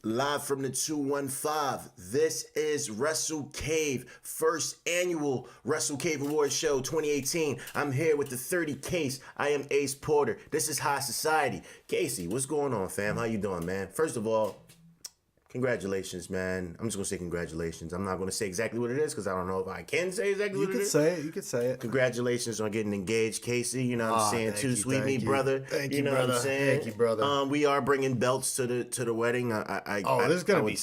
Live from the 215. This is Wrestle Cave, first annual Wrestle Cave Awards Show 2018. I'm here with the 30 Case. I am Ace Porter. This is High Society. Casey, what's going on, fam? How you doing, man? First of all, congratulations, man. I'm just going to say congratulations. I'm not going to say exactly what it is because I don't know if I can say exactly what it is. You can say it. Congratulations on getting engaged, Casey. You know what I'm saying? Too sweet me, brother. Thank you, know brother. What I'm saying? Thank you, brother. We are bringing belts to the wedding. This is going to be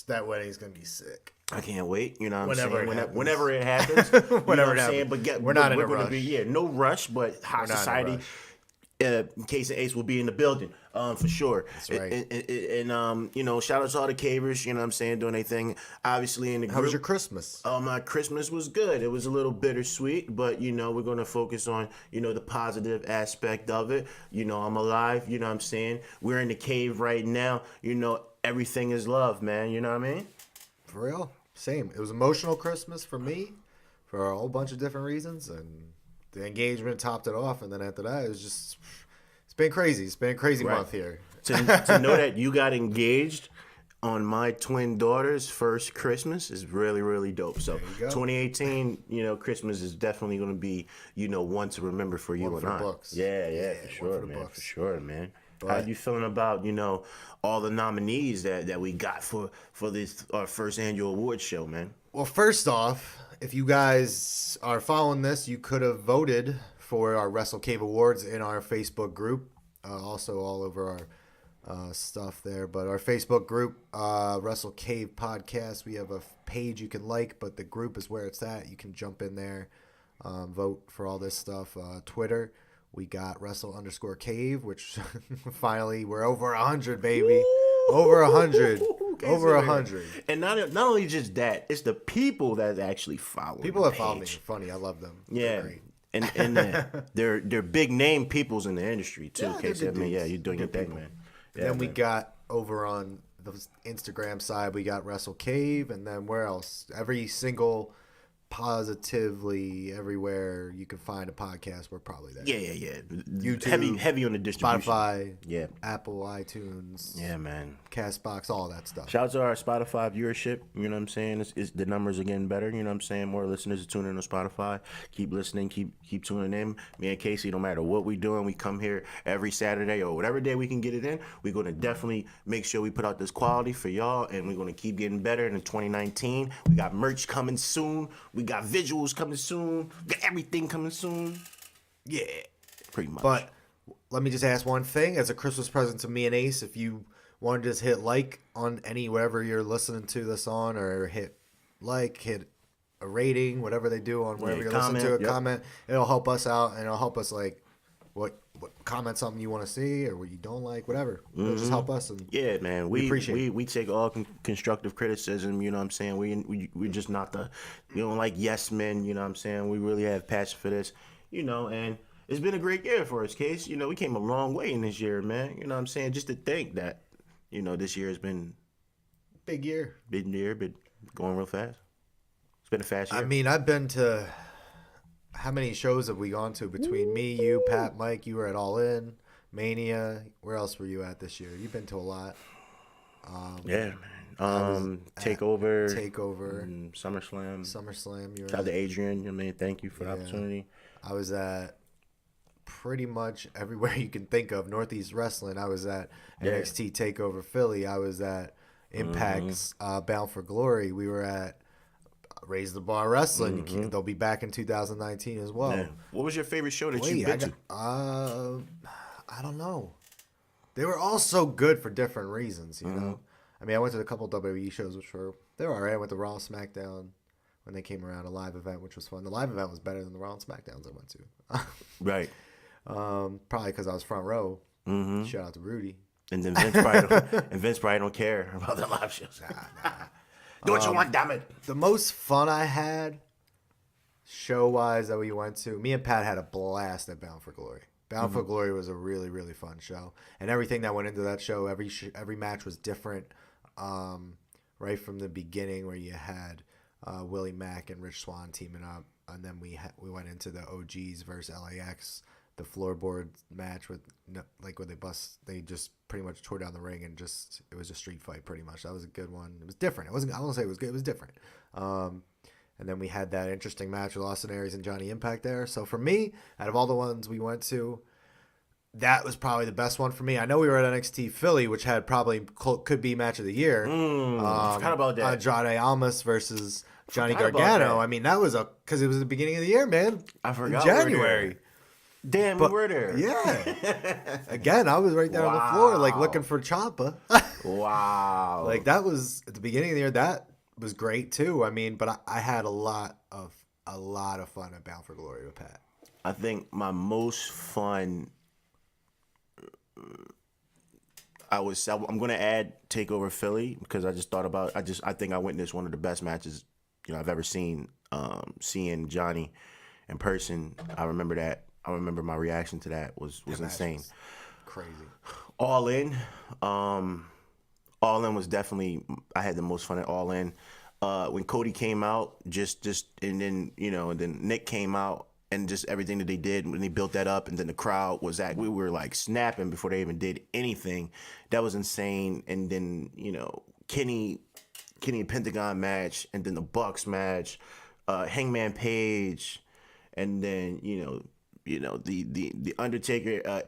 that wedding's going to be sick. I can't wait. You know what I'm Whenever saying? Whenever it happens. Whenever it happens. But we're not in a gonna rush. No rush, but High Society. Case and Ace will be in the building, for sure. That's right. And shout out to all the cavers, you know what I'm saying, doing their thing. Obviously in the group. How was your Christmas? My Christmas was good. It was a little bittersweet, but, we're going to focus on, the positive aspect of it. I'm alive, you know what I'm saying? We're in the cave right now. Everything is love, man. You know what I mean? For real? Same. It was emotional Christmas for me for a whole bunch of different reasons, and the engagement topped it off, and then after that, it's been crazy. It's been a crazy month here. To know that you got engaged on my twin daughter's first Christmas is really, really dope. So 2018, Christmas is definitely going to be, one to remember for you and I. Books. Yeah, for sure, man. For sure, man. How you feeling about, all the nominees that we got for this our first annual award show, man? Well, first off, if you guys are following this, you could have voted for our Wrestle Cave Awards in our Facebook group. Also all over our stuff there. But our Facebook group, Wrestle Cave Podcast, we have a page you can like, but the group is where it's at. You can jump in there, vote for all this stuff. Twitter, we got Wrestle_Cave, which finally we're over 100, baby. Over 100. Over 100. And not only just that, it's the people that actually follow. People that follow me are funny. I love them. Yeah. And they're big name peoples in the industry too. Yeah, you're doing your thing, man. And then we got over on the Instagram side, we got Wrestle Cave, and then where else? Every single positively everywhere you can find a podcast, we're probably there. Yeah. YouTube, heavy on the distribution. Spotify, yeah, Apple, iTunes, yeah, man, Castbox, all that stuff. Shout out to our Spotify viewership. You know what I'm saying? It's the numbers are getting better. You know what I'm saying? More listeners are tuning in on Spotify. Keep listening. Keep tuning in. Me and Casey, no matter what we doing, we come here every Saturday or whatever day we can get it in. We're gonna definitely make sure we put out this quality for y'all, and we're gonna keep getting better. In 2019, we got merch coming soon. We got visuals coming soon. We got everything coming soon. Yeah, pretty much. But let me just ask one thing. As a Christmas present to me and Ace, if you want to just hit like on wherever you're listening to this on, or hit a rating, whatever they do on wherever you're listening to a comment, it'll help us out, and it'll help us what comment something you want to see or what you don't like, whatever. It'll just help us. And yeah, man, we appreciate we take all constructive criticism. You know what I'm saying? We're just not we don't like yes men. You know what I'm saying? We really have passion for this. And it's been a great year for us, Case. We came a long way in this year, man. You know what I'm saying? Just to think that, this year has been big year, been going real fast. It's been a fast year. I mean, I've been to, how many shows have we gone to between me, you, Pat, Mike? You were at All In, Mania. Where else were you at this year? You've been to a lot. Yeah, man. Takeover, SummerSlam. You were shout out to Adrian. Thank you for the opportunity. I was at pretty much everywhere you can think of. Northeast Wrestling. I was at NXT Takeover Philly. I was at Impact's Bound for Glory. We were at Raise the Bar Wrestling. They'll be back in 2019 as well. Yeah. What was your favorite show that you've been to? I don't know. They were all so good for different reasons, you know. I mean, I went to a couple WWE shows, which they were all right. I went to Raw, SmackDown when they came around, a live event, which was fun. The live event was better than the Raw and SmackDowns I went to. Right. Probably because I was front row. Shout out to Rudy. And then Vince probably don't care about the live shows. Nah. Do what you want, damn it. The most fun I had, show-wise, that we went to, me and Pat had a blast at Bound for Glory. Bound for Glory was a really, really fun show. And everything that went into that show, every match was different. Right from the beginning, where you had Willie Mack and Rich Swann teaming up. And then we went into the OGs versus LAX the floorboard match with like where they just pretty much tore down the ring and just it was a street fight pretty much. That was a good one. It was different. It wasn't. I won't say it was good. It was different. And then we had that interesting match with Austin Aries and Johnny Impact there. So for me, out of all the ones we went to, that was probably the best one for me. I know we were at NXT Philly, which had probably could be match of the year. I forgot about that. Andrade Almas versus Johnny Gargano. I mean, that was because it was the beginning of the year, man. I forgot. In January. Damn, we were there. Yeah. Again, I was right there on the floor, like looking for Ciampa. Wow. Like that was at the beginning of the year. That was great too. I mean, but I had a lot of fun at Bound for Glory with Pat. I think my most fun. I'm gonna add Takeover Philly because I just thought about. I think I witnessed one of the best matches I've ever seen. Seeing Johnny in person, I remember that. I remember my reaction to that was insane. Was crazy. All In was definitely. I had the most fun at All In. When Cody came out, and then and then Nick came out. And just everything that they did when they built that up, and then the crowd we were like snapping before they even did anything. That was insane. And then Kenny and Pentagon match, and then the Bucks match, Hangman Page, and then the Undertaker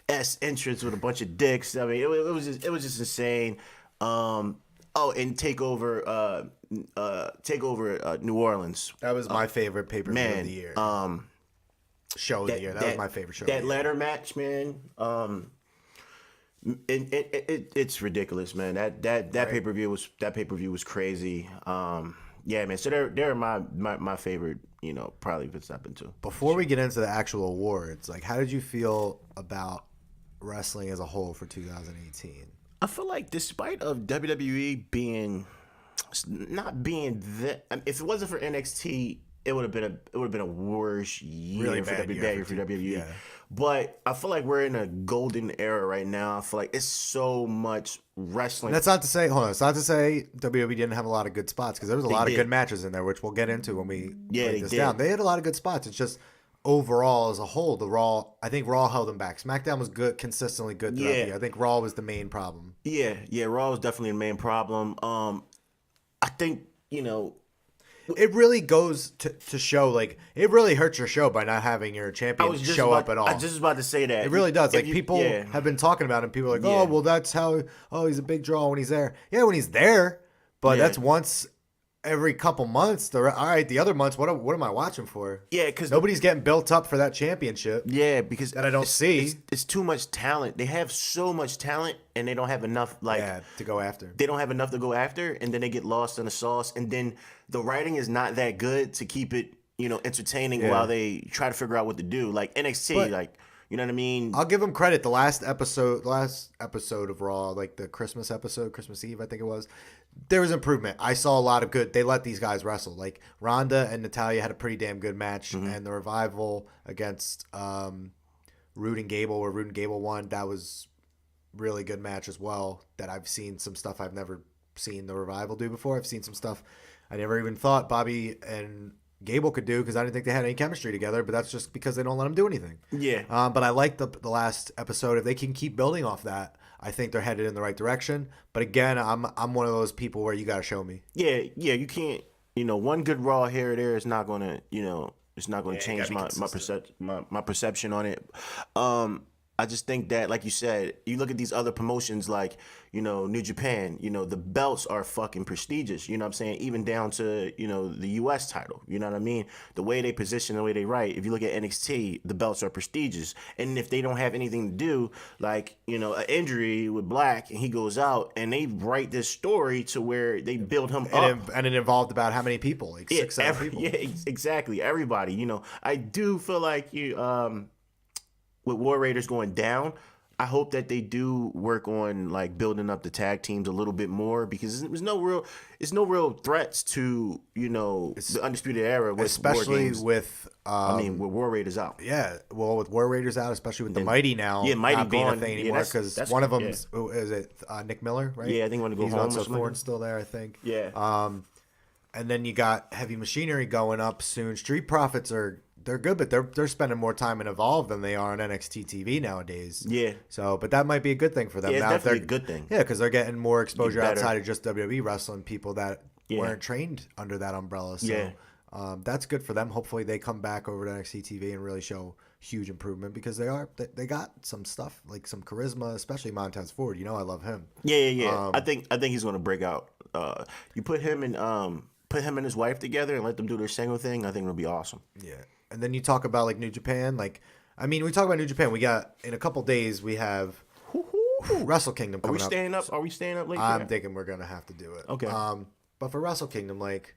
S entrance with a bunch of dicks. I mean, it was just insane. And Takeover New Orleans. That was my favorite pay-per-view of the year. Show of the year. That was my favorite show. That ladder match, man. It's ridiculous, man. That pay-per-view was crazy. Yeah, man. So they're my favorite. Probably been stepping to. Before we get into the actual awards, like, how did you feel about wrestling as a whole for 2018? I feel like despite of WWE not being that, if it wasn't for NXT, it would have been a worse year Really for bad WWE. year for WWE. yeah. But I feel like we're in a golden era right now. I feel like it's so much wrestling. And that's not to say, hold on, it's not to say WWE didn't have a lot of good spots, because there was a lot of good matches in there, which we'll get into when we break this down. They had a lot of good spots. It's just overall as a whole, I think Raw held them back. SmackDown was good, consistently good throughout the year. I think Raw was the main problem. Yeah, Raw was definitely the main problem. I think it really goes to show, like, it really hurts your show by not having your champion show up at all. I was just about to say that. It really does. Like, people have been talking about him. People are like, oh, well, that's how, he's a big draw when he's there. Yeah, when he's there, but that's once every couple months. All right, the other months, what am I watching for? Yeah, because nobody's getting built up for that championship. Yeah, because that I don't see. It's too much talent. They have so much talent, and they don't have enough to go after. They don't have enough to go after, and then they get lost in the sauce. And then the writing is not that good to keep it, entertaining while they try to figure out what to do. Like NXT, you know what I mean? I'll give them credit. The last episode of Raw, like the Christmas episode, Christmas Eve, I think it was, there was improvement. I saw a lot of good. They let these guys wrestle. Like Ronda and Natalya had a pretty damn good match, and the Revival against Rude and Gable, where Rude and Gable won, that was really good match as well. That I've seen some stuff I've never seen the Revival do before. I've seen some stuff I never even thought Bobby and Gable could do, because I didn't think they had any chemistry together, but that's just because they don't let them do anything. Yeah. But I like the last episode. If they can keep building off that, I think they're headed in the right direction. But again, I'm one of those people where you got to show me. Yeah, you can't. One good Raw here or there is not gonna. It's not gonna change my perception on it. I just think that, like you said, you look at these other promotions like, New Japan, the belts are fucking prestigious, you know what I'm saying? Even down to, the U.S. title, you know what I mean? The way they position, the way they write, if you look at NXT, the belts are prestigious. And if they don't have anything to do, like, an injury with Black and he goes out, and they write this story to where they build him up. And it involved about how many people? Like 6-7 people. Yeah, exactly. Everybody, I do feel like with War Raiders going down, I hope that they do work on like building up the tag teams a little bit more, because there's no real threats to the Undisputed Era, with especially with with War Raiders out. Yeah, well, with War Raiders out, especially with the Mighty now, Mighty not being gone a thing anymore, because one of them is it Nick Miller, right? Yeah, I think want to go home. So Thorne's still there, I think. Yeah. And then you got Heavy Machinery going up soon. Street Profits are they're good, but they're spending more time in Evolve than they are on NXT TV nowadays. Yeah. So, but that might be a good thing for them. Yeah, it's now definitely a good thing. Yeah, because they're getting more exposure better. outside of just WWE wrestling, people that Yeah. weren't trained under that umbrella. So, Yeah. that's good for them. Hopefully, they come back over to NXT TV and really show huge improvement because they got some stuff like some charisma, especially Montez Ford. You know, I love him. Yeah. I think he's gonna break out. You put him and his wife together and let them do their single thing. I think it'll be awesome. Yeah. And then you talk about like New Japan. Like, I mean, we talk about New Japan. We got in a couple days we have Wrestle Kingdom Are we coming up. staying up? Are we staying up late? I'm thinking we're gonna have to do it. Okay. But for Wrestle Kingdom, like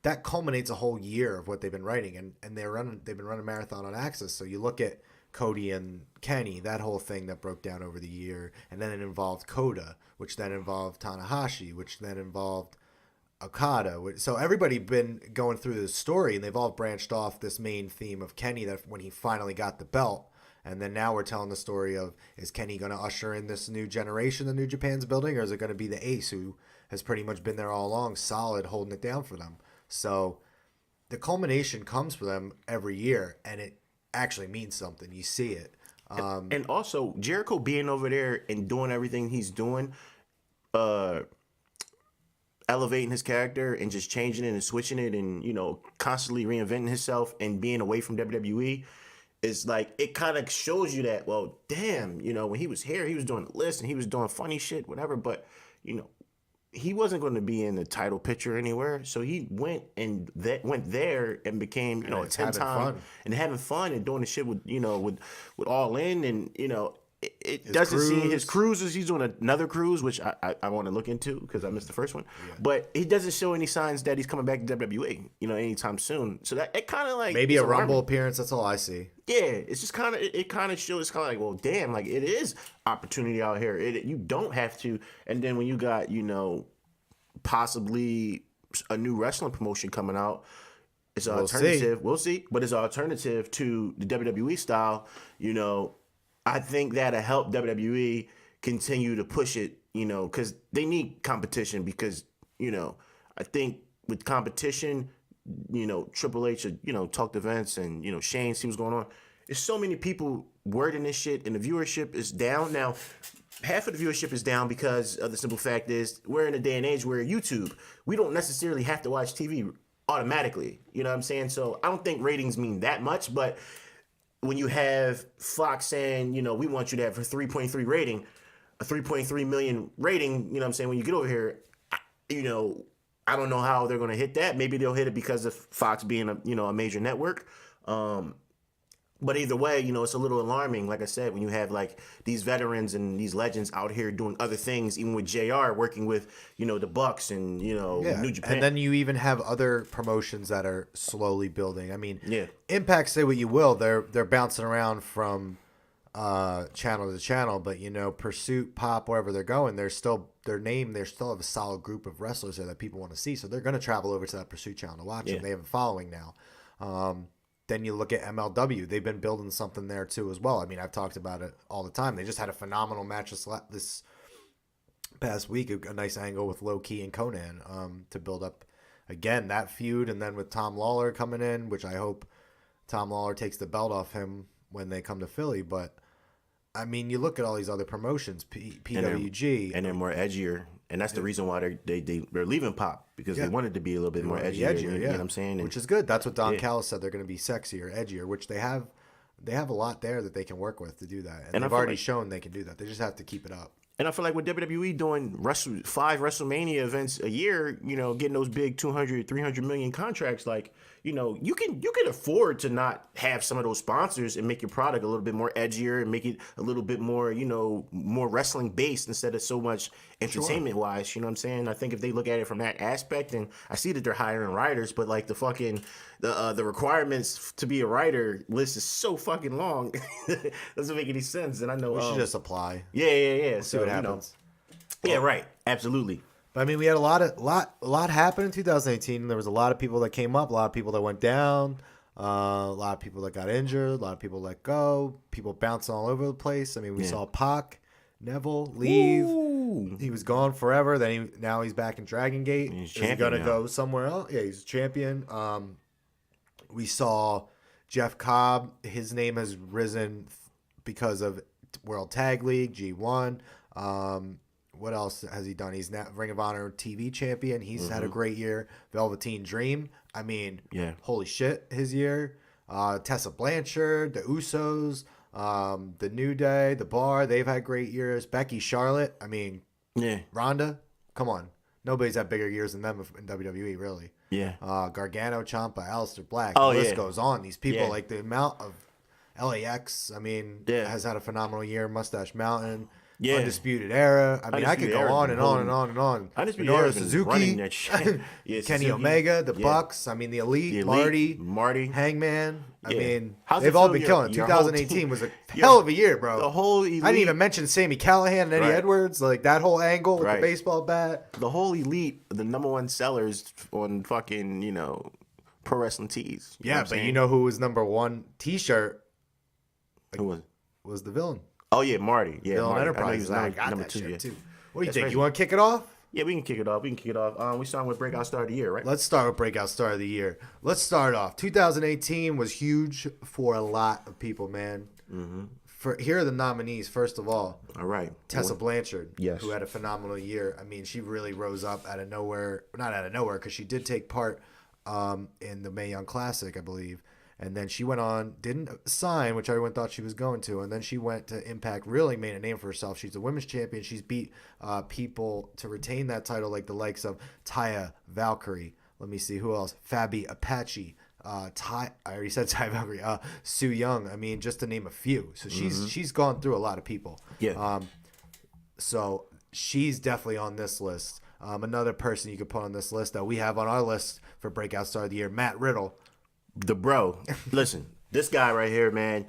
that culminates a whole year of what they've been writing, and they've been running marathon on Axis. So you look at Cody and Kenny, that whole thing that broke down over the year, and then it involved Coda, which then involved Tanahashi, which then involved Okada. So everybody been going through this story, and they've all branched off this main theme of Kenny that when he finally got the belt. And then now we're telling the story of, is Kenny going to usher in this new generation the New Japan's building, or is it going to be the ace who has pretty much been there all along, solid, holding it down for them? So the culmination comes for them every year, and it actually means something. You see it. And also, Jericho being over there and doing everything he's doing, elevating his character and just changing it and switching it and, you know, constantly reinventing himself and being away from WWE, is like, it kind of shows you that, well, damn, you know, when he was here, he was doing the list and he was doing funny shit, whatever, but, you know, he wasn't going to be in the title picture anywhere, so he went there and became, you know, a 10-time and having fun and doing the shit with, you know, with All In, and, you know, it doesn't seem his cruises. He's doing another cruise, which I want to look into because I missed the first one, but he doesn't show any signs that he's coming back to WWE, you know, anytime soon. So that it kind of like maybe a Rumble appearance. That's all I see. Yeah, it's just kind of it kind of shows. It's kind of like, well, damn, like it is opportunity out here. You don't have to. And then when you got, you know, possibly a new wrestling promotion coming out, it's an alternative. We'll see, but it's an alternative to the WWE style. You know, I think that'll help WWE continue to push it. You know, because they need competition. Because, you know, I think with competition, you know, Triple H, you know, talked to Vince and, you know, Shane, see what's going on. There's so many people wording this shit, and the viewership is down. Now, half of the viewership is down because of the simple fact is we're in a day and age where YouTube, we don't necessarily have to watch TV automatically. You know what I'm saying? So I don't think ratings mean that much, but when you have Fox saying, you know, we want you to have a 3.3 rating, a 3.3 million rating, you know what I'm saying? When you get over here, you know, I don't know how they're going to hit that. Maybe they'll hit it because of Fox being a major network. But either way, you know, it's a little alarming. Like I said, when you have like these veterans and these legends out here doing other things, even with JR working with, you know, the Bucks and, you know, New Japan. And then you even have other promotions that are slowly building. I mean, yeah. Impact, say what you will, they're bouncing around from channel to channel, but you know, Pursuit, Pop, wherever they're going, they still have a solid group of wrestlers there that people want to see. So they're going to travel over to that Pursuit channel to watch them. They have a following now. Then you look at MLW. They've been building something there too as well. I mean, I've talked about it all the time. They just had a phenomenal match this past week, a nice angle with Low Key and Conan to build up, again, that feud. And then with Tom Lawler coming in, which I hope Tom Lawler takes the belt off him when they come to Philly. But, I mean, you look at all these other promotions, PWG. And they're more edgier. And that's the reason why they're leaving Pop, because they wanted to be a little bit more edgier. You know what I'm saying? And, which is good. That's what Don Callis said. They're going to be sexier, edgier, which they have a lot there that they can work with to do that. And they've already shown they can do that. They just have to keep it up. And I feel like with WWE doing 5 WrestleMania events a year, you know, getting those big 200, 300 million contracts, like, you know, you can afford to not have some of those sponsors and make your product a little bit more edgier and make it a little bit more, you know, more wrestling based instead of so much entertainment wise. You know what I'm saying? I think if they look at it from that aspect, and I see that they're hiring writers, but like the requirements to be a writer list is so fucking long. Doesn't make any sense. And I know we should just apply. Yeah. See what happens. Yeah, right. Absolutely. But I mean, we had a lot happen in 2018. There was a lot of people that came up, a lot of people that went down, a lot of people that got injured, a lot of people let go, people bouncing all over the place. I mean, we saw Pac, Neville leave. Ooh. He was gone forever. Now he's back in Dragon Gate. He's gonna go somewhere else. Yeah, he's a champion. We saw Jeff Cobb, his name has risen because of World Tag League, G1. What else has he done? He's now Ring of Honor TV champion. He's had a great year. Velveteen Dream. I mean, holy shit, his year. Tessa Blanchard, the Usos, the New Day, the Bar. They've had great years. Becky, Charlotte. I mean, Ronda. Come on. Nobody's had bigger years than them in WWE, really. Yeah. Gargano, Ciampa, Aleister Black. The list goes on. These people, like the amount of LAX, I mean, has had a phenomenal year. Mustache Mountain. Yeah. Undisputed Era. I mean, I could go on and on and on and on. Undisputed Era, Suzuki, Kenny Suzuki. Omega, the Bucks. I mean, the Elite, Marty, Hangman. I mean, they've all been killing. 2018 was a hell of a year, bro. The whole Elite. I didn't even mention Sammy Callahan and Eddie Edwards. Like that whole angle with the baseball bat. The whole Elite, the number one sellers on fucking, pro wrestling tees. Yeah, but you know who was number one T-shirt? Who was? Was the Villain. Oh, yeah, Marty. Yeah, Villain Marty. Enterprises. I got number that two, shit, too. What do you That's think? crazy. You want to kick it off? Yeah, we can kick it off. We starting with Breakout Star of the Year, right? Let's start with Breakout Star of the Year. Let's start off. 2018 was huge for a lot of people, man. Here are the nominees, first of all. All right. Tessa Blanchard, Yes. who had a phenomenal year. I mean, she really rose up out of nowhere. Not out of nowhere, because she did take part in the Mae Young Classic, I believe. And then she went on, didn't sign, which everyone thought she was going to. And then she went to Impact, really made a name for herself. She's a women's champion. She's beat people to retain that title, like the likes of Taya Valkyrie. Let me see, who else? Fabi Apache. I already said Taya Valkyrie. Sue Young. I mean, just to name a few. So she's gone through a lot of people. Yeah. So she's definitely on this list. Another person you could put on this list that we have on our list for Breakout Star of the Year, Matt Riddle. The bro. Listen, this guy right here, man.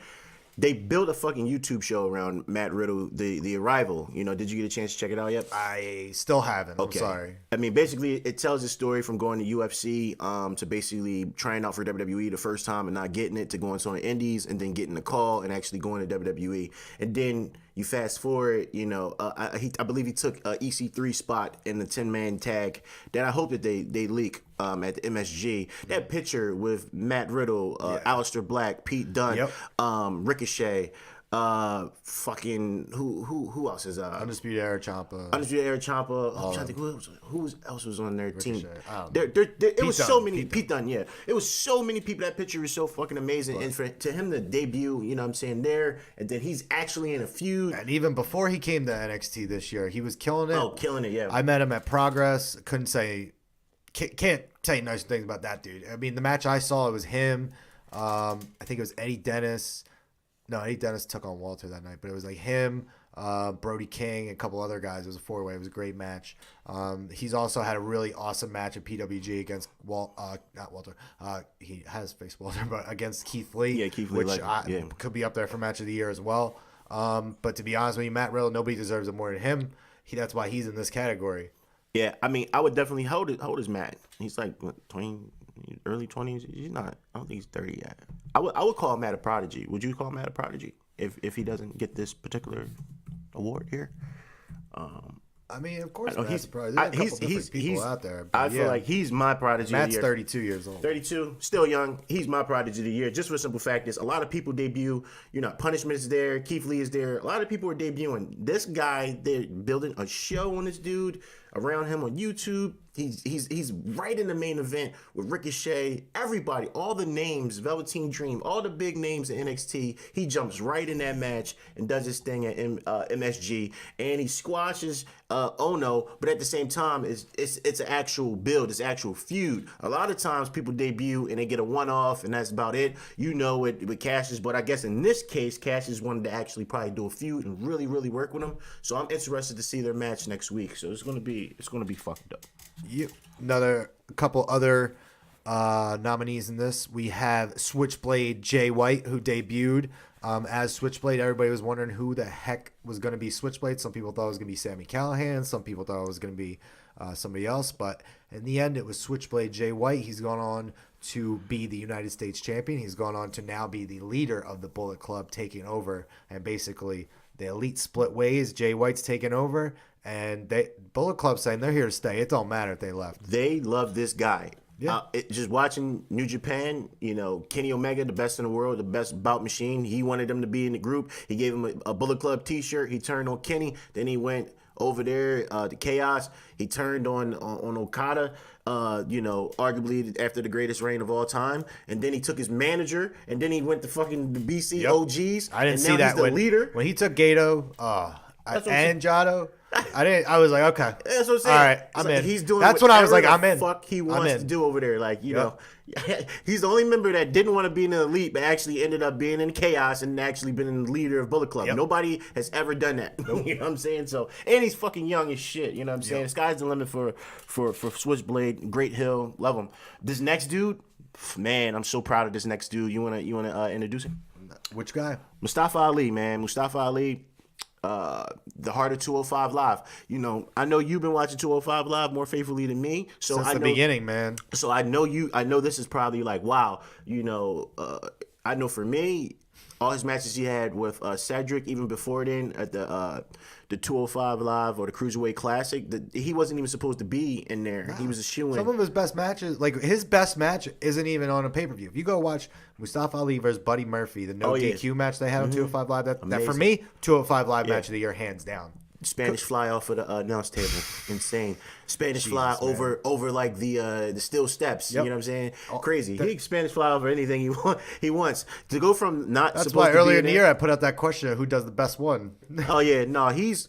They built a fucking YouTube show around Matt Riddle, the Arrival. Did you get a chance to check it out yet? I still haven't. Okay. I'm sorry. I mean, basically, it tells the story from going to UFC to basically trying out for WWE the first time and not getting it, to going to the Indies and then getting the call and actually going to WWE. And then you fast forward, I believe he took a EC3 spot in the 10-man tag that I hope that they leak at the MSG. That picture with Matt Riddle, Aleister Black, Pete Dunne, Ricochet, fucking who else is Undisputed Era Ciampa. Undisputed Era Ciampa. I'm trying to think who else was on their team. Ricochet. It was so many. Pete Dunne, yeah. It was so many people. That picture was so fucking amazing. And to him to debut, there, and then he's actually in a feud. And even before he came to NXT this year, he was killing it. Oh, killing it, yeah. I met him at Progress. Can't say nice things about that dude. I mean, the match I saw, it was him. I think it was Eddie Dennis. No, Eddie Dennis took on Walter that night, but it was like him, Brody King, and a couple other guys. It was a four-way. It was a great match. He's also had a really awesome match at PWG against not Walter. He has faced Walter, but against Keith Lee. Yeah, Keith Lee. Which could be up there for match of the year as well. But to be honest with you, Matt Riddle, nobody deserves it more than him. That's why he's in this category. Yeah, I mean, I would definitely hold his Matt. He's like what, 20, early 20s. He's not. I don't think he's 30 yet. I would call Matt a prodigy. Would you call Matt a prodigy if he doesn't get this particular award here? I mean, of course, Matt's a prodigy. There's a couple different people out there. I feel like he's my prodigy. Matt's of the year. 32 years old. 32, still young. He's my prodigy of the year. Just for the simple fact is, a lot of people debut. Punishment is there. Keith Lee is there. A lot of people are debuting. This guy, they're building a show on this dude around him on YouTube. He's right in the main event with Ricochet, everybody, all the names, Velveteen Dream, all the big names in NXT. He jumps right in that match and does his thing at MSG, and he squashes Ono. But at the same time, it's an actual build, it's actual feud. A lot of times people debut and they get a one-off, and that's about it. With Cassius, but I guess in this case, Cassius wanted to actually probably do a feud and really, really work with him. So I'm interested to see their match next week. So it's gonna be fucked up. Another couple other nominees in this. We have Switchblade Jay White, who debuted as Switchblade. Everybody was wondering who the heck was going to be Switchblade. Some people thought it was going to be Sami Callihan. Some people thought it was going to be somebody else. But in the end, it was Switchblade Jay White. He's gone on to be the United States champion. He's gone on to now be the leader of the Bullet Club, taking over. And basically, the Elite split ways. Jay White's taken over. And Bullet Club saying they're here to stay. It don't matter if they left. They love this guy. Yeah. Just watching New Japan, Kenny Omega, the best in the world, the best bout machine. He wanted them to be in the group. He gave him a Bullet Club T-shirt. He turned on Kenny. Then he went over there to Chaos. He turned on Okada. Arguably after the greatest reign of all time. And then he took his manager. And then he went to fucking the BC OGs. I didn't and see now that he's the leader. when he took Gato. And Jado. I didn't. I was like, okay. That's what I'm saying. All right, I'm in. He's doing. That's when I was like, whatever I'm in. Fuck, he wants to do over there. Like Yep. he's the only member that didn't want to be in the elite, but actually ended up being in Chaos and actually been the leader of Bullet Club. Yep. Nobody has ever done that. Nope. You know what I'm saying? So, and he's fucking young as shit. You know what I'm saying? Yep. The sky's the limit for Switchblade. Great Hill, love him. This next dude, man, I'm so proud of this next dude. You wanna introduce him? Which guy? Mustafa Ali, man. Mustafa Ali. The Heart of 205 Live. I know you've been watching 205 Live more faithfully than me. So Since I the know, beginning, man. So I know this is probably like, wow. I know for me, all his matches he had with Cedric, even before then at the 205 Live or the Cruiserweight Classic, he wasn't even supposed to be in there. Nah. He was a shoo-in. Some of his best matches, like his best match, isn't even on a pay-per-view. If you go watch Mustafa Ali versus Buddy Murphy, the DQ match they had on 205 Live, that for me, 205 Live match of the year, hands down. Spanish fly off of the announce table, insane. Spanish fly over like the steel steps. Yep. You know what I'm saying? Crazy. He can Spanish fly over anything he wants to go from not. That's supposed why to earlier be in the year I put out that question of who does the best one. Oh yeah, no, he's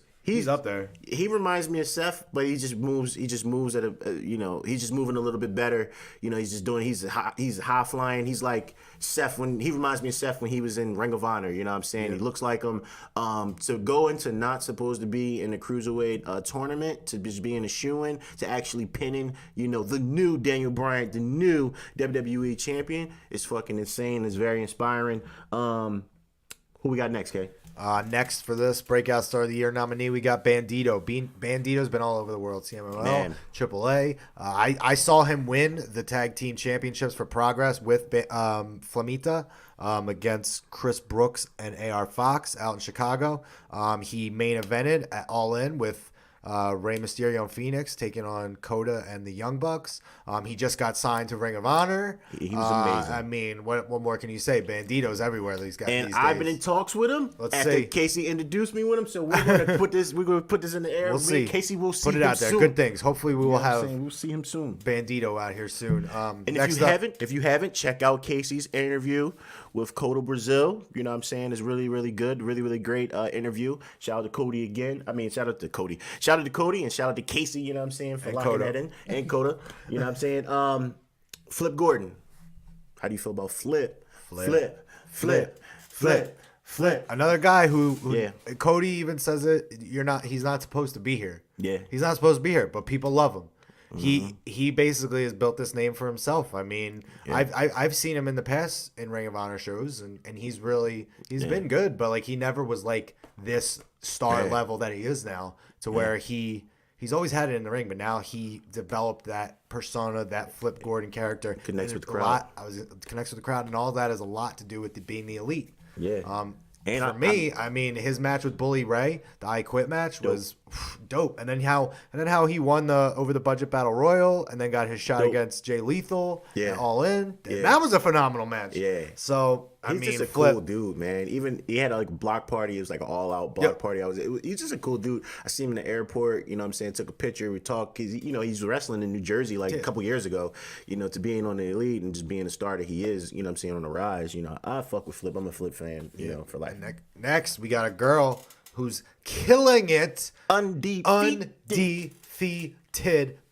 up there. He reminds me of Seth, but he just moves at he's just moving a little bit better. He's high flying. He's like Seth he reminds me of Seth when he was in Ring of Honor. You know what I'm saying? Yeah. He looks like him. To go into not supposed to be in the Cruiserweight tournament, to just be in a shoo-in, to actually pinning, the new Daniel Bryan, the new WWE champion, is fucking insane. It's very inspiring. Who we got next, Kay? Next for this Breakout Star of the Year nominee, we got Bandito. Bandito's been all over the world. CMLL, AAA. I saw him win the tag team championships for Progress with Flamita against Chris Brooks and AR Fox out in Chicago. He main evented at All In with Rey Mysterio and Phoenix taking on Coda and the Young Bucks. He just got signed to Ring of Honor. He was amazing. I mean, what more can you say? Bandito's everywhere these guys. And I've been in talks with him. Let's after see. Casey introduced me with him, so we're gonna put this. We're gonna put this in the air. We'll see. Casey will see. Put it out there. Soon. Good things. Hopefully, we will have. We'll see him soon. Bandito out here soon. And if you haven't, check out Casey's interview with Coda Brazil. You know what I'm saying? It's really, really good. Really, really great interview. Shout out to Cody again. Shout out to Cody. Shout out to Cody and shout out to Casey, you know what I'm saying, for locking that in. And Coda, you know what I'm saying? Flip Gordon. How do you feel about Flip? Flip. Another guy who yeah. Cody even says it. He's not supposed to be here. Yeah. He's not supposed to be here, but people love him. He basically has built this name for himself. I mean, yeah. I've seen him in the past in Ring of Honor shows, and he's been good, but like he never was like this star level that he is now, to where he's always had it in the ring, but now he developed that persona, that Flip Gordon character. Connects with the crowd. Connects with the crowd, and all that has a lot to do with being the elite. Yeah. And for me, I mean, his match with Bully Ray, the I Quit match, was dope. And then how he won the Over the Budget Battle Royal, and then got his shot against Jay Lethal, and All In. Yeah. That was a phenomenal match. Yeah. So he's just a cool dude, man. Even he had a block party. It was like an all-out block party. He's just a cool dude. I see him in the airport. You know what I'm saying? Took a picture. We talked. Cause he's wrestling in New Jersey like a couple years ago. To being on the elite and just being the star that he is. You know what I'm saying, on the rise. I fuck with Flip. I'm a Flip fan. For life. Next, we got a girl who's killing it. Undefeated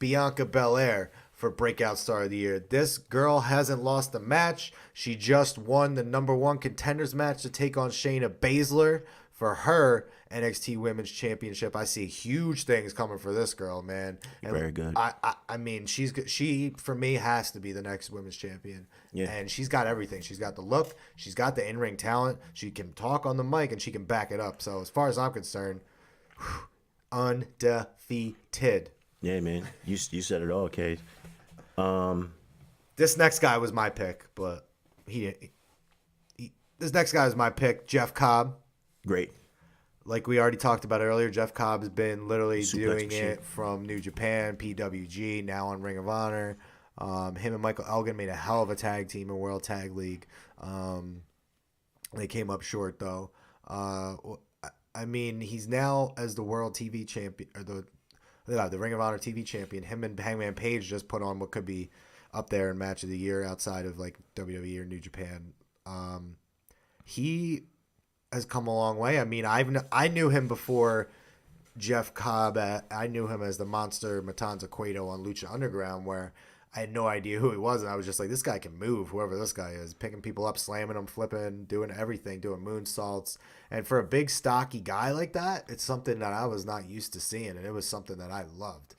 Bianca Belair for Breakout Star of the Year. This girl hasn't lost a match. She just won the #1 contenders match to take on Shayna Baszler for her NXT Women's Championship. I see huge things coming for this girl, man. And very good. I mean, she for me has to be the next Women's Champion. Yeah. And she's got everything. She's got the look. She's got the in-ring talent. She can talk on the mic, and she can back it up. So as far as I'm concerned, undefeated. Yeah, man. You said it all, Kate. This next guy was my pick, but this next guy was my pick, Jeff Cobb. Great. Like we already talked about earlier, Jeff Cobb has been literally doing it from New Japan, PWG, now on Ring of Honor. Him and Michael Elgin made a hell of a tag team in World Tag League. They came up short though. I mean, he's now as the World TV Champion or the Ring of Honor TV Champion. Him and Hangman Page just put on what could be up there in Match of the Year outside of like WWE or New Japan. He has come a long way. I mean, I knew him before Jeff Cobb. I knew him as the Monster Matanza Cueto on Lucha Underground, where I had no idea who he was, and I was just like, this guy can move, whoever this guy is, picking people up, slamming them, flipping, doing everything, doing moonsaults. And for a big, stocky guy like that, it's something that I was not used to seeing, and it was something that I loved.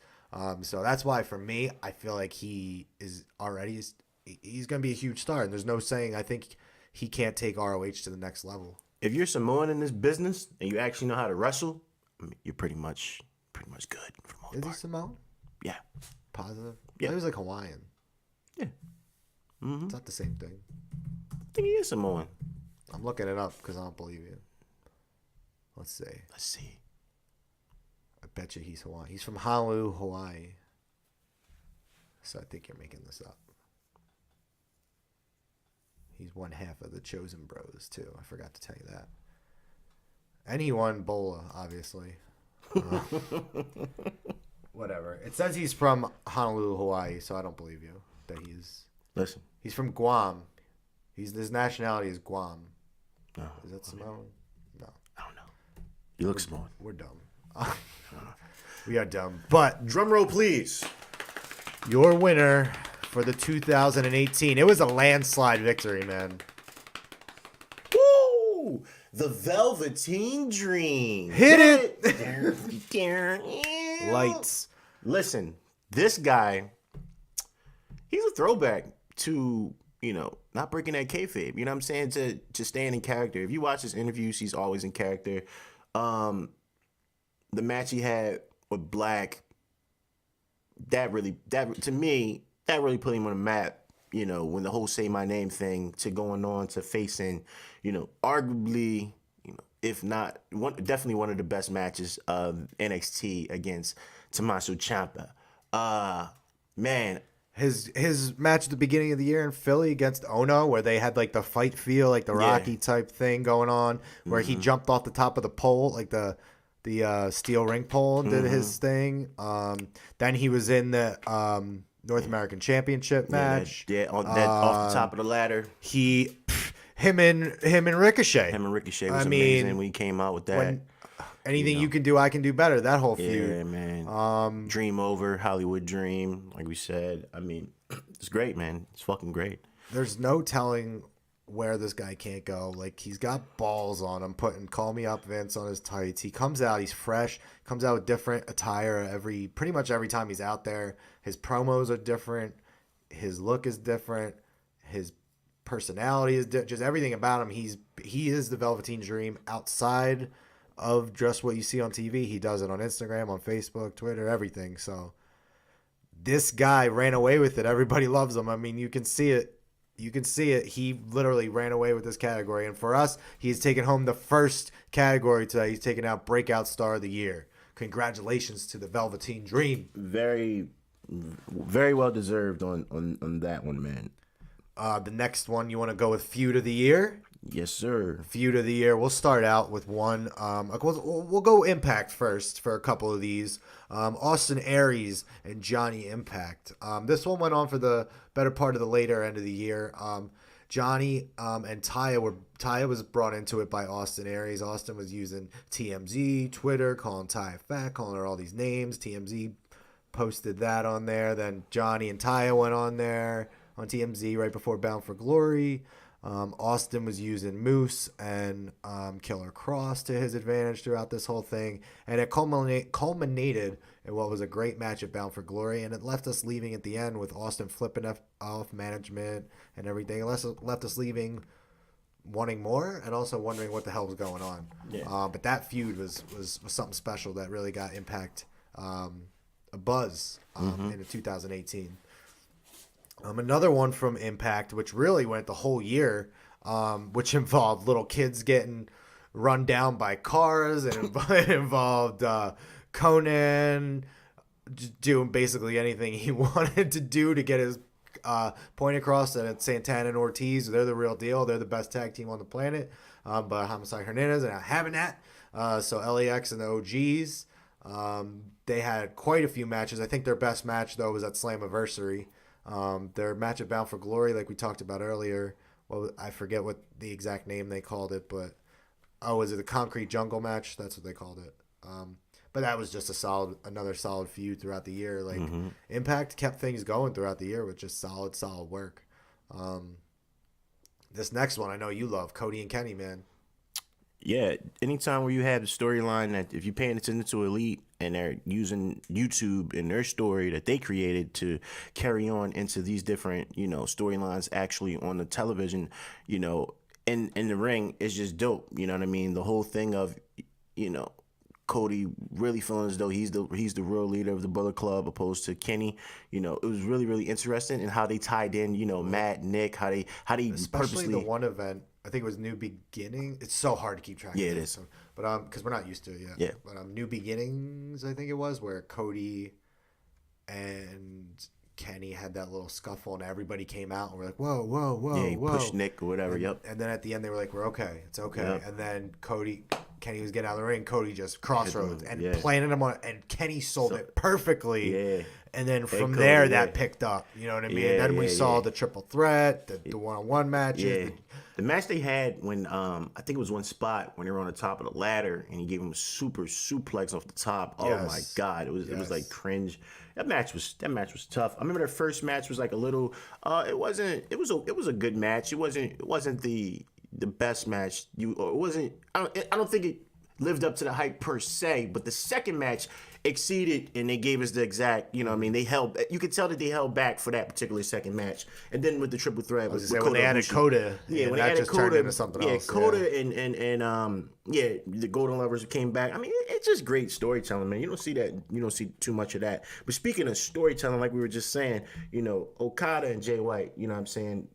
So that's why, for me, I feel like he is already, he's going to be a huge star, and there's no saying I think he can't take ROH to the next level. If you're Samoan in this business and you actually know how to wrestle, I mean, you're pretty much good for the most Is part. he Samoan? Yeah. Positive? Yeah. He was like Hawaiian. Yeah. Mm-hmm. It's not the same thing. I think he is Samoan. I'm looking it up because I don't believe you. Let's see. Let's see. I bet you he's Hawaiian. He's from Honolulu, Hawaii. So I think you're making this up. He's one half of the Chosen Bros, too. I forgot to tell you that. And he won Bola, obviously. Whatever. It says he's from Honolulu, Hawaii, so I don't believe you that he's... Listen. He's from Guam. His nationality is Guam. No, Is that Samoan? No. I don't know. You look Samoan. We're dumb. We are dumb. But Drum roll, please. your winner for the 2018, it was a landslide victory, man. Woo! The Velveteen Dream. Hit it. Lights. Listen, this guy, he's a throwback to, not breaking that kayfabe. You know what I'm saying? To staying in character. If you watch his interviews, he's always in character. The match he had with Black, that really put him on the map. When the whole "Say My Name" thing to going on to facing, arguably, if not definitely one of the best matches of NXT against Tommaso Ciampa. Man. His match at the beginning of the year in Philly against Ono, where they had like the fight feel, like the Rocky type thing going on, where he jumped off the top of the pole, like the steel ring pole, and did his thing. Then he was in the North American Championship match. Off the top of the ladder. Him and Ricochet. Him and Ricochet was amazing when he came out with that. Anything you can do, I can do better. That whole feud. Yeah, man. Dream over, Hollywood Dream, like we said. I mean, it's great, man. It's fucking great. There's no telling where this guy can't go. Like, he's got balls on him, putting "Call Me Up Vince" on his tights. He comes out, he's fresh, comes out with different attire pretty much every time he's out there. His promos are different. His look is different. His personality is just everything about him. He is the Velveteen Dream outside of just what you see on TV. He does it on Instagram, on Facebook, Twitter, everything. So this guy ran away with it. Everybody loves him. I mean, you can see it. He literally ran away with this category. And for us, he's taken home the first category today. He's taken out Breakout Star of the Year. Congratulations to the Velveteen Dream. Very, very well deserved on that one, man. The next one, you want to go with Feud of the Year? Yes, sir. Feud of the Year. We'll start out with one. We'll go Impact first for a couple of these. Austin Aries and Johnny Impact. This one went on for the better part of the later end of the year. Johnny and Taya was brought into it by Austin Aries. Austin was using TMZ, Twitter, calling Taya fat, calling her all these names. TMZ posted that on there. Then Johnny and Taya went on there on TMZ right before Bound for Glory. Austin was using Moose and Killer Cross to his advantage throughout this whole thing. And it culminated in what was a great match at Bound for Glory. And it left us leaving at the end with Austin flipping off management and everything. It left us leaving wanting more and also wondering what the hell was going on. Yeah. But that feud was something special that really got Impact a buzz in 2018. Another one from Impact, which really went the whole year, which involved little kids getting run down by cars, and it involved Conan, just doing basically anything he wanted to do to get his point across that Santana and Ortiz, they're the real deal. They're the best tag team on the planet. But Homicide Hernandez are not having that. So LAX and the OGs, they had quite a few matches. I think their best match, though, was at Slammiversary. Their match at Bound for Glory, like we talked about earlier. Well, I forget what the exact name they called it, but was it the Concrete Jungle match? That's what they called it. But that was just another solid feud throughout the year. Like Impact kept things going throughout the year with just solid work. This next one I know you love, Cody and Kenny, man. Yeah, anytime where you have a storyline that if you're paying attention to Elite and they're using YouTube and their story that they created to carry on into these different, storylines actually on the television, in the ring, is just dope. You know what I mean? The whole thing of, Cody really feeling as though he's the real leader of the Bullet Club opposed to Kenny. It was really, really interesting in how they tied in, Matt, Nick, how they especially purposely the one event. I think it was New Beginning. It's so hard to keep track. Yeah, of it is. But because we're not used to it yet. Yeah. But New Beginnings, I think it was, where Cody and Kenny had that little scuffle, and everybody came out and we're like, whoa, whoa, whoa, yeah, he whoa. pushed Nick or whatever. And, Yep. And then at the end they were like, we're okay. It's okay. Yep. And then Kenny was getting out of the ring. Cody just crossroads and Yeah. planted him on, and Kenny sold it perfectly. Yeah. And then from Cody, there, yeah. that picked up. You know what I mean? Yeah, And then we yeah, saw yeah. the triple threat, the one-on-one matches. Yeah. The match they had when I think it was one spot when they were on the top of the ladder and he gave him a super suplex off the top. Oh my Yes. God. It was Yes. like cringe. That match was tough. I remember their first match was like a little it was a good match. It wasn't the best match. I don't think it lived up to the hype per se, but the second match exceeded, and they gave us the exact, you could tell that they held back for that particular second match. And then with the triple threat with When they added Ibushi. Coda, Yeah, when that they added just turned Coda, into something else. Coda and the Golden Lovers came back. I mean, it's just great storytelling, man. You don't see too much of that. But speaking of storytelling, like we were just saying, Okada and Jay White, you know what I'm saying?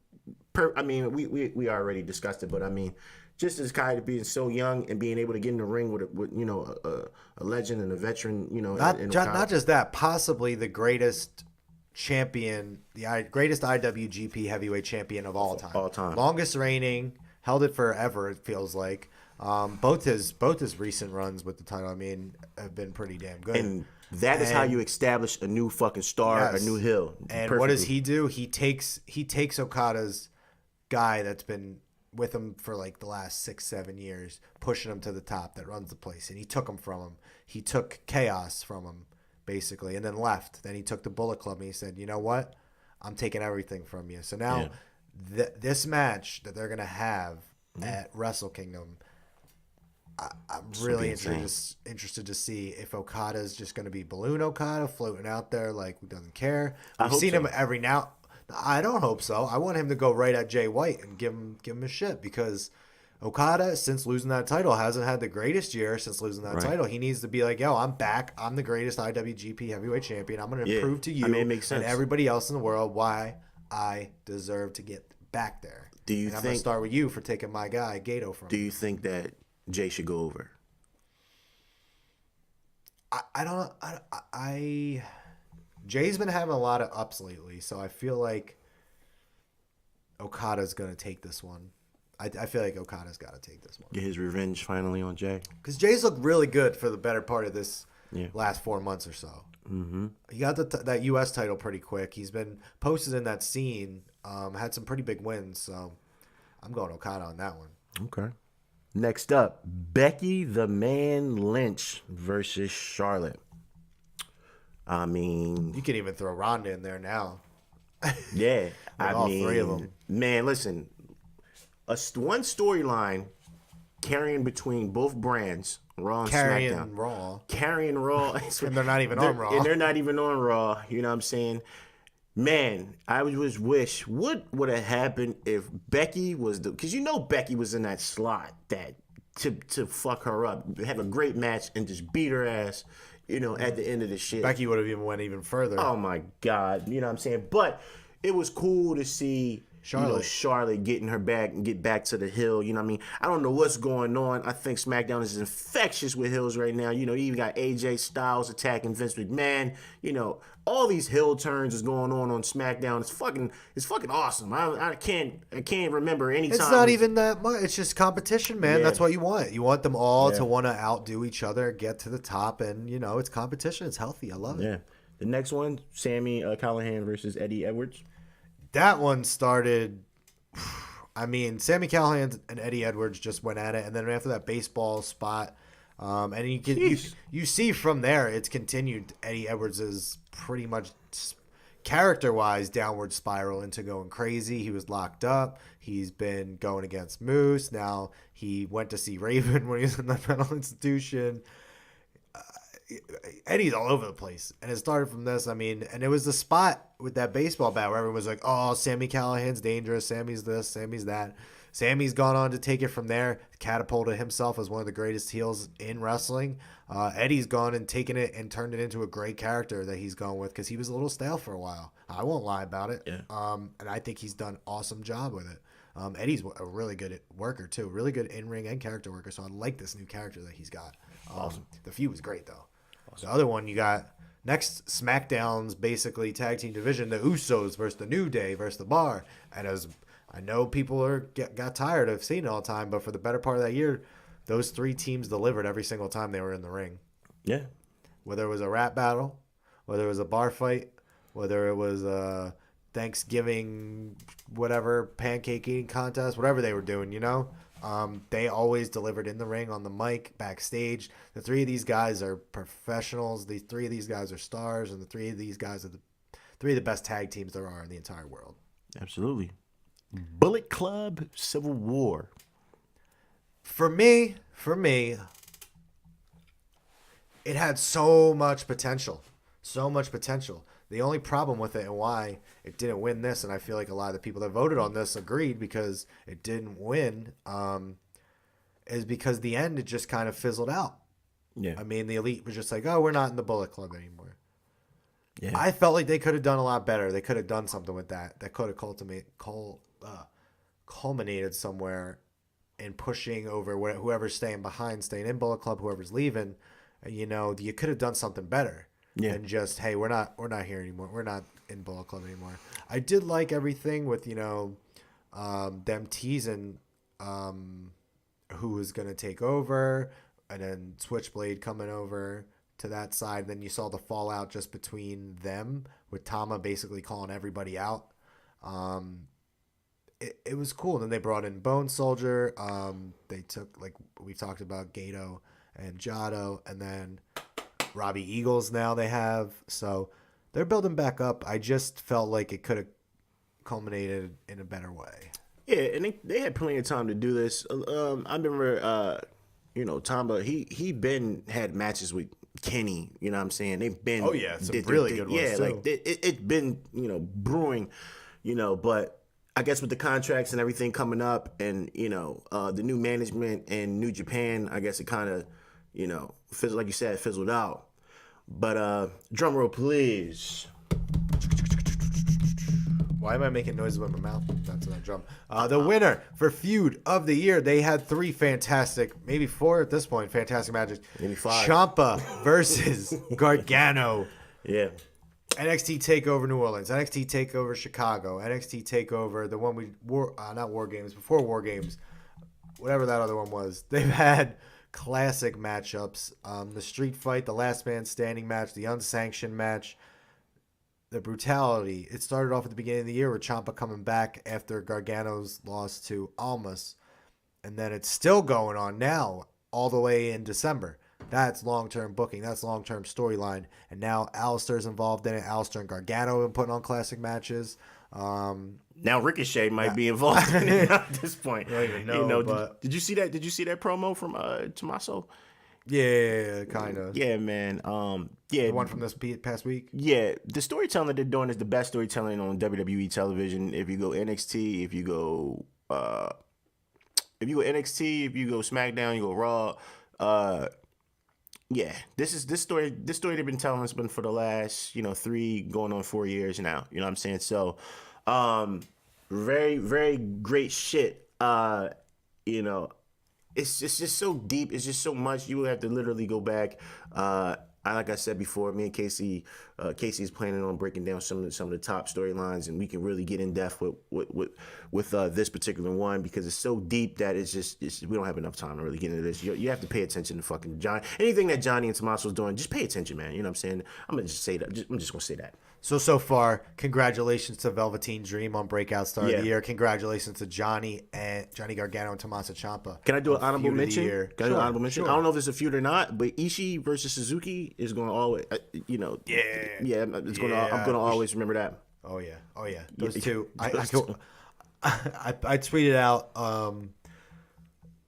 We already discussed it, but I mean, just as Kai being so young and being able to get in the ring with a legend and a veteran, Not just that, possibly the greatest champion, greatest IWGP heavyweight champion of all time. All time. Longest reigning, held it forever, it feels like. Both his recent runs with the title, have been pretty damn good. And that is how you establish a new fucking star, Yes. a new hill. And what does he do? He takes Okada's guy that's been with him for like the last 6-7 years, pushing him to the top, that runs the place, and he took him from him. He took Chaos from him, basically, and then left. Then he took the Bullet Club and he said, you know what? I'm taking everything from you. So now this match that they're going to have at Wrestle Kingdom, I'm really interested to see if Okada is just going to be Balloon Okada floating out there like who doesn't care. We've seen him every now. I don't hope so. I want him to go right at Jay White and give him his shit, because Okada, since losing that title, hasn't had the greatest year since losing that title. He needs to be like, yo, I'm back. I'm the greatest IWGP heavyweight champion. I'm going to prove to you it makes sense. and everybody else in the world why I deserve to get back there. I'm going to start with you for taking my guy, Gato, from Do you think that Jay should go over? I don't know. Jay's been having a lot of ups lately, so I feel like Okada's going to take this one. I feel like Okada's got to take this one. Get his revenge finally on Jay. Because Jay's looked really good for the better part of this last 4 months or so. Mm-hmm. He got that U.S. title pretty quick. He's been posted in that scene, had some pretty big wins, so I'm going Okada on that one. Okay. Next up, Becky the Man Lynch versus Charlotte. I mean, You can even throw Ronda in there now. yeah. all three of them. Man, listen. One storyline carrying between both brands, Raw and SmackDown. Carrying Raw. And they're not even on Raw. And they're not even on Raw. You know what I'm saying? Man, I just wish what would have happened if Becky was because Becky was in that slot that to fuck her up, have a great match and just beat her ass, at the end of the shit. Becky would have went even further. Oh my God, you know what I'm saying? But it was cool to see Charlotte getting her back and get back to the hill. You know what I mean? I don't know what's going on. I think SmackDown is infectious with hills right now. You even got AJ Styles attacking Vince McMahon. All these hill turns is going on SmackDown. It's fucking awesome. I can't remember any time. It's not even that much. It's just competition, man. Yeah. That's what you want. You want them all to want to outdo each other, get to the top, and it's competition. It's healthy. I love it. Yeah. The next one, Sami Callihan versus Eddie Edwards. That one started. I mean, Sami Callihan and Eddie Edwards just went at it, and then after that baseball spot, and you see from there it's continued. Eddie Edwards is pretty much character-wise downward spiral into going crazy. He was locked up. He's been going against Moose. Now he went to see Raven when he was in the mental institution. Eddie's all over the place, and it started from this. I mean, and it was the spot with that baseball bat where everyone was like, "Oh, Sami Callihan's dangerous. Sami's this. Sami's that." Sami's gone on to take it from there, catapulted himself as one of the greatest heels in wrestling. Eddie's gone and taken it and turned it into a great character that he's gone with because he was a little stale for a while. I won't lie about it. Yeah. And I think he's done an awesome job with it. Eddie's a really good worker too, really good in-ring and character worker. So I like this new character that he's got. Awesome. The feud was great though. The other one you got next SmackDown's basically tag team division, the Usos versus the New Day versus the Bar. And as I know people got tired of seeing it all the time, but for the better part of that year, those three teams delivered every single time they were in the ring. Yeah. Whether it was a rap battle, whether it was a bar fight, whether it was a Thanksgiving, whatever, pancake eating contest, whatever they were doing, they always delivered in the ring, on the mic, backstage. The three of these guys are professionals. The three of these guys are stars, and the three of these guys are the three of the best tag teams there are in the entire world. Absolutely. Bullet Club Civil War. For me, it had so much potential. So much potential. The only problem with it and why it didn't win this, and I feel like a lot of the people that voted on this agreed because it didn't win, is because the end, it just kind of fizzled out. Yeah. I mean, the Elite was just like, oh, we're not in the Bullet Club anymore. Yeah. I felt like they could have done a lot better. They could have done something with that. That could have culminated somewhere in pushing over whoever's staying behind, staying in Bullet Club, whoever's leaving. You could have done something better. Yeah. And just, hey, we're not here anymore. We're not in Bullet Club anymore. I did like everything with, them teasing who was going to take over, and then Switchblade coming over to that side. Then you saw the fallout just between them, with Tama basically calling everybody out. It was cool. And then they brought in Bone Soldier. They took, like we talked about, Gato and Jado, and then Robbie Eagles now they have. So they're building back up. I just felt like it could have culminated in a better way. Yeah, and they had plenty of time to do this. I remember, Tamba, he had matches with Kenny. You know what I'm saying? They've been some really good ones too. Like it's been brewing. But I guess with the contracts and everything coming up, and the new management and New Japan, I guess it kind of fizzled, like you said, fizzled out. But drum roll, please. Why am I making noises with my mouth? That's not a drum. The winner for Feud of the Year, they had three fantastic, maybe four at this point, fantastic matches. Maybe five. Ciampa versus Gargano. Yeah. NXT TakeOver New Orleans, NXT TakeOver Chicago, NXT TakeOver, the one before War Games, whatever that other one was. They've had classic matchups. The street fight, the last man standing match, the unsanctioned match, the brutality. It started off at the beginning of the year with Ciampa coming back after Gargano's loss to Almas. And then it's still going on now all the way in December. That's long-term booking. That's long-term storyline. And now Alistair's involved in it. Alistair and Gargano have been putting on classic matches. Now Ricochet might be involved in it at this point. I don't even know, but did you see that? Did you see that promo from Tommaso? Yeah, kind of. Yeah, man. The one from this past week? Yeah, the storytelling that they're doing is the best storytelling on WWE television. If you go NXT, if you go NXT, if you go SmackDown, you go Raw. Yeah, this story they've been telling us been for the last 3 going on 4 years now. You know what I'm saying? So, Very, very great shit. You know, it's just so deep. It's just so much. You would have to literally go back. Like I said before, me and Casey's planning on breaking down some of the top storylines, and we can really get in depth with this particular one because it's so deep that we don't have enough time to really get into this. You have to pay attention to fucking John. Anything that Johnny and Tommaso's doing, just pay attention, man. You know what I'm saying? I'm gonna just say that. I'm just gonna say that. So far, congratulations to Velveteen Dream on Breakout Star of Yeah. the Year. Congratulations to Johnny Gargano and Tommaso Ciampa. Can I do an on honorable Feud of the mention? Year. Can I do an honorable mention? Sure. I don't know if it's a feud or not, but Ishii versus Suzuki is going to always, Yeah. it's going to. I'm going to always remember that. Oh yeah. Those two. I Those tweeted out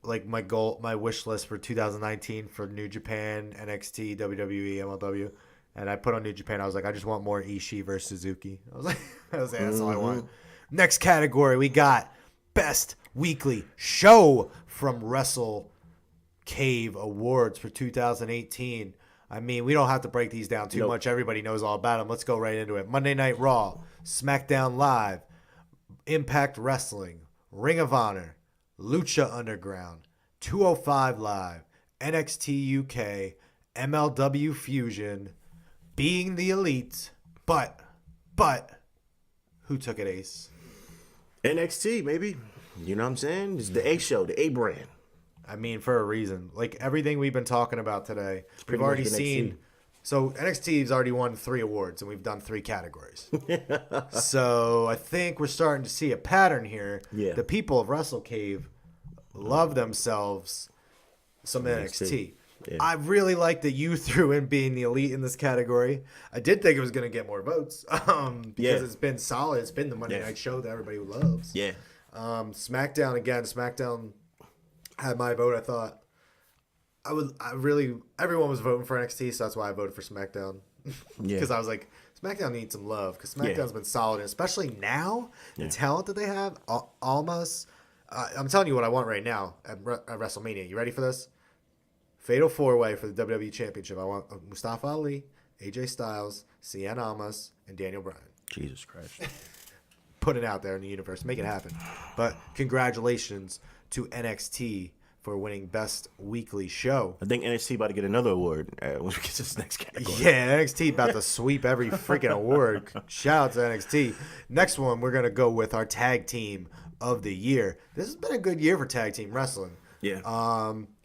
like my wish list for 2019 for New Japan, NXT, WWE, MLW, and I put on New Japan. I was like, I just want more Ishii versus Suzuki. I was like, that's all I want. Next category, we got Best Weekly Show from Wrestle Cave Awards for 2018. I mean, we don't have to break these down too much. Everybody knows all about them. Let's go right into it. Monday Night Raw, SmackDown Live, Impact Wrestling, Ring of Honor, Lucha Underground, 205 Live, NXT UK, MLW Fusion, Being the Elite, but, who took it, Ace? NXT, maybe. You know what I'm saying? It's the A show, the A brand. I mean, for a reason. Like, everything we've been talking about today, we've pretty already much NXT. seen. So, NXT's already won 3 awards, and we've done 3 categories. So, I think we're starting to see a pattern here. Yeah. The people of Wrestle Cave love themselves some NXT. Yeah. I really like that you threw in Being the Elite in this category. I did think it was going to get more votes because it's been solid. It's been the Monday night show that everybody loves. Yeah. SmackDown again. SmackDown had my vote. I thought everyone was voting for NXT, so that's why I voted for SmackDown. Because I was like, SmackDown needs some love because SmackDown's been solid, and especially now the talent that they have. Almost, I'm telling you what I want right now at WrestleMania. You ready for this? Fatal 4-Way for the WWE Championship. I want Mustafa Ali, AJ Styles, Cien Almas, and Daniel Bryan. Jesus Christ. Put it out there in the universe. Make it happen. But congratulations to NXT for winning Best Weekly Show. I think NXT about to get another award when we get to this next category. Yeah, NXT about to sweep every freaking award. Shout out to NXT. Next one, we're going to go with our Tag Team of the Year. This has been a good year for Tag Team Wrestling. Yeah.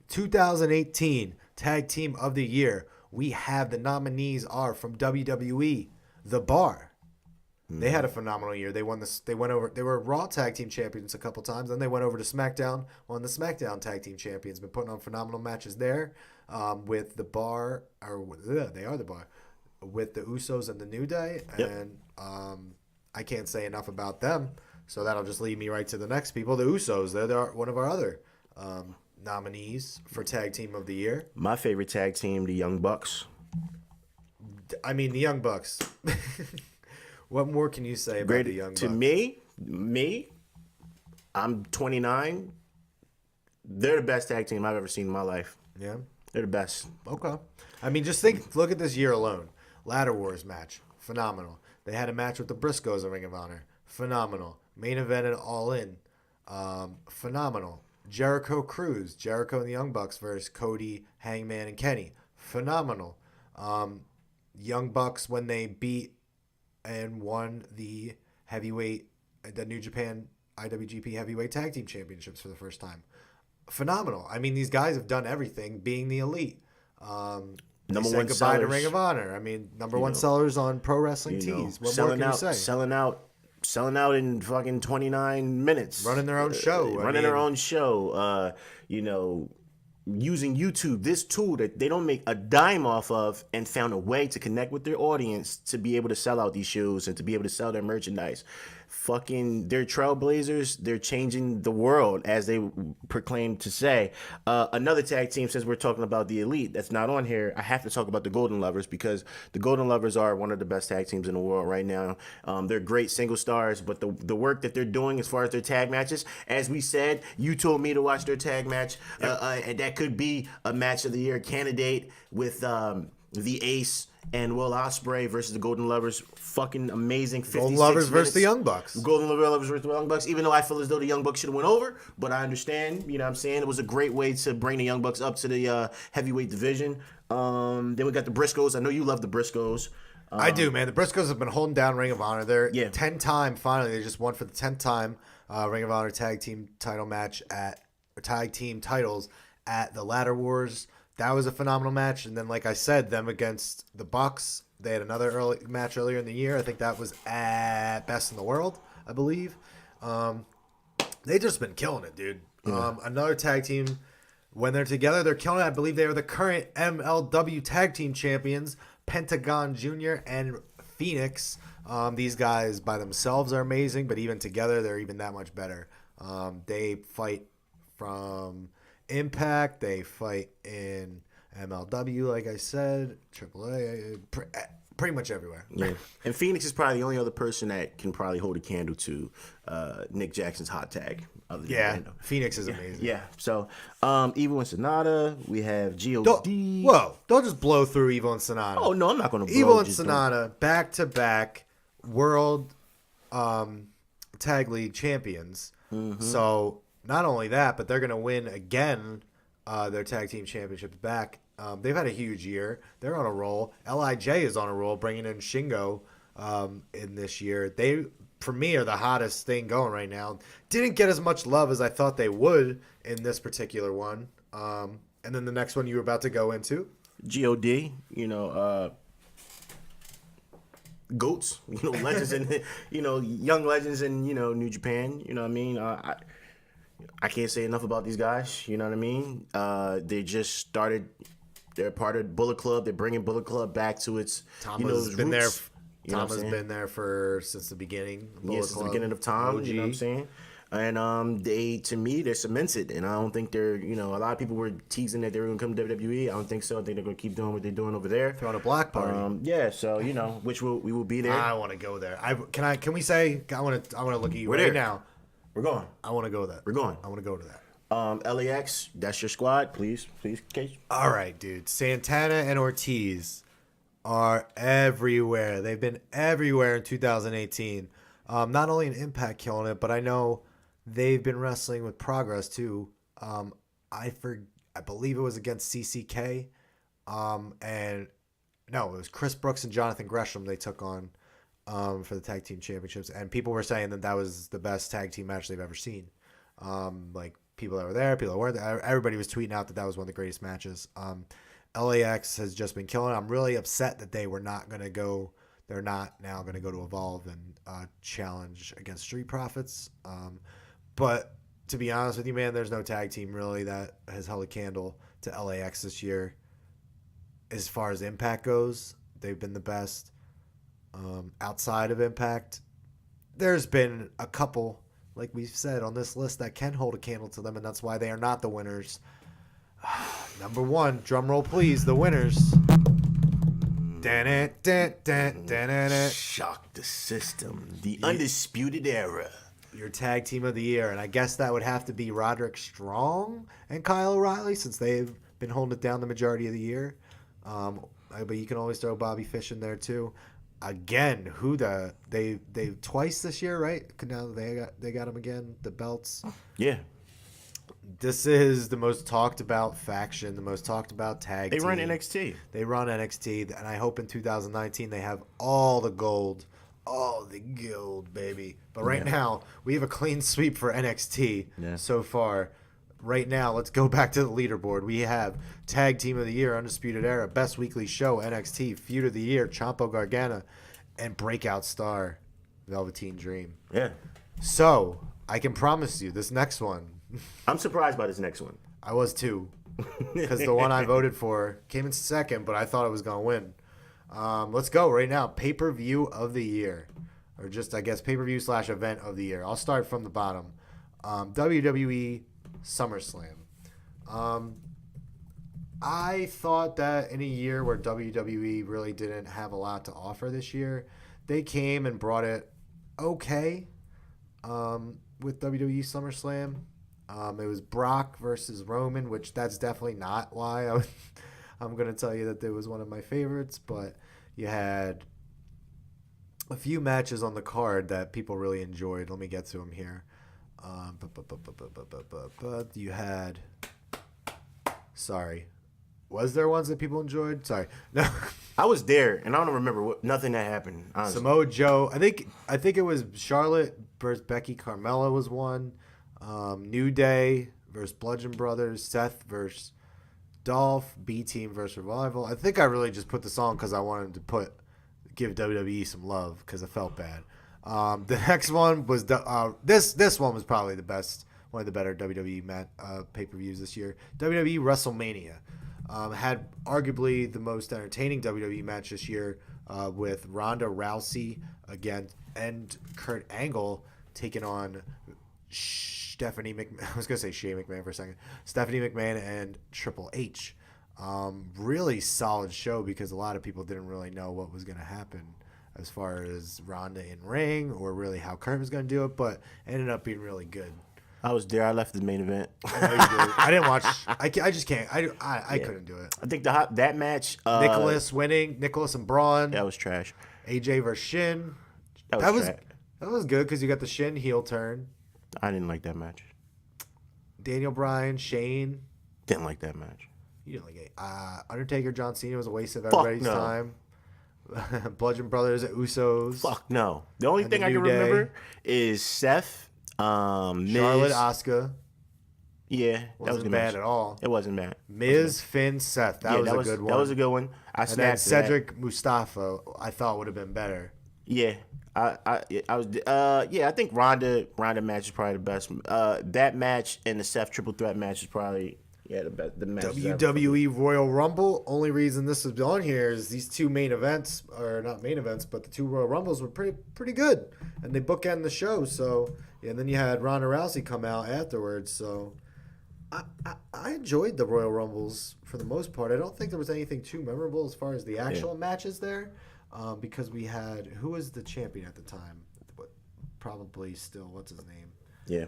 2018 Tag Team of the Year. We have the nominees are from WWE, The Bar. They had a phenomenal year. They won this. They were Raw Tag Team Champions a couple times. Then they went over to SmackDown. Won the SmackDown Tag Team Champions. Been putting on phenomenal matches there with the Bar. They are the Bar with the Usos and the New Day. And I can't say enough about them. So that'll just lead me right to the next people. The Usos. They're one of our other nominees for Tag Team of the Year. My favorite tag team, the Young Bucks. I mean, the Young Bucks. What more can you say about the Young Bucks? To me, I'm 29. They're the best tag team I've ever seen in my life. Yeah. They're the best. Okay. I mean, look at this year alone. Ladder Wars match, phenomenal. They had a match with the Briscoes in Ring of Honor, phenomenal. Main event and All In, phenomenal. Jericho and the Young Bucks versus Cody, Hangman, and Kenny, phenomenal. Young Bucks when they beat and won the New Japan IWGP Heavyweight Tag Team Championships for the first time. Phenomenal. I mean, these guys have done everything, being the elite. Number said one goodbye sellers. to Ring of Honor. I mean, number one sellers on Pro Wrestling Tees. What more can you say? Selling out in fucking 29 minutes. Running their own show. Their own show. Using YouTube, this tool that they don't make a dime off of, and found a way to connect with their audience to be able to sell out these shows and to be able to sell their merchandise. They're trailblazers. They're changing the world, as they proclaim to say. Another tag team, since we're talking about the elite, that's not on here, I have to talk about the Golden Lovers, because the Golden Lovers are one of the best tag teams in the world right now. They're great single stars, but the work that they're doing as far as their tag matches, as we said, you told me to watch their tag match, and that could be a match of the year candidate with the Ace and Will Ospreay versus the Golden Lovers. Fucking amazing. 56 Golden Lovers versus the minutes. Young Bucks. Golden Lovers versus the Young Bucks. Even though I feel as though the Young Bucks should have went over, but I understand. You know what I'm saying? It was a great way to bring the Young Bucks up to the heavyweight division. Then we got the Briscoes. I know you love the Briscoes. I do, man. The Briscoes have been holding down Ring of Honor. They're Yeah. 10-time finally. They just won for the 10th time Ring of Honor tag team title match tag team titles at the Ladder Wars. That was a phenomenal match. And then, like I said, them against the Bucks. They had another match earlier in the year. I think that was at Best in the World, I believe. They just been killing it, dude. Yeah. Another tag team. When they're together, they're killing it. I believe they are the current MLW tag team champions, Pentagon Jr. and Phoenix. These guys by themselves are amazing, but even together, they're even that much better. They fight from Impact. They fight in MLW, like I said, AAA, pretty much everywhere. Yeah. And Phoenix is probably the only other person that can probably hold a candle to Nick Jackson's hot tag. Yeah, Phoenix is amazing. Yeah. So, Evo and Sonata, we have G.O.D. Whoa, don't just blow through Evo and Sonata. Oh, no, I'm not going to blow. Evo and Sonata, back-to-back World Tag League champions. Mm-hmm. So, not only that, but they're going to win again their tag team championships back. They've had a huge year. They're on a roll. LIJ is on a roll, bringing in Shingo in this year. They, for me, are the hottest thing going right now. Didn't get as much love as I thought they would in this particular one. And then the next one you were about to go into. G.O.D., GOATs, legends in, young legends in, New Japan, you know what I mean? I can't say enough about these guys, you know what I mean? They just started, they're part of Bullet Club. They're bringing Bullet Club back to its, Tama's been roots. there. Tom has been there since the beginning. Since the beginning of time, OG. You know what I'm saying? And they're cemented. And I don't think they're, a lot of people were teasing that they were going to come to WWE. I don't think so. I think they're going to keep doing what they're doing over there. Throwing a black party. Yeah, so, which we will be there. I want to go there. Can we say, I want to look at you We're right there. now. We're going. I want to go there. We're going. I want to go to that. LAX, that's your squad. Please, Case. All right, dude. Santana and Ortiz are everywhere. They've been everywhere in 2018. Not only in Impact killing it, but I know they've been wrestling with Progress too. I believe it was against CCK. And no, it was Chris Brooks and Jonathan Gresham they took on for the tag team championships. And people were saying that was the best tag team match they've ever seen. Like people that were there, people that weren't there, everybody was tweeting out that was one of the greatest matches. LAX has just been killing it. I'm really upset that they were not going to go. They're not now going to go to Evolve and challenge against Street Profits. But to be honest with you, man, there's no tag team really that has held a candle to LAX this year. As far as Impact goes, they've been the best. Outside of Impact, there's been a couple, like we've said on this list, that can hold a candle to them, and that's why they are not the winners. Number one, drum roll please, the winners. Shock the system. The Undisputed Era. Your tag team of the year, and I guess that would have to be Roderick Strong and Kyle O'Reilly since they've been holding it down the majority of the year. But you can always throw Bobby Fish in there too. Again, they twice this year, right? Now they got him again, the belts. Yeah. This is the most talked about faction, the most talked about tag team. They run NXT. They run NXT, and I hope in 2019 they have all the gold, baby. But right now, we have a clean sweep for NXT so far. Right now, let's go back to the leaderboard. We have Tag Team of the Year, Undisputed Era, Best Weekly Show, NXT, Feud of the Year, Ciampa Gargano, and Breakout Star, Velveteen Dream. Yeah. So, I can promise you, this next one. I'm surprised by this next one. I was too. Because the one I voted for came in second, but I thought it was going to win. Let's go right now. Pay-per-view of the year. Or just, I guess, pay-per-view / event of the year. I'll start from the bottom. WWE SummerSlam. I thought that in a year where WWE really didn't have a lot to offer this year, they came and brought it okay with WWE SummerSlam. It was Brock versus Roman, which that's definitely not why I'm going to tell you that it was one of my favorites, but you had a few matches on the card that people really enjoyed. Let me get to them here. You had... Sorry. Was there ones that people enjoyed? Sorry. No. I was there, and I don't remember nothing that happened. Honestly. Samoa Joe. I think it was Charlotte versus Becky. Carmella was one. New Day versus Bludgeon Brothers. Seth versus Dolph. B Team versus Revival. I think I really just put this on because I wanted to give WWE some love because I felt bad. The next one was this one was probably the best, one of the better WWE pay-per-views this year. WWE WrestleMania. Had arguably the most entertaining WWE match this year with Ronda Rousey and Kurt Angle taking on Stephanie McMahon. I was going to say Shea McMahon for a second. Stephanie McMahon and Triple H. Really solid show because a lot of people didn't really know what was going to happen as far as Ronda in ring or really how Kurt was going to do it, but ended up being really good. I was there. I left the main event. I know you did. I didn't watch. I just can't. I couldn't do it. I think that match. Nicholas winning. Nicholas and Braun. That was trash. AJ versus Shin. That was trash. That was good because you got the Shin heel turn. I didn't like that match. Daniel Bryan, Shane. Didn't like that match. You didn't like it. Undertaker, John Cena was a waste of everybody's time. Bludgeon Brothers, Usos. Fuck no. The only thing I can remember is Seth, Miz. Charlotte, Asuka. Yeah, that was Wasn't bad match. at all. It wasn't bad. Miz, Finn, Seth. That was a good one. That was a good one. I snapped. And then Cedric Mustafa, I thought would have been better. Yeah. I think Ronda match is probably the best. That match and the Seth triple threat match is probably the best. The match. WWE Royal Rumble. Only reason this is on here is these two main events, or not main events, but the two Royal Rumbles were pretty good, and they bookend the show. So and then you had Ronda Rousey come out afterwards. So I enjoyed the Royal Rumbles for the most part. I don't think there was anything too memorable as far as the actual matches there. Because we had, who was the champion at the time? Probably still, what's his name? Yeah.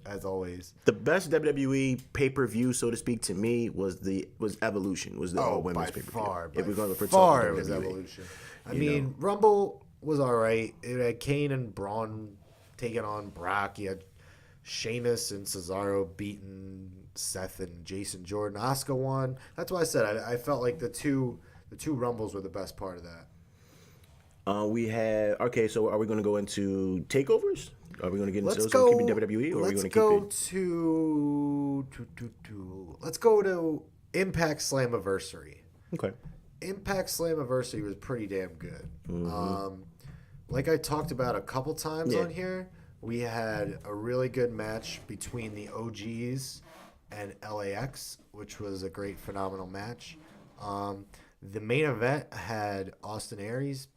As always. The best WWE pay-per-view, so to speak, to me was Evolution. Was the all women's pay-per-view. By if we're going for far talking it was WWE. Evolution. I mean, Rumble was all right. It had Kane and Braun taking on Brock. You had Sheamus and Cesaro beating Seth and Jason Jordan. Asuka won. That's why I said I felt like the two Rumbles were the best part of that. We had so are we going to go into takeovers? Are we going to get into those go, and keep it WWE, or are we going to keep it? Let's go to Impact Slammiversary. Okay. Impact Slammiversary was pretty damn good. Mm-hmm. Like I talked about a couple times on here, we had a really good match between the OGs and LAX, which was a great, phenomenal match. The main event had Austin Aries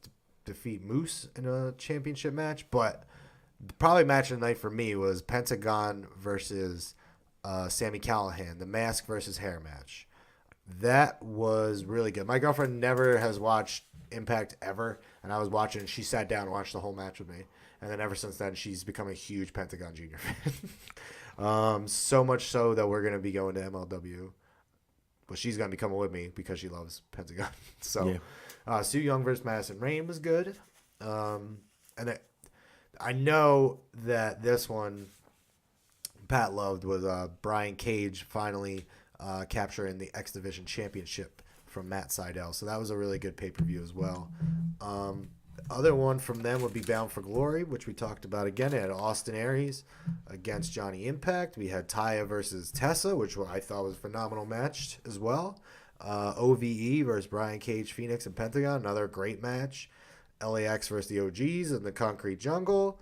defeat Moose in a championship match, but probably match of the night for me was Pentagon versus Sami Callihan, the mask versus hair match. That was really good. My girlfriend never has watched Impact ever, and I was watching. She sat down and watched the whole match with me, and then ever since then, she's become a huge Pentagon Junior fan. So much so that we're going to be going to MLW. But she's going to be coming with me because she loves Pentagon. So, Sue Young versus Madison Rayne was good. And I know that this one Pat loved was Brian Cage finally capturing the X Division Championship from Matt Sydal. So that was a really good pay-per-view as well. The other one from them would be Bound for Glory, which we talked about again. It had Austin Aries against Johnny Impact. We had Taya versus Tessa, which I thought was a phenomenal match as well. OVE versus Brian Cage, Phoenix, and Pentagon, another great match. LAX versus the OGs in the Concrete Jungle.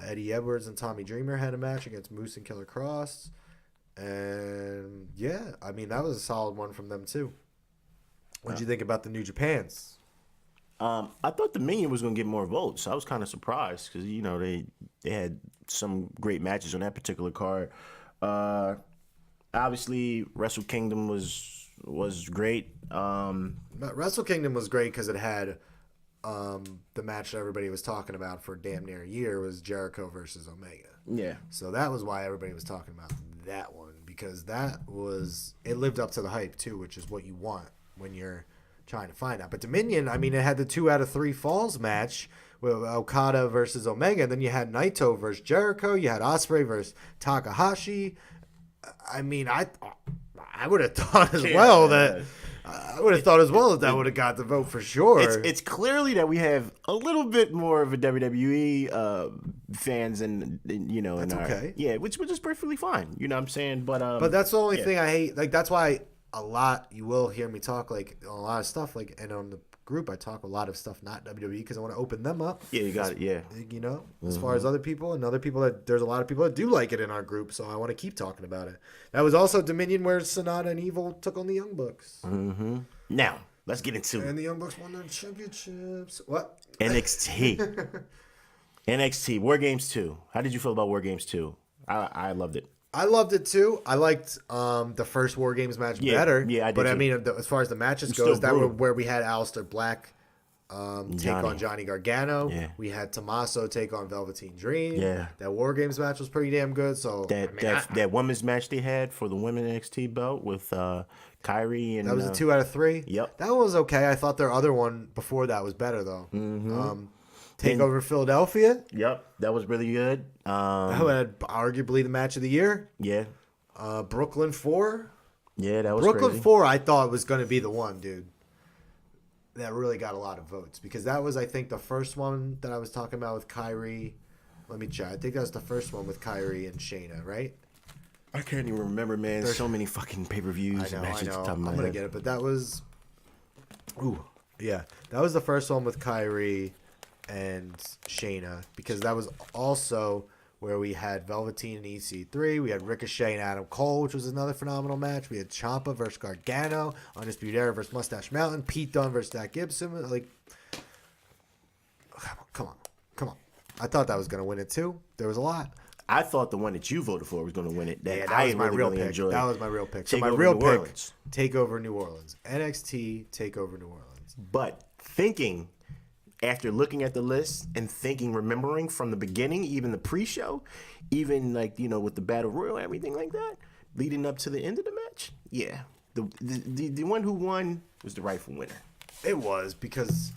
Eddie Edwards and Tommy Dreamer had a match against Moose and Killer Cross. And yeah, I mean, that was a solid one from them too. What did you think about the New Japans? I thought the Minion was going to get more votes. I was kind of surprised because they had some great matches on that particular card. Obviously, Wrestle Kingdom was great. Wrestle Kingdom was great because it had the match that everybody was talking about for damn near a year was Jericho versus Omega. Yeah. So that was why everybody was talking about that one because it lived up to the hype too, which is what you want when you're trying to find out. But Dominion, I mean, it had the 2 out of 3 falls match with Okada versus Omega. Then you had Naito versus Jericho. You had Ospreay versus Takahashi. I mean, I would have thought as well that that would have got the vote for sure. It's clearly that we have a little bit more of a WWE fans and That's okay. Yeah, which is perfectly fine. You know what I'm saying? But that's the only thing I hate. Like that's why you will hear me talk like a lot of stuff and on the group I talk a lot of stuff not WWE because I want to open them up. Yeah, you got it. Yeah, as far as other people that there's a lot of people that do like it in our group, so I want to keep talking about it. That was also Dominion where Sonata and Evil took on the Young Bucks. Mm-hmm. Now let's get into and the Young Bucks won their championships. What? NXT. NXT War Games 2. How did you feel about War Games 2? I loved it. I loved it too. I liked the first War Games match better. Yeah, I did. But too. I mean, as far as the matches goes, that was where we had Aleister Black take on Johnny Gargano. Yeah. We had Tommaso take on Velveteen Dream. Yeah. That War Games match was pretty damn good. So that women's match they had for the women NXT belt with Kyrie and that was a 2 out of 3. Yep. That was okay. I thought their other one before that was better though. Mm-hmm. Takeover Philadelphia. Yep, that was really good. That had arguably the match of the year. Yeah. Brooklyn 4. Yeah, that was Brooklyn crazy. 4 I thought was going to be the one, dude. That really got a lot of votes because that was, I think, the first one that I was talking about with Kyrie. Let me check. I think that was the first one with Kyrie and Shayna, right? I can't even remember, man. There's so many fucking pay-per-views and matches. I know. Top of my I'm going head. to get it, but that was... Ooh, yeah. That was the first one with Kyrie and Shayna because that was also where we had Velveteen and EC3. We had Ricochet and Adam Cole, which was another phenomenal match. We had Ciampa versus Gargano, Undisputed Era versus Mustache Mountain, Pete Dunne versus Zach Gibson. Like, come on. I thought that was going to win it too. There was a lot. I thought the one that you voted for was going to win it. That was my real pick. Enjoyed. That was my real pick. So Take my over real New pick, Orleans. Takeover New Orleans. NXT, Takeover New Orleans. But thinking, after looking at the list and thinking, remembering from the beginning, even the pre-show, even with the Battle Royal, everything like that, leading up to the end of the match, yeah, the one who won was the rightful winner. It was because...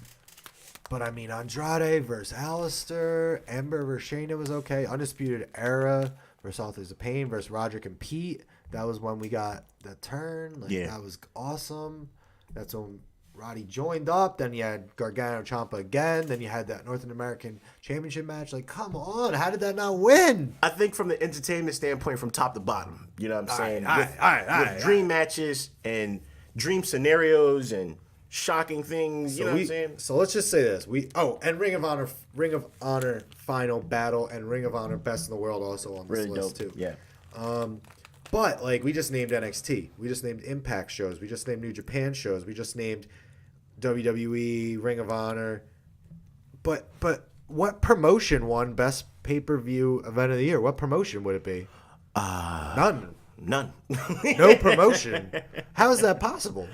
But, I mean, Andrade versus Aleister, Ember versus Shayna was okay. Undisputed Era versus Authors of Pain versus Roderick and Pete. That was when we got the turn. That was awesome. That's when Roddy joined up. Then you had Gargano Ciampa again. Then you had that North American Championship match. Come on. How did that not win? I think from the entertainment standpoint, from top to bottom, you know what I'm saying? All right. With dream matches and dream scenarios and shocking things, you know what I'm saying? So let's just say this. And Ring of Honor Final Battle and Ring of Honor Best in the World also on this Really list dope. too. Yeah. But we just named NXT. We just named Impact shows. We just named New Japan shows. We just named WWE, Ring of Honor. But what promotion won Best Pay-Per-View Event of the Year? What promotion would it be? None. No promotion. How is that possible?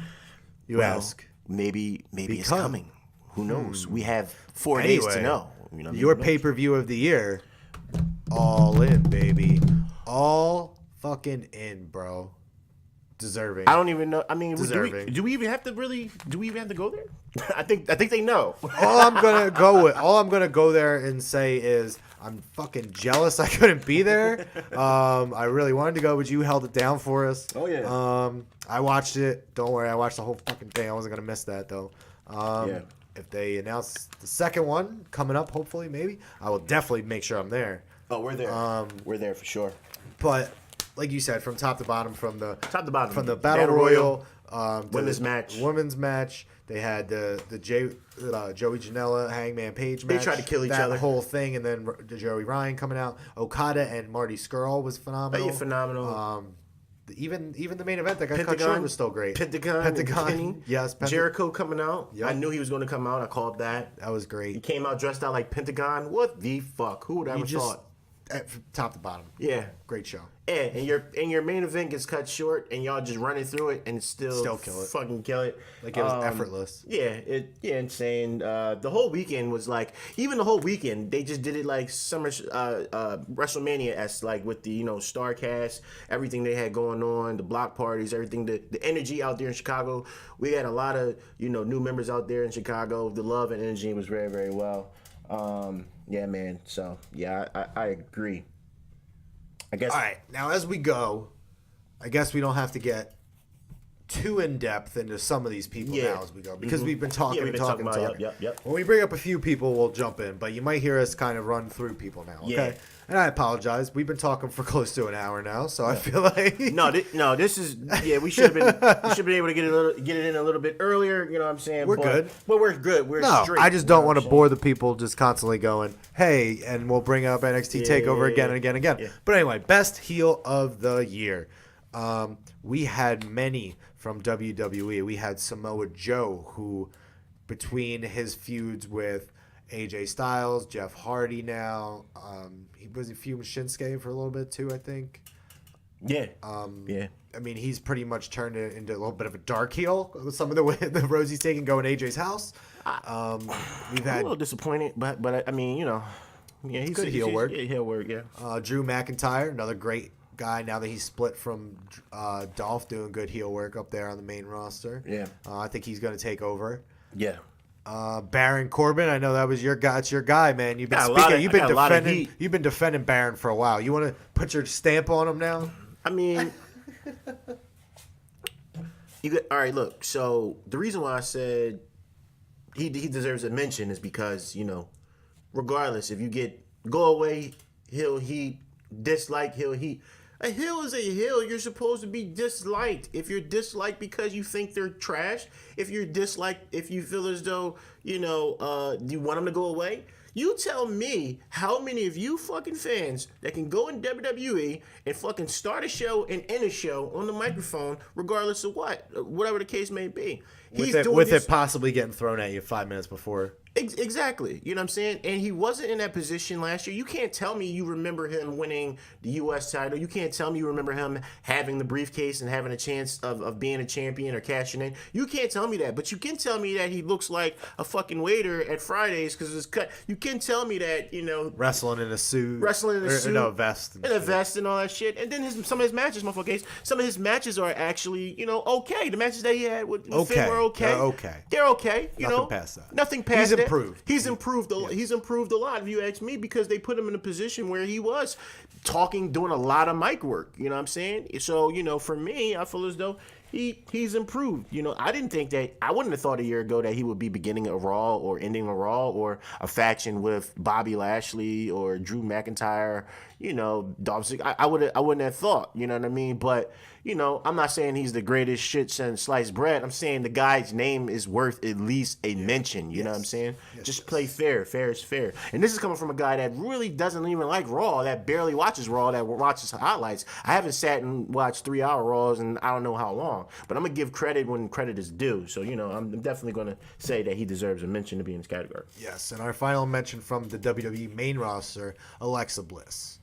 You ask. Maybe it's coming. Who knows? We have 4 days to know. Your pay-per-view of the year, all in, baby. All fucking in, bro. Deserving. I don't even know. I mean, Deserving. do we even have to go there? I think they know. All I'm gonna go there and say is I'm fucking jealous I couldn't be there. I really wanted to go, but you held it down for us. Oh yeah. I watched it. Don't worry, I watched the whole fucking thing. I wasn't gonna miss that though. Yeah. If they announce the second one coming up, hopefully, maybe I will definitely make sure I'm there. Oh, we're there. We're there for sure. But like you said, from top to bottom, from the Battle Royal, women's match. They had the Joey Janela Hangman Page match. They tried to kill each other. That whole thing, and then Joey Ryan coming out. Okada and Marty Scurll was phenomenal. Phenomenal. Even the main event that got cut short was still great. Pentagon. Yes. Jericho coming out. Yep. I knew he was going to come out. I called that. That was great. He came out dressed out like Pentagon. What the fuck? Who would ever thought? from top to bottom. Yeah. Great show. Yeah, and your main event gets cut short, and y'all just running through it, and still kill it. fucking kill it. Like it was effortless. Yeah, insane. The whole weekend was like, even the whole weekend, they just did it like summer WrestleMania-esque, like with the star cast, everything they had going on, the block parties, everything, the energy out there in Chicago. We had a lot of new members out there in Chicago. The love and energy was very, very well. Yeah, man. So yeah, I agree. I guess. All right, now as we go, I guess we don't have to get too in depth into some of these people now as we go, because we've been talking and talking. Yep. When we bring up a few people, we'll jump in, but you might hear us kind of run through people now. Okay, and I apologize. We've been talking for close to an hour now, so I feel like this is we should have been able to get it in a little bit earlier. You know what I'm saying? We're good. But we're good. We're straight. I just don't want to bore the people just constantly going, hey, and we'll bring up NXT TakeOver again and again and again. Yeah. But anyway, best heel of the year. We had many from WWE. We had Samoa Joe, who between his feuds with AJ Styles, Jeff Hardy now, he was a feud with Shinsuke for a little bit too, I think. Yeah. I mean, he's pretty much turned it into a little bit of a dark heel with some of the way the roads he's taking going to AJ's house. We've had I'm a little disappointed, but I mean, he's good heel work. Yeah, heel work. Yeah. Drew McIntyre, another great guy now that he's split from Dolph, doing good heel work up there on the main roster. Yeah. I think he's going to take over. Yeah. Baron Corbin, I know that was your guy. It's your guy, man. You've been You've been defending Baron for a while. You want to put your stamp on him now? I mean, all right. Look, so the reason why I said he deserves a mention is because regardless if you go away, heel heat, dislike, heel heat. A heel is a heel. You're supposed to be disliked. If you're disliked because you think they're trash, if you're disliked, if you feel as though, you want them to go away, you tell me how many of you fucking fans that can go in WWE and fucking start a show and end a show on the microphone, regardless of whatever the case may be. With it possibly getting thrown at you 5 minutes before. Exactly. You know what I'm saying? And he wasn't in that position last year. You can't tell me you remember him winning the U.S. title. You can't tell me you remember him having the briefcase and having a chance of being a champion or cashing in. You can't tell me that. But you can tell me that he looks like a fucking waiter at Fridays because it's cut. You can tell me that, wrestling in a suit. No, a vest. And a vest and all that shit. And then some of his matches, some of his matches are actually, okay. The matches that he had with Finn were okay. They're okay. They're okay. Nothing past that. Nothing past that. Improved. He's improved. He's improved a lot, if you ask me, because they put him in a position where he was doing a lot of mic work. You know what I'm saying? So, for me, I feel as though he's improved. I wouldn't have thought a year ago that he would be beginning a Raw or ending a Raw or a faction with Bobby Lashley or Drew McIntyre. Dolph Ziggler. I wouldn't have thought. You know what I mean? But I'm not saying he's the greatest shit since sliced bread. I'm saying the guy's name is worth at least a mention. You know what I'm saying? Just play fair. Fair is fair. And this is coming from a guy that really doesn't even like Raw, that barely watches Raw, that watches highlights. I haven't sat and watched 3-hour Raws in I don't know how long. But I'm going to give credit when credit is due. So, I'm definitely going to say that he deserves a mention to be in this category. Yes, and our final mention from the WWE main roster, Alexa Bliss.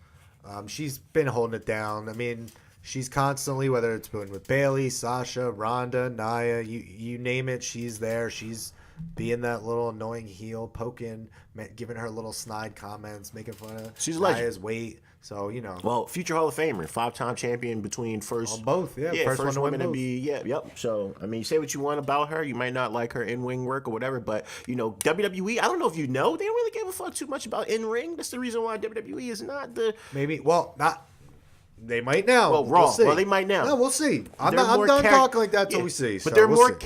She's been holding it down. I mean, she's constantly, whether it's been with Bayley, Sasha, Ronda, Nia, you name it, she's there. She's being that little annoying heel, poking, giving her little snide comments, making fun of she's Nia's weight. So, Well, future Hall of Famer, 5-time champion between first. Both, yeah. First woman to be, yep. So, I mean, say what you want about her. You might not like her in-ring work or whatever, but, WWE, I don't know if they don't really give a fuck too much about in-ring. That's the reason why WWE is not the. Maybe, not. They might now. Well, Raw. Well, they might now. No, we'll see. I'm done talking like that till we see. But they're more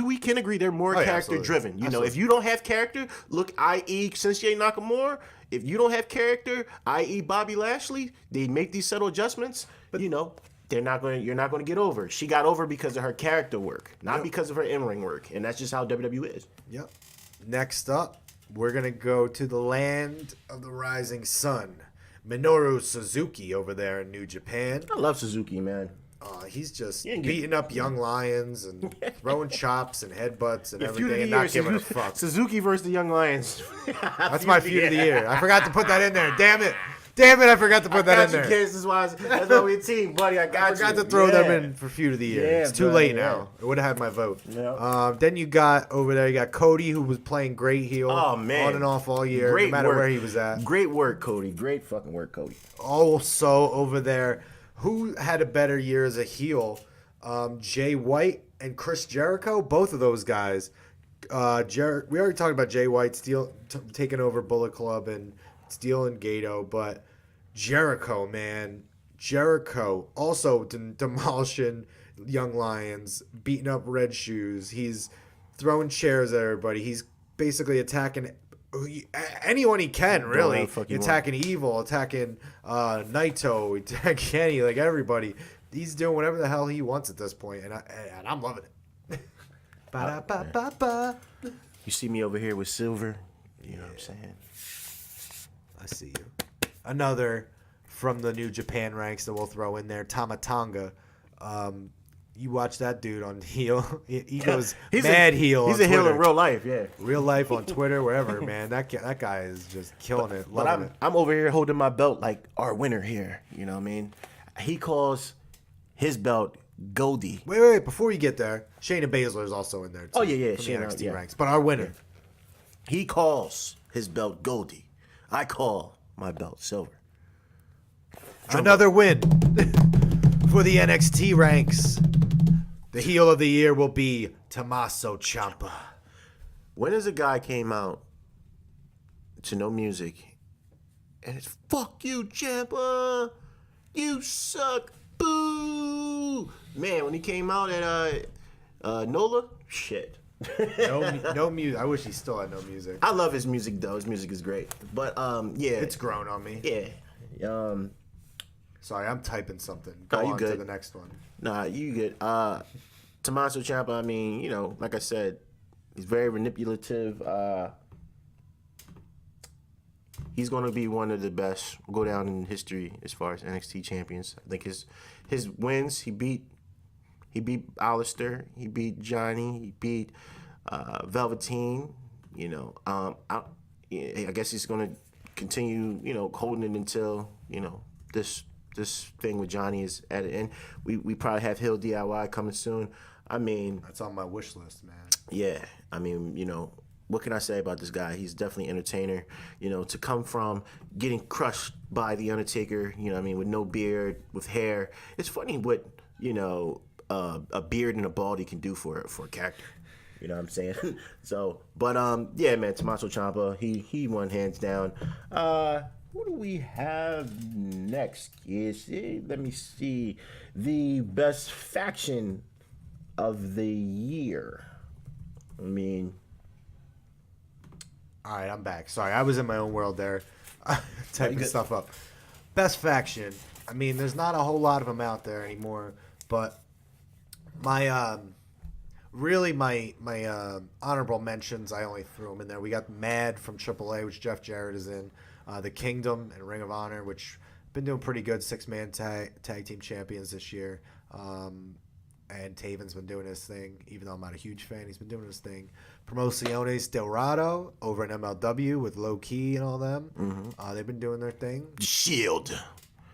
we can agree they're more character driven. Absolutely. If you don't have character, look, i.e. Shinsuke Nakamura. If you don't have character, i.e. Bobby Lashley, they make these subtle adjustments. But you're not going to get over. She got over because of her character work, not because of her in-ring work, and that's just how WWE is. Yep. Next up, we're gonna go to the land of the rising sun. Minoru Suzuki over there in New Japan. I love Suzuki, man. He's just beating up young lions and throwing chops and headbutts and everything and not giving a fuck. Suzuki versus the Young Lions. That's my feud of the year. I forgot to put that in there. Damn it. Damn it, I forgot to put that in there. Kids, that's why we a team, buddy. I forgot to throw them in for feud of the year. Yeah, it's too late now. It would have had my vote. Yeah. Then you got over there, you got Cody, who was playing great heel. Oh, man. On and off all year, Great no matter work. where he was at. Great work, Cody. Great fucking work, Cody. Also over there, who had a better year as a heel? Jay White and Chris Jericho, both of those guys. We already talked about Jay White taking over Bullet Club and stealing Gato, but Jericho, man. Jericho also demolishing Young Lions, beating up Red Shoes. He's throwing chairs at everybody. He's basically attacking anyone he can, really. Attacking Evil, attacking Naito, attacking Kenny, like everybody. He's doing whatever the hell he wants at this point, and I'm loving it. Ba-da-ba-ba-ba. You see me over here with Silver. You know what I'm saying? I see you. Another from the New Japan ranks that we'll throw in there, Tama Tonga. You watch that dude on heel. He goes mad heel. He's a heel in real life, yeah. Real life on Twitter, wherever, man. That guy is just killing it. But I'm over here holding my belt like our winner here. You know what I mean? He calls his belt Goldie. Wait. Before you get there, Shayna Baszler is also in there, too. Oh, yeah. From Shayna, the NXT ranks. But our winner. He calls his belt Goldie. I call my belt Silver. Another win for the NXT ranks. The heel of the year will be Tommaso Ciampa. When is a guy came out to no music and it's fuck you, Ciampa, you suck, boo. Man, when he came out at NOLA, shit. No music. I wish he still had no music. I love his music though. His music is great. But yeah, it's grown on me. Yeah. Sorry, I'm typing something. Go on to the next one. Nah, you good. Tommaso Ciampa, I mean, you know, like I said, he's very manipulative. He's going to be one of the best, go down in history as far as NXT champions. I think his wins, he beat Alistair, he beat Johnny, he beat Velveteen. You know, I guess he's going to continue, you know, holding it until, you know, this thing with Johnny is at it. And we probably have Hill DIY coming soon. I mean, that's on my wish list, man. Yeah, I mean, you know, what can I say about this guy? He's definitely an entertainer. You know, to come from getting crushed by The Undertaker, you know what I mean, with no beard, with hair. It's funny what, you know, a beard and a baldy can do for a character. You know what I'm saying? So, but yeah, man, Tommaso Ciampa, he won hands down. Who do we have next? Let me see. The best faction of the year. I mean, all right, I'm back. Sorry, I was in my own world there, typing stuff up. Best faction. I mean, there's not a whole lot of them out there anymore, but my honorable mentions, I only threw them in there. We got Mad from AAA, which Jeff Jarrett is in. The Kingdom and Ring of Honor, which been doing pretty good, 6-man tag team champions this year. And Taven's been doing his thing, even though I'm not a huge fan. He's been doing his thing. Promociones Dorado over in MLW with Low Key and all them. Mm-hmm. They've been doing their thing. The Shield.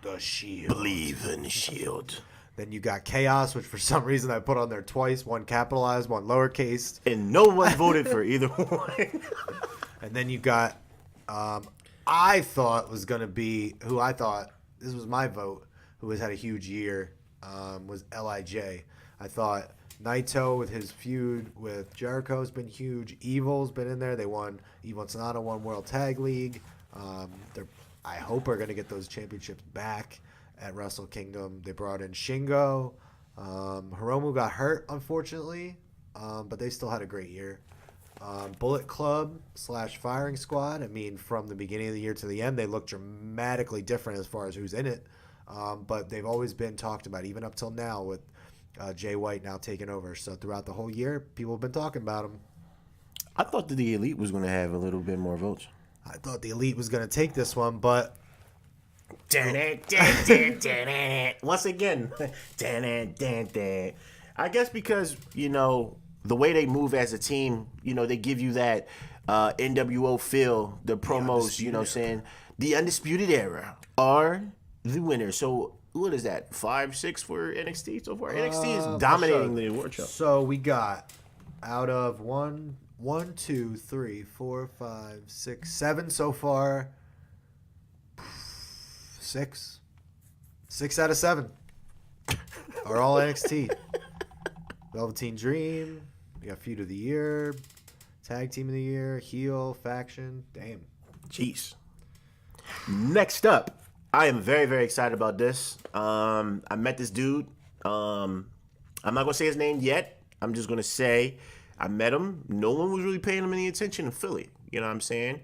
Believe in the Shield. Then you got Chaos, which for some reason I put on there twice. One capitalized, one lowercase. And no one voted for either one. And then you got... I thought was going to be, who I thought, this was my vote, who has had a huge year, was LIJ. I thought Naito with his feud with Jericho has been huge. Evil's been in there. They won, Evil and Sonata won World Tag League. I hope are going to get those championships back at Wrestle Kingdom. They brought in Shingo. Hiromu got hurt, unfortunately, but they still had a great year. Bullet Club / Firing Squad. I mean, from the beginning of the year to the end, they look dramatically different as far as who's in it. But they've always been talked about, even up till now, with Jay White now taking over. So throughout the whole year, people have been talking about him. I thought that the Elite was going to have a little bit more votes. I thought the Elite was going to take this one, but... Once again, I guess because, you know, the way they move as a team, you know, they give you that NWO Phil, the promos, you know what I'm saying? The Undisputed Era are the winners. So what is that? 5-6 for NXT so far? NXT is dominating the award show. So we got out of 7 so far. 6 out of 7 are all NXT. Velveteen Dream. We got Feud of the Year, Tag Team of the Year, Heel, Faction. Damn. Jeez. Next up, I am very, very excited about this. I met this dude. I'm not going to say his name yet. I'm just going to say I met him. No one was really paying him any attention in Philly. You know what I'm saying?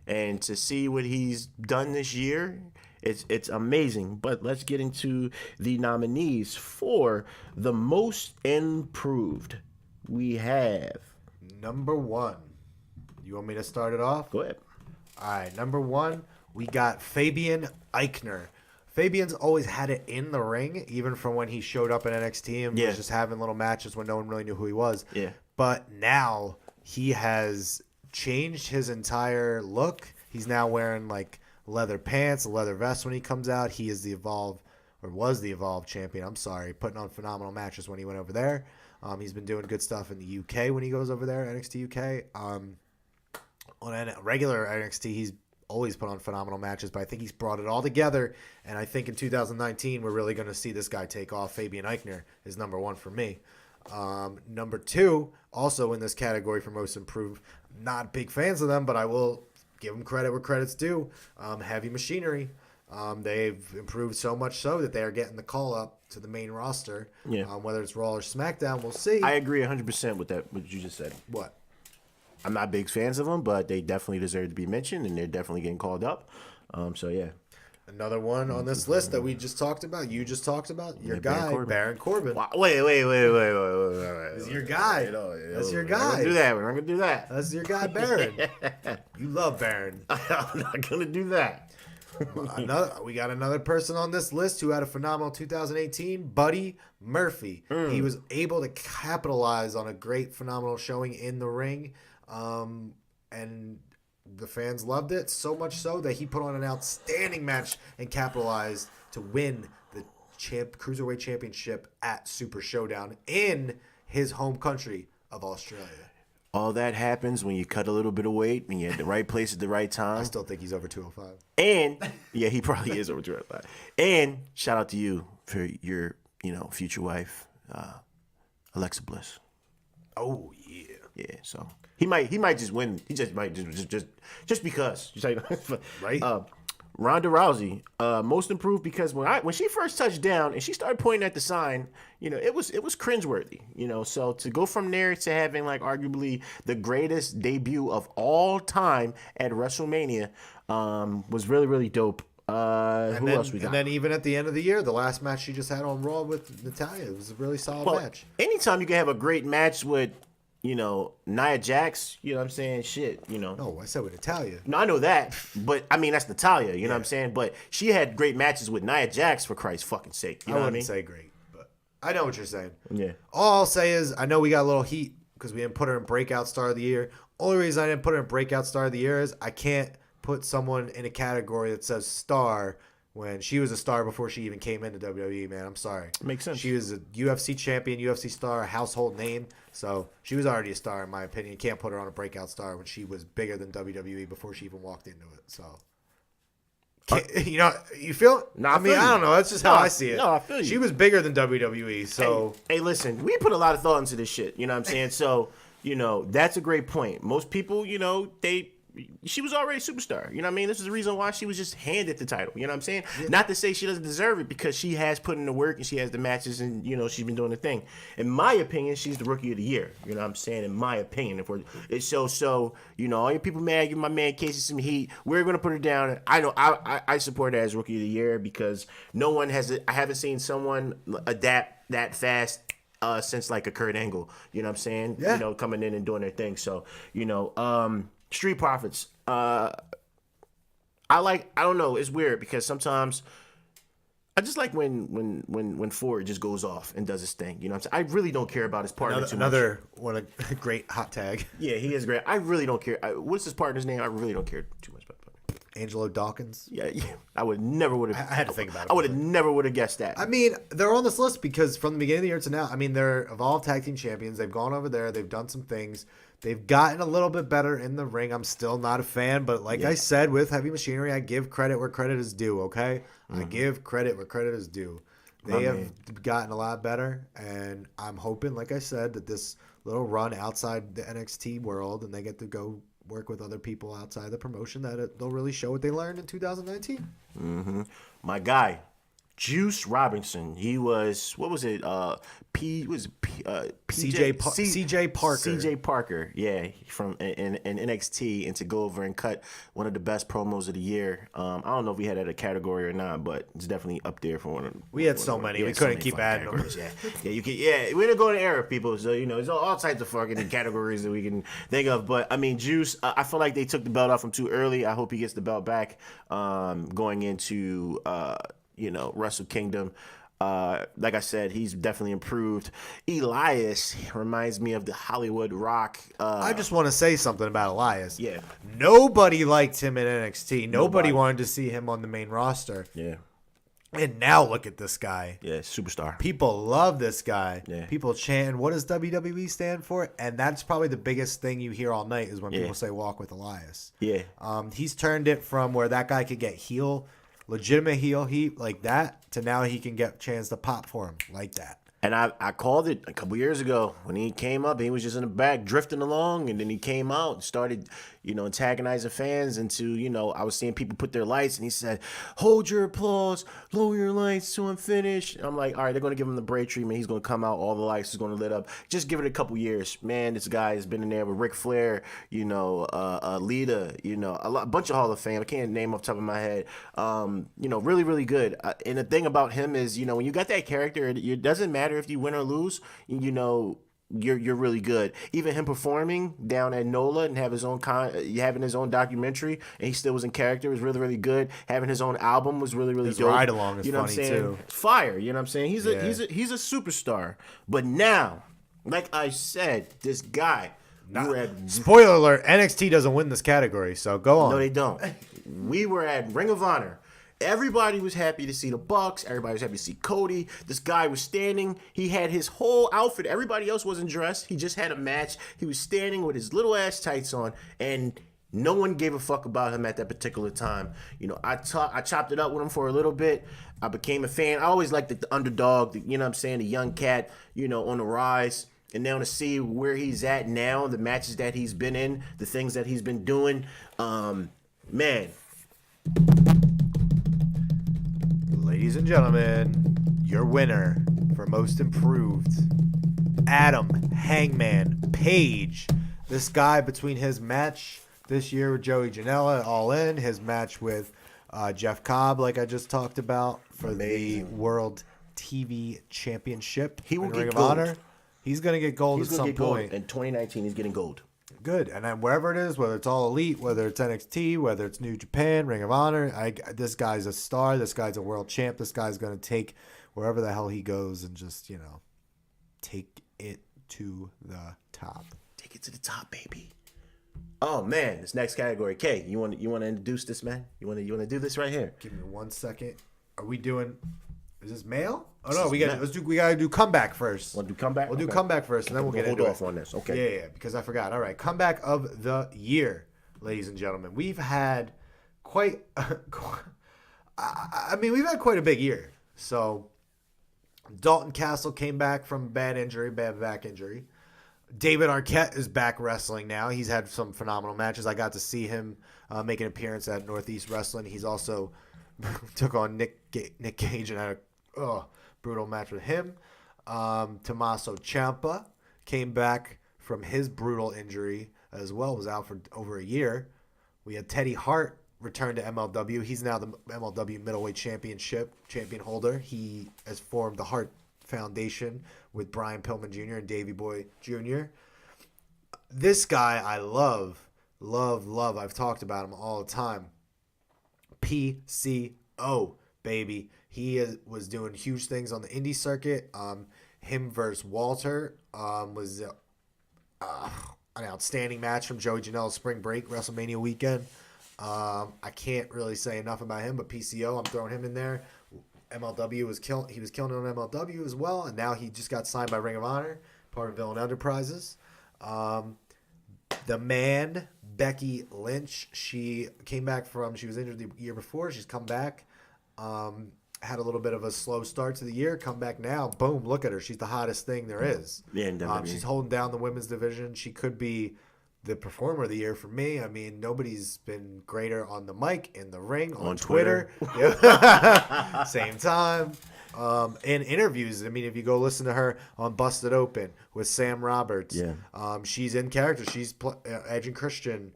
And to see what he's done this year, it's amazing. But let's get into the nominees for the most improved. We have number 1. You want me to start it off? Go ahead. All right, number 1, we got Fabian Eichner. Fabian's always had it in the ring, even from when he showed up in NXT and was just having little matches when no one really knew who he was. Yeah. But now he has changed his entire look. He's now wearing like leather pants, a leather vest when he comes out. He is the Evolve, or was the Evolve champion. I'm sorry, putting on phenomenal matches when he went over there. He's been doing good stuff in the UK when he goes over there, NXT UK. On a regular NXT, he's always put on phenomenal matches, but I think he's brought it all together, and I think in 2019 we're really going to see this guy take off. Fabian Eichner is number 1 for me. Number 2, also in this category for most improved, not big fans of them, but I will give them credit where credit's due. Heavy Machinery. They've improved so much so that they are getting the call up to the main roster. Yeah. Whether it's Raw or SmackDown, we'll see. I agree 100% with that, what you just said. What? I'm not big fans of them, but they definitely deserve to be mentioned, and they're definitely getting called up. So, yeah. Another one on this list that we just talked about, you just talked about, your guy, Baron Corbin. Wait. That's your guy. That's your guy. We're not going to do that. That's your guy, Baron. You love Baron. I'm not going to do that. We got another person on this list who had a phenomenal 2018, Buddy Murphy. He was able to capitalize on a great, phenomenal showing in the ring, and the fans loved it, so much so that he put on an outstanding match and capitalized to win the Cruiserweight Championship at Super Showdown in his home country of Australia. All that happens when you cut a little bit of weight, when you're at the right place at the right time. I still think he's over 205. And, yeah, he probably is over 205. And shout out to you for your, future wife, Alexa Bliss. Oh, yeah. Yeah, so he might just win. He just might just because. Right. Ronda Rousey, most improved, because when she first touched down and she started pointing at the sign, it was cringeworthy. So to go from there to having like arguably the greatest debut of all time at WrestleMania was really, really dope. Who else we got? And then even at the end of the year, the last match she just had on Raw with Natalya, it was a really solid match. Anytime you can have a great match with Nia Jax, you know what I'm saying? Shit, No, I said with Natalya. No, I know that, but I mean that's Natalya, you know what I'm saying? But she had great matches with Nia Jax, for Christ's fucking sake. You know what I mean? Say great, but I know what you're saying. Yeah. All I'll say is I know we got a little heat because we didn't put her in Breakout Star of the Year. Only reason I didn't put her in Breakout Star of the Year is I can't put someone in a category that says star when she was a star before she even came into WWE, man. I'm sorry. Makes sense. She was a UFC champion, UFC star, a household name. So she was already a star, in my opinion. You can't put her on a breakout star when she was bigger than WWE before she even walked into it. So, you feel it? No, I mean, I don't know. That's just how I see it. No, I feel you. She was bigger than WWE. So, hey, listen, we put a lot of thought into this shit. You know what I'm saying? So, that's a great point. Most people, she was already a superstar. You know what I mean? This is the reason why she was just handed the title. You know what I'm saying? Yeah. Not to say she doesn't deserve it, because she has put in the work and she has the matches and, she's been doing the thing. In my opinion, she's the Rookie of the Year. You know what I'm saying? In my opinion. It's so, all you people mad, give my man Casey some heat. We're going to put her down. I know I support her as Rookie of the Year because I haven't seen someone adapt that fast since like a Kurt Angle. You know what I'm saying? Yeah. Coming in and doing their thing. So, Street Profits. I don't know. It's weird because sometimes I just like when Ford just goes off and does his thing. You know what I'm saying? I really don't care about his partner too much. Another one, a great hot tag. Yeah, he is great. I really don't care. What's his partner's name? I really don't care too much about the partner. Angelo Dawkins. Yeah. I would never would have. I had to think about it. I would have never would have guessed that. I mean, they're on this list because from the beginning of the year to now, I mean, they're Evolved Tag Team Champions. They've gone over there. They've done some things. They've gotten a little bit better in the ring. I'm still not a fan, but like I said, with Heavy Machinery, I give credit where credit is due, okay? I give credit where credit is due. They have gotten a lot better, and I'm hoping, like I said, that this little run outside the NXT world, and they get to go work with other people outside the promotion, that they'll really show what they learned in 2019. Mm-hmm. My guy, Juice Robinson. He was, what was it? CJ Parker. CJ Parker, yeah, from in NXT, and to go over and cut one of the best promos of the year. I don't know if we had that a category or not, but it's definitely up there for one of them. We had so many, we couldn't keep adding them. Yeah, you can. Yeah, we're in a golden era, people. So there's all types of fucking categories that we can think of. But I mean, Juice, I feel like they took the belt off him too early. I hope he gets the belt back going into Wrestle Kingdom. Like I said, he's definitely improved. Elias reminds me of the Hollywood Rock. I just want to say something about Elias. Yeah. Nobody liked him in NXT. Nobody wanted to see him on the main roster. Yeah. And now look at this guy. Yeah, superstar. People love this guy. Yeah. People chant, what does WWE stand for? And that's probably the biggest thing you hear all night is when people say walk with Elias. Yeah. He's turned it from where that guy could get legitimate heel heat like that, to now he can get a chance to pop for him like that. And I called it a couple years ago when he came up. He was just in the back drifting along, and then he came out and started, antagonizing fans into, I was seeing people put their lights, and he said, hold your applause, lower your lights till I'm finished. And I'm like, all right, they're going to give him the Bray treatment. He's going to come out, all the lights is going to lit up. Just give it a couple years. Man, this guy has been in there with Ric Flair, Lita, a bunch of Hall of Fame. I can't name off the top of my head. Really, really good. And the thing about him is, when you got that character, it doesn't matter if you win or lose, you're really good. Even him performing down at NOLA and having his own documentary, and he still was in character, was really, really good. Having his own album was really, really his dope. ride along is funny what I'm saying? Too. Fire. You know what I'm saying? He's a superstar. But now, like I said, this guy. Spoiler alert: NXT doesn't win this category, so go on. No, they don't. We were at Ring of Honor. Everybody was happy to see the Bucks. Everybody was happy to see Cody. This guy was standing. He had his whole outfit. Everybody else wasn't dressed. He just had a match. He was standing with his little ass tights on, and no one gave a fuck about him at that particular time. I chopped it up with him for a little bit. I became a fan. I always liked the underdog, the young cat, on the rise. And now to see where he's at now, the matches that he's been in, the things that he's been doing, man. Ladies and gentlemen, your winner for most improved, Adam Hangman Page. This guy, between his match this year with Joey Janela, All In, his match with Jeff Cobb, like I just talked about, for the World TV Championship. He will in get Ring of gold. Honor. He's going to get gold at some point. In 2019, he's getting gold. Good. And then wherever it is, whether it's All Elite, whether it's NXT, whether it's New Japan, Ring of Honor, this guy's a star. This guy's a world champ. This guy's going to take wherever the hell he goes and just, take it to the top. Take it to the top, baby. Oh man, this next category. Kay, you want to introduce this, man? You want to do this right here? Give me 1 second. Are we doing? Is this male? Oh no, we gotta do comeback first. Want to do comeback? We'll do comeback first, and then we'll get into it. Hold off on this. Okay. Yeah, because I forgot. All right, comeback of the year, ladies and gentlemen. We've had quite. We've had quite a big year. So, Dalton Castle came back from bad back injury. David Arquette is back wrestling now. He's had some phenomenal matches. I got to see him make an appearance at Northeast Wrestling. He's also took on Nick Gage and had a brutal match with him. Tommaso Ciampa came back from his brutal injury as well. Was out for over a year. We had Teddy Hart return to MLW. He's now the MLW Middleweight champion holder. He has formed the Hart Foundation with Brian Pillman Jr. and Davey Boy Jr. This guy I love. I've talked about him all the time. PCO. baby. Was doing huge things on the indie circuit. Him versus Walter was an outstanding match from Joey Janela's Spring Break WrestleMania weekend. I can't really say enough about him, but PCO, I'm throwing him in there. MLW was killing. He was killing it on MLW as well, and now he just got signed by Ring of Honor, part of Villain Enterprises. The man, Becky Lynch, she came back she was injured the year before. She's come back. Had a little bit of a slow start to the year. Come back now. Boom, look at her. She's the hottest thing there is. Yeah, she's holding down the women's division. She could be the performer of the year for me. I mean, nobody's been greater on the mic, in the ring, on Twitter. Same time. In interviews, I mean, if you go listen to her on Busted Open with Sam Roberts, she's in character. She's Edge and Christian,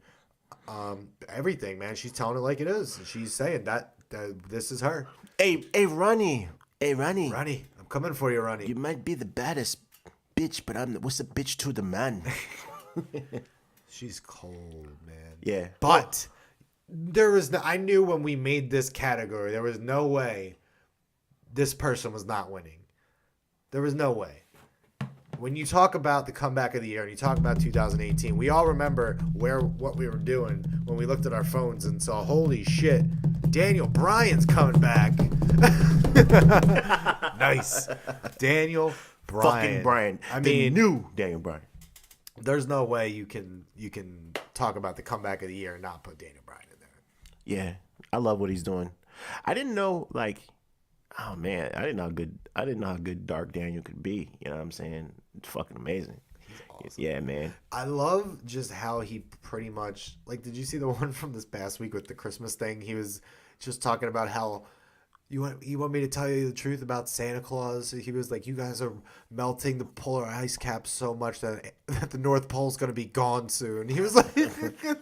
everything, man. She's telling it like it is. She's saying that this is her. Hey, Ronnie. Hey, Ronnie. Ronnie, I'm coming for you, Ronnie. You might be the baddest bitch, but what's the bitch to the man? She's cold, man. Yeah. But I knew when we made this category, there was no way this person was not winning. There was no way. When you talk about the comeback of the year and you talk about 2018, we all remember what we were doing when we looked at our phones and saw, holy shit, Daniel Bryan's coming back. Nice. Daniel Bryan. Fucking Bryan. I mean, new Daniel Bryan. There's no way you can talk about the comeback of the year and not put Daniel Bryan in there. Yeah, I love what he's doing. I didn't know, oh man, I didn't know how good Dark Daniel could be. You know what I'm saying? It's fucking amazing. He's awesome. Yeah, man. I love just how he pretty much, did you see the one from this past week with the Christmas thing? He was just talking about how you want me to tell you the truth about Santa Claus? He was like, you guys are melting the polar ice cap so much that the North Pole's going to be gone soon. He was like,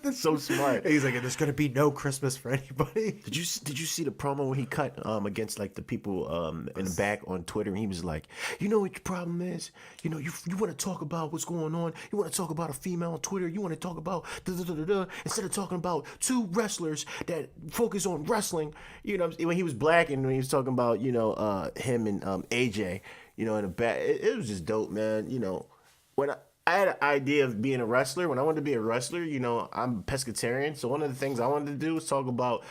that's so smart. He's like, and there's going to be no Christmas for anybody. Did you see the promo when he cut against the people in the back on Twitter? And he was like, you know what your problem is? You know, you want to talk about what's going on. You want to talk about a female on Twitter. You want to talk about instead of talking about two wrestlers that focus on wrestling. You know, when he was black and when he was talking about him and AJ, in the back, it was just dope, man. When I had an idea of being a wrestler. When I wanted to be a wrestler, I'm pescatarian. So one of the things I wanted to do was talk about,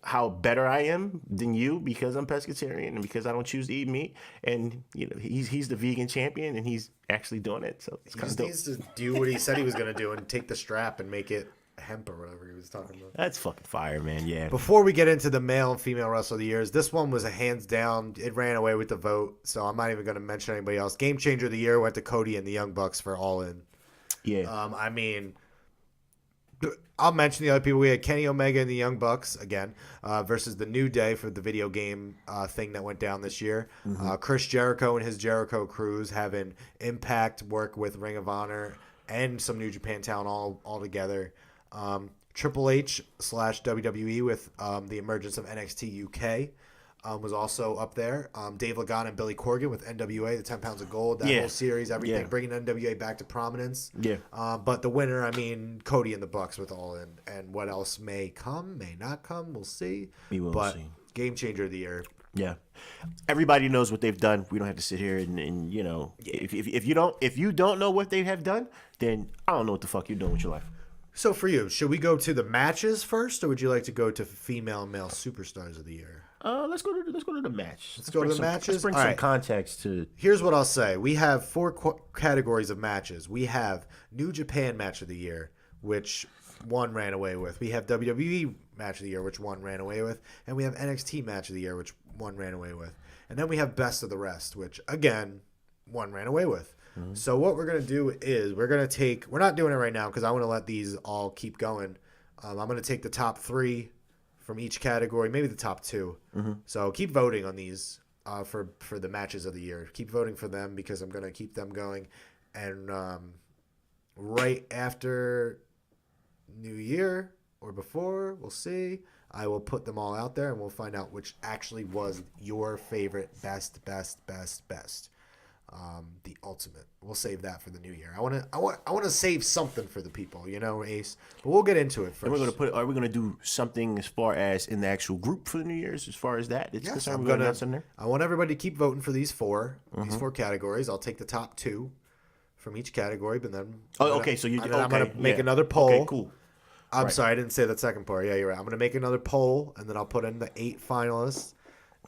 how better I am than you because I'm pescatarian and because I don't choose to eat meat. And, he's the vegan champion and he's actually doing it. So it's kind of dope. He needs to do what he said he was going to do and take the strap and make it hemp or whatever he was talking about. That's fucking fire, man. Yeah. Before we get into the male and female wrestler of the years, this one was a hands down. It ran away with the vote, so I'm not even going to mention anybody else. Game changer of the year went to Cody and the Young Bucks for All In. Yeah. I'll mention the other people. We had Kenny Omega and the Young Bucks again versus the New Day for the video game thing that went down this year. Mm-hmm. Chris Jericho and his Jericho Cruise having Impact work with Ring of Honor and some New Japan talent all together. Triple H / WWE with the emergence of NXT UK was also up there. Dave Lagana and Billy Corgan with NWA, the 10 Pounds of Gold, that whole series, everything, bringing NWA back to prominence. Yeah. But the winner, Cody and the Bucks with All In. And what else may come, may not come, we'll see. We will see. Game changer of the year. Yeah, everybody knows what they've done. We don't have to sit here and if you don't know what they have done, then I don't know what the fuck you're doing with your life. So for you, should we go to the matches first, or would you like to go to female and male superstars of the year? Let's go to the match. Let's go to the matches. Let's bring some context to. Here's what I'll say: we have four categories of matches. We have New Japan Match of the Year, which one ran away with. We have WWE Match of the Year, which one ran away with, and we have NXT Match of the Year, which one ran away with, and then we have Best of the Rest, which again one ran away with. Mm-hmm. So what we're going to do is we're not doing it right now because I want to let these all keep going. I'm going to take the top 3 from each category, maybe the top 2. Mm-hmm. So keep voting on these for the matches of the year. Keep voting for them because I'm going to keep them going. And right after New Year or before, we'll see. I will put them all out there and we'll find out which actually was your favorite best. the Ultimate. We'll save that for the new year. I want to save something for the people, Ace. But we'll get into it first. And are we gonna do something as far as in the actual group for the New Year's, as far as that it's concerned? We're gonna announce in there. I want everybody to keep voting for these four categories. I'll take the top 2 from each category, but then I'm gonna make another poll. Okay, cool. I'm sorry, I didn't say that second part. Yeah, you're right. I'm gonna make another poll, and then I'll put in the 8 finalists.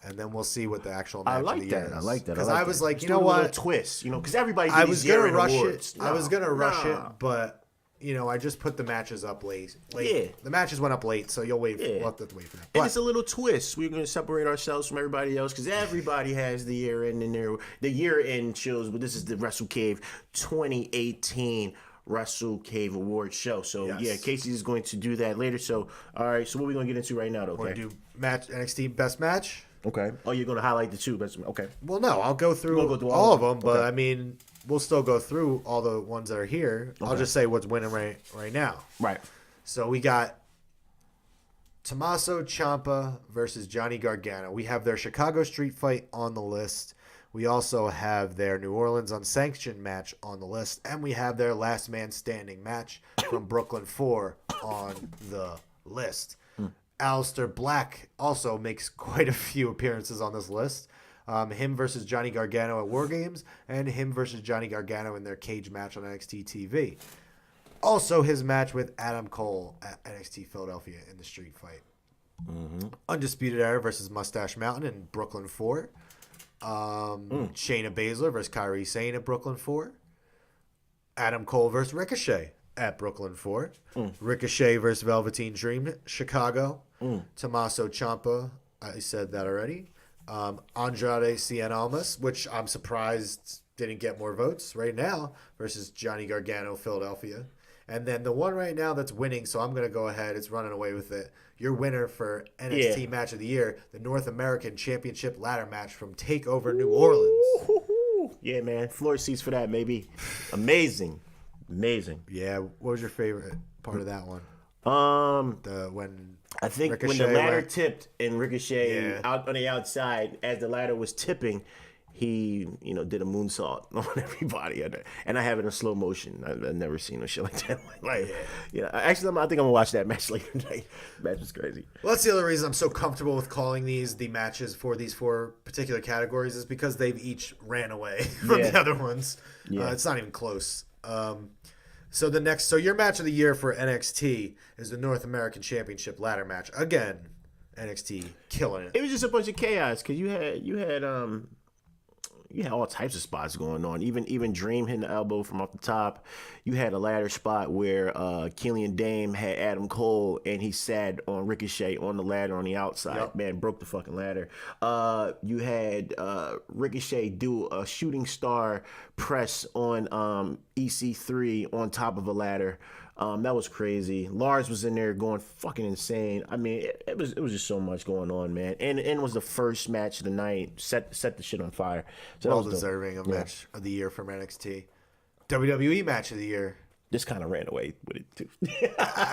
And then we'll see what the actual match of the year is. I like that. Because I was like, you know what? Twist, because everybody. I was gonna rush it. I was gonna rush it, but I just put the matches up late. Yeah. The matches went up late, so you'll wait. We'll have to wait for that. And it's a little twist. We're gonna separate ourselves from everybody else because everybody has the year end in there. The year end shows, but this is the Wrestle Cave 2018. Wrestle Cave Award show. So yes. Casey is going to do that later. So all right. So what are we gonna get into right now, though? We're gonna do NXT best match. Okay. Oh, you're going to highlight the 2. Okay. Well, no, I'll go through all of them, but I mean, we'll still go through all the ones that are here. Okay. I'll just say what's winning right now. Right. So we got Tommaso Ciampa versus Johnny Gargano. We have their Chicago Street Fight on the list. We also have their New Orleans Unsanctioned match on the list, and we have their Last Man Standing match from Brooklyn 4 on the list. Aleister Black also makes quite a few appearances on this list. Him versus Johnny Gargano at War Games, and him versus Johnny Gargano in their cage match on NXT TV. Also, his match with Adam Cole at NXT Philadelphia in the Street Fight. Undisputed Era versus Mustache Mountain in Brooklyn 4. Shayna Baszler versus Kairi Sane at Brooklyn 4. Adam Cole versus Ricochet at Brooklyn 4. Ricochet versus Velveteen Dream, Chicago. Tommaso Ciampa, I said that already. Andrade Cien Almas, which I'm surprised didn't get more votes right now, versus Johnny Gargano, Philadelphia. And then the one right now that's winning, so I'm going to go ahead. It's running away with it. Your winner for NXT Match of the Year, the North American Championship ladder match from TakeOver New Orleans. Yeah, man. Floor seats for that, maybe. Amazing. Yeah. What was your favorite part of that one? I think Ricochet when the ladder tipped and Ricochet out on the outside, as the ladder was tipping, he did a moonsault on everybody, and I have it in slow motion. I've never seen a shit like that. Actually, I think I'm gonna watch that match later tonight. Match was crazy. Well, that's the other reason I'm so comfortable with calling these the matches for these 4 particular categories is because they've each ran away from the other ones. It's not even close. So your match of the year for NXT is the North American Championship ladder match. Again, NXT killing it. It was just a bunch of chaos because you had all types of spots going on. Even Dream hitting the elbow from off the top. You had a ladder spot where Killian Dane had Adam Cole and he sat on Ricochet on the ladder on the outside. Yep. Man, broke the fucking ladder. You had Ricochet do a shooting star press on EC3 on top of a ladder. That was crazy. Lars was in there going fucking insane. I mean, it was just so much going on, man. And it was the first match of the night. Set the shit on fire. So well deserving of match of the year from NXT. WWE match of the year. This kind of ran away with it too.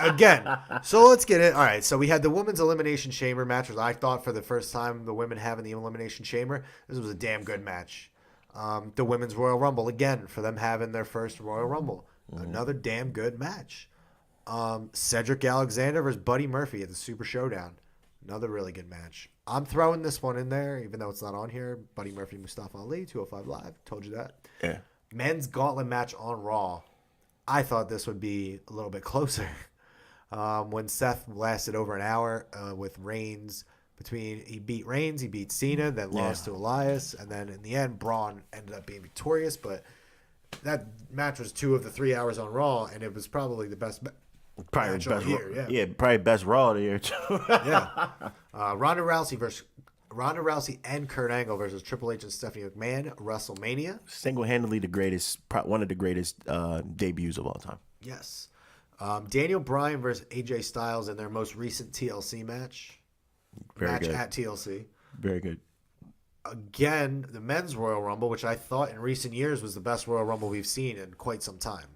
Again, so let's get it. All right, so we had the women's elimination chamber match, which I thought for the first time the women having the elimination chamber, this was a damn good match. The women's Royal Rumble again for them having their first Royal Rumble. Another damn good match. Cedric Alexander versus Buddy Murphy at the Super Showdown. Another really good match. I'm throwing this one in there, even though it's not on here. Buddy Murphy, Mustafa Ali, 205 Live. Told you that. Yeah. Men's Gauntlet match on Raw. I thought this would be a little bit closer. When Seth lasted over an hour with Reigns. He beat Reigns, he beat Cena, then lost to Elias, and then in the end, Braun ended up being victorious, but that match was 2 of the 3 hours on Raw, and it was probably the best match of the year. Yeah, probably best Raw of the year too. Yeah. Ronda Rousey and Kurt Angle versus Triple H and Stephanie McMahon, WrestleMania. Single-handedly one of the greatest debuts of all time. Yes. Daniel Bryan versus AJ Styles in their most recent TLC match. Very good. At TLC. Very good. Again, the men's Royal Rumble, which I thought in recent years was the best Royal Rumble we've seen in quite some time.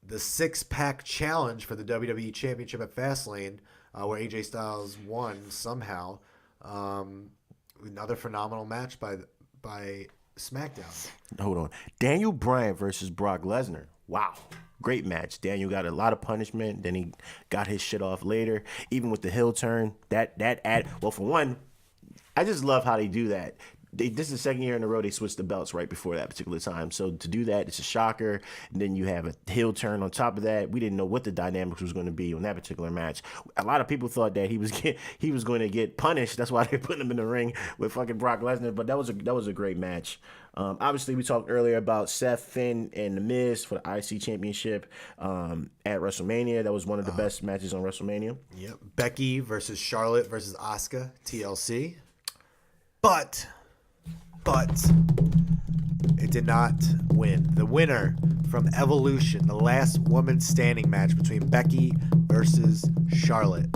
The 6-pack challenge for the WWE Championship at Fastlane, where AJ Styles won somehow. Another phenomenal match by SmackDown. Hold on. Daniel Bryan versus Brock Lesnar. Wow. Great match. Daniel got a lot of punishment. Then he got his shit off later. Even with the heel turn. Well, for one, I just love how they do that. This is the second year in a row they switched the belts right before that particular time. So to do that, it's a shocker. And then you have a heel turn on top of that. We didn't know what the dynamics was going to be on that particular match. A lot of people thought that he was going to get punished. That's why they put him in the ring with fucking Brock Lesnar. But that was a great match. Obviously, we talked earlier about Seth, Finn, and The Miz for the IC Championship at WrestleMania. That was one of the best matches on WrestleMania. Yep. Becky versus Charlotte versus Asuka, TLC. But it did not win. The winner from Evolution, the last woman standing match between Becky versus Charlotte.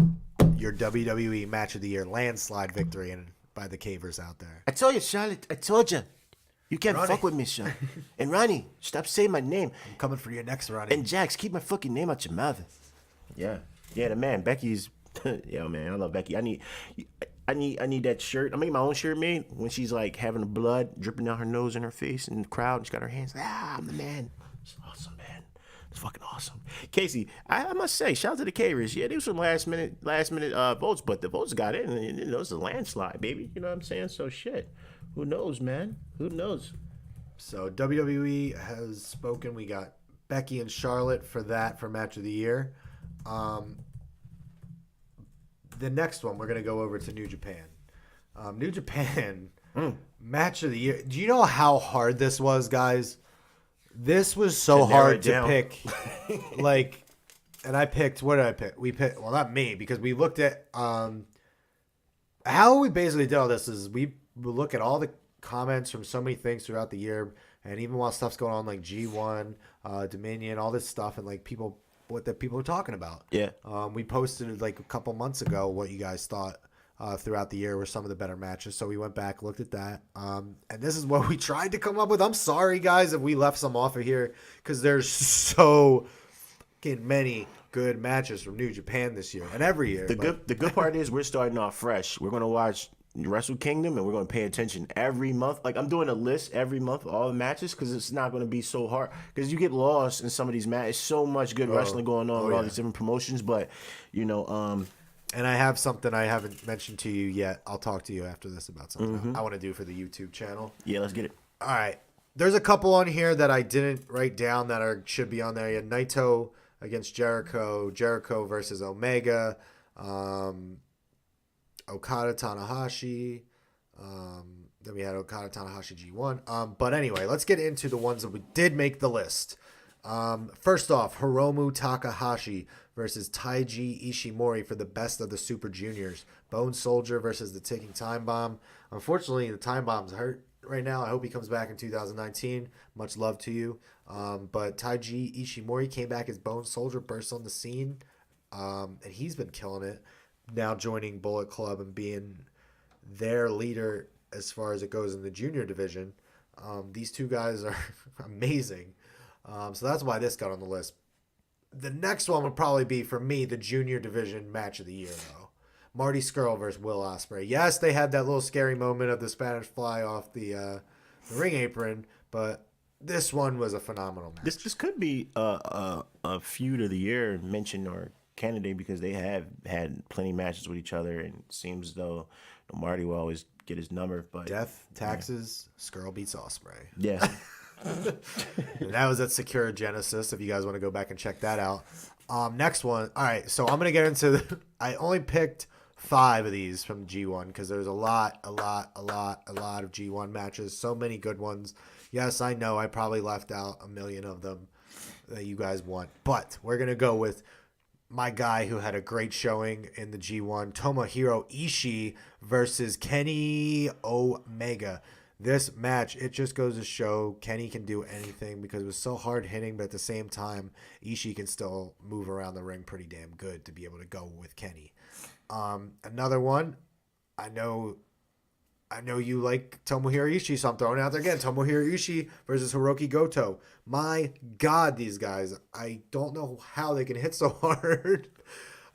Your WWE Match of the Year landslide victory and by the cavers out there. I told you, Charlotte. I told you. You can't Ronnie. fuck with me, Sean. And Ronnie, stop saying my name. I'm coming for your next, Ronnie. And Jax, keep my fucking name out your mouth. Yeah, the man. Becky's, yo, man, I love Becky. I need that shirt. I'm making my own shirt made when she's like having the blood dripping down her nose and her face in the crowd. And she got her hands. I'm the man. It's awesome, man. It's fucking awesome. Casey, I must say, shout out to the Cavers. Yeah, there was some last minute votes, but the votes got in. And it was a landslide, baby. You know what I'm saying? So shit. Who knows, man? Who knows? So WWE has spoken. We got Becky and Charlotte for Match of the Year. The next one, we're going to go over to New Japan. New Japan, Match of the Year. Do you know how hard this was, guys? This was so hard to pick. And I picked, what did I pick? Well, not me, because we looked at, how we basically did all this is we look at all the comments from so many things throughout the year, and even while stuff's going on, like G1, Dominion, all this stuff, and like what the people are talking about. Yeah. We posted like a couple months ago what you guys thought throughout the year were some of the better matches. So we went back, looked at that. And this is what we tried to come up with. I'm sorry, guys, if we left some off of here because there's so fucking many good matches from New Japan this year and every year. The good part is we're starting off fresh. We're going to watch Wrestle Kingdom, and we're going to pay attention every month. Like, I'm doing a list every month of all the matches because it's not going to be so hard. Because you get lost in some of these matches. So much good wrestling going on with all these different promotions. But, you know... and I have something I haven't mentioned to you yet. I'll talk to you after this about something I want to do for the YouTube channel. Yeah, let's get it. All right. There's a couple on here that I didn't write down that should be on there. You had Naito against Jericho. Jericho versus Omega. Okada Tanahashi. Then we had Okada Tanahashi G1. But anyway, let's get into the ones that we did make the list. First off, Hiromu Takahashi versus Taiji Ishimori for the best of the Super Juniors. Bone Soldier versus the Ticking Time Bomb. Unfortunately, the Time Bomb's hurt right now. I hope he comes back in 2019. Much love to you. But Taiji Ishimori came back as Bone Soldier, burst on the scene. And he's been killing it. Now joining Bullet Club and being their leader as far as it goes in the junior division. These two guys are amazing. So that's why this got on the list. The next one would probably be, for me, the junior division match of the year, though. Marty Scurll versus Will Ospreay. Yes, they had that little scary moment of the Spanish fly off the ring apron, but this one was a phenomenal match. This could be a feud of the year mentioned or candidate because they have had plenty of matches with each other, and it seems as though Marty will always get his number. But Death, taxes, Scurll beats Ospreay. Yeah. And that was at Secure Genesis, if you guys want to go back and check that out. Next one. All right, so I'm going to get into I only picked 5 of these from G1 because there's a lot of G1 matches. So many good ones. Yes, I know I probably left out a million of them that you guys want. But we're going to go with my guy who had a great showing in the G1, Tomohiro Ishii versus Kenny Omega. This match, it just goes to show Kenny can do anything because it was so hard hitting, but at the same time, Ishii can still move around the ring pretty damn good to be able to go with Kenny. Another one, I know you like Tomohiro Ishii, so I'm throwing it out there again. Tomohiro Ishii versus Hiroki Goto. My God, these guys, I don't know how they can hit so hard.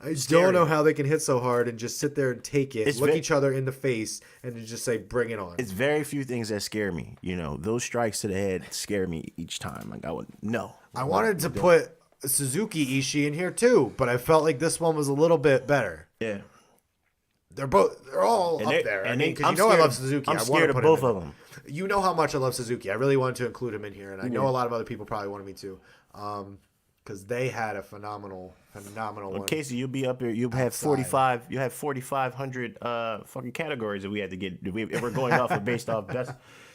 I Scary. don't know how they can hit so hard and just sit there and take it, It's look ve- each other in the face, and to just say, "Bring it on." It's very few things that scare me. You know, those strikes to the head scare me each time. Like I would no. I wanted to put Suzuki Ishii in here too, but I felt like this one was a little bit better. Yeah. They're all up there. I mean, because I'm you know I scared love of- Suzuki. I'm I scared want to of put both him in. of them. You know how much I love Suzuki. I really wanted to include him in here, and I know a lot of other people probably wanted me to, because they had a phenomenal one. Casey, you'll be up here. You'll have 45. You have 4,500 fucking categories that we had to get. If we're going off of based off best,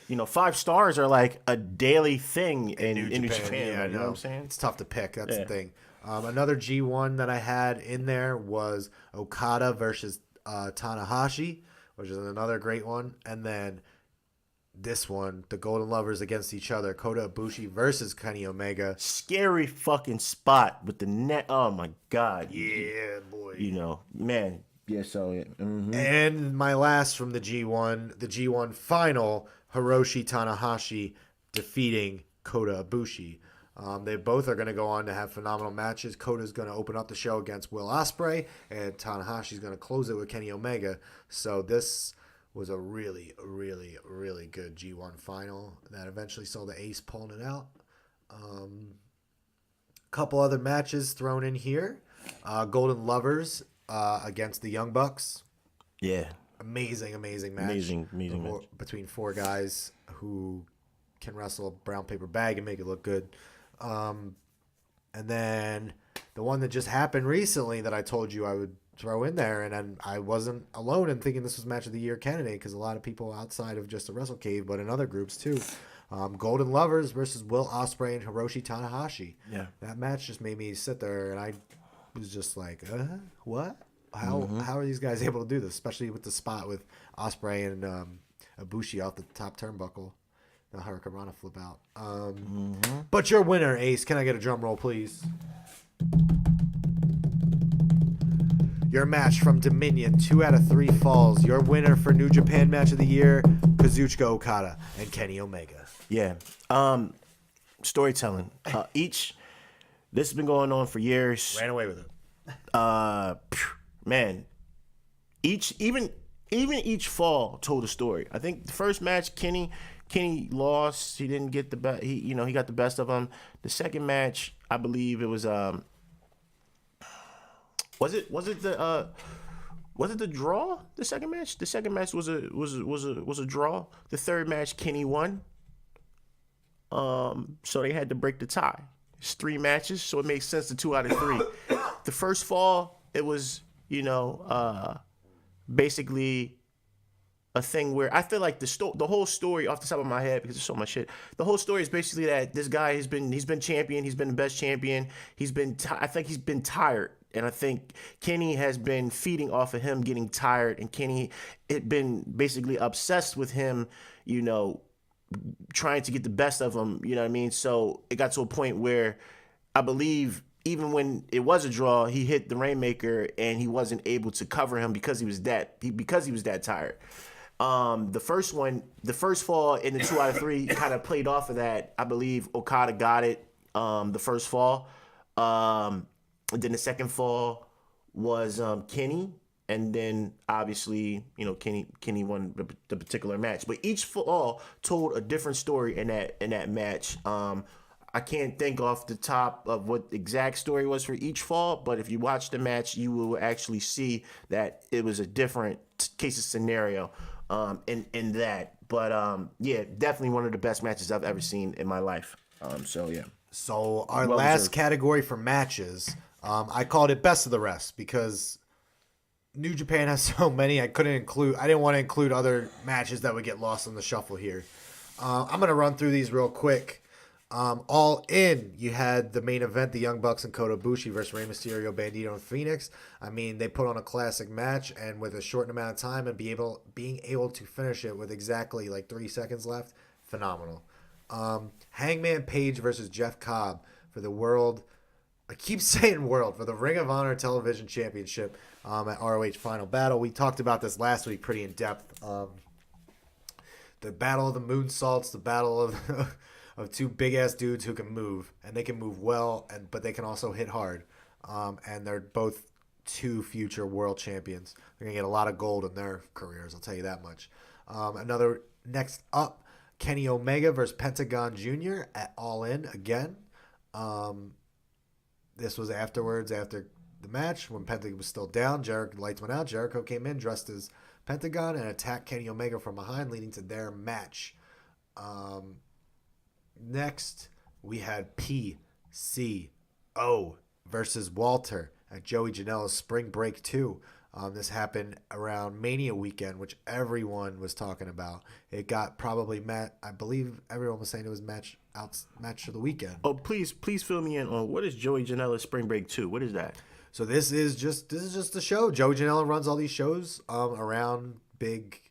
5 stars are like a daily thing in New Japan. Yeah, like, you know what I'm saying? It's tough to pick. That's Yeah. the thing. Another G1 that I had in there was Okada versus Tanahashi, which is another great one. And then this one, the Golden Lovers against each other, Kota Ibushi versus Kenny Omega. Scary fucking spot with the net. Oh my god. Yeah, boy. Man. Yeah. So yeah. Mhm. And my last from the G1 final, Hiroshi Tanahashi defeating Kota Ibushi. They both are going to go on to have phenomenal matches. Kota's going to open up the show against Will Ospreay, and Tanahashi's going to close it with Kenny Omega. So this was a really, really, really good G1 final that eventually saw the Ace pulling it out. Couple other matches thrown in here. Golden Lovers against the Young Bucks. Yeah. Amazing match. Amazing match. Between 4 guys who can wrestle a brown paper bag and make it look good. And then the one that just happened recently that I told you I would throw in there, and I wasn't alone in thinking this was Match of the Year candidate, because a lot of people outside of just the Wrestle Cave, but in other groups too. Golden Lovers versus Will Ospreay and Hiroshi Tanahashi. Yeah. That match just made me sit there, and I was just like, what? How are these guys able to do this, especially with the spot with Ospreay and Ibushi off the top turnbuckle? The Hurricanrana flip out. But your winner, Ace. Can I get a drum roll, please? Your match from Dominion, 2 out of 3 falls. Your winner for New Japan Match of the Year, Kazuchika Okada and Kenny Omega. Yeah. Storytelling. This has been going on for years. Ran away with it. Man. Even each fall told a story. I think the first match, Kenny lost. He didn't get the best. He got the best of him. The second match, I believe it was was it the draw? The second match? The second match was a draw. The third match, Kenny won. So they had to break the tie. It's 3 matches, so it makes sense to 2 out of 3. The first fall, it was, basically a thing where I feel like the whole story off the top of my head, because there's so much shit. The whole story is basically that this guy he's been champion, he's been the best champion. I think he's been tired, and I think Kenny has been feeding off of him getting tired, and Kenny had been basically obsessed with him, trying to get the best of him. You know what I mean? So it got to a point where I believe even when it was a draw, he hit the Rainmaker and he wasn't able to cover him because he was that tired. The first fall in the 2 out of 3 kind of played off of that. I believe Okada got it the first fall. Then the second fall was Kenny, and then obviously Kenny won the particular match. But each fall told a different story in that match. I can't think off the top of what the exact story was for each fall, but if you watch the match, you will actually see that it was a different case of scenario in that. But yeah, definitely one of the best matches I've ever seen in my life. So yeah. So our Well last deserved. category for matches, I called it best of the rest because New Japan has so many. I didn't want to include other matches that would get lost in the shuffle here. I'm going to run through these real quick. All in, you had the main event, the Young Bucks and Kota Ibushi versus Rey Mysterio, Bandito, and Phoenix. I mean, they put on a classic match, and with a short amount of time and being able to finish it with exactly like 3 seconds left, phenomenal. Hangman Page versus Jeff Cobb for the world. I keep saying world, for the Ring of Honor Television Championship at ROH Final Battle. We talked about this last week pretty in depth. The battle of the moonsaults, the battle of of 2 big ass dudes who can move, and they can move well, but they can also hit hard. And they're both two future world champions. They're going to get a lot of gold in their careers, I'll tell you that much. Next up, Kenny Omega versus Pentagon Jr. at All In again. This was after the match when Pentagon was still down. Lights went out. Jericho came in dressed as Pentagon and attacked Kenny Omega from behind, leading to their match. Next, we had PCO versus Walter at Joey Janela's Spring Break 2. This happened around Mania weekend, which everyone was talking about. It got probably I believe everyone was saying it was match of the weekend. Oh, please fill me in on what is Joey Janela's Spring Break 2? What is that? So this is just the show. Joey Janela runs all these shows around big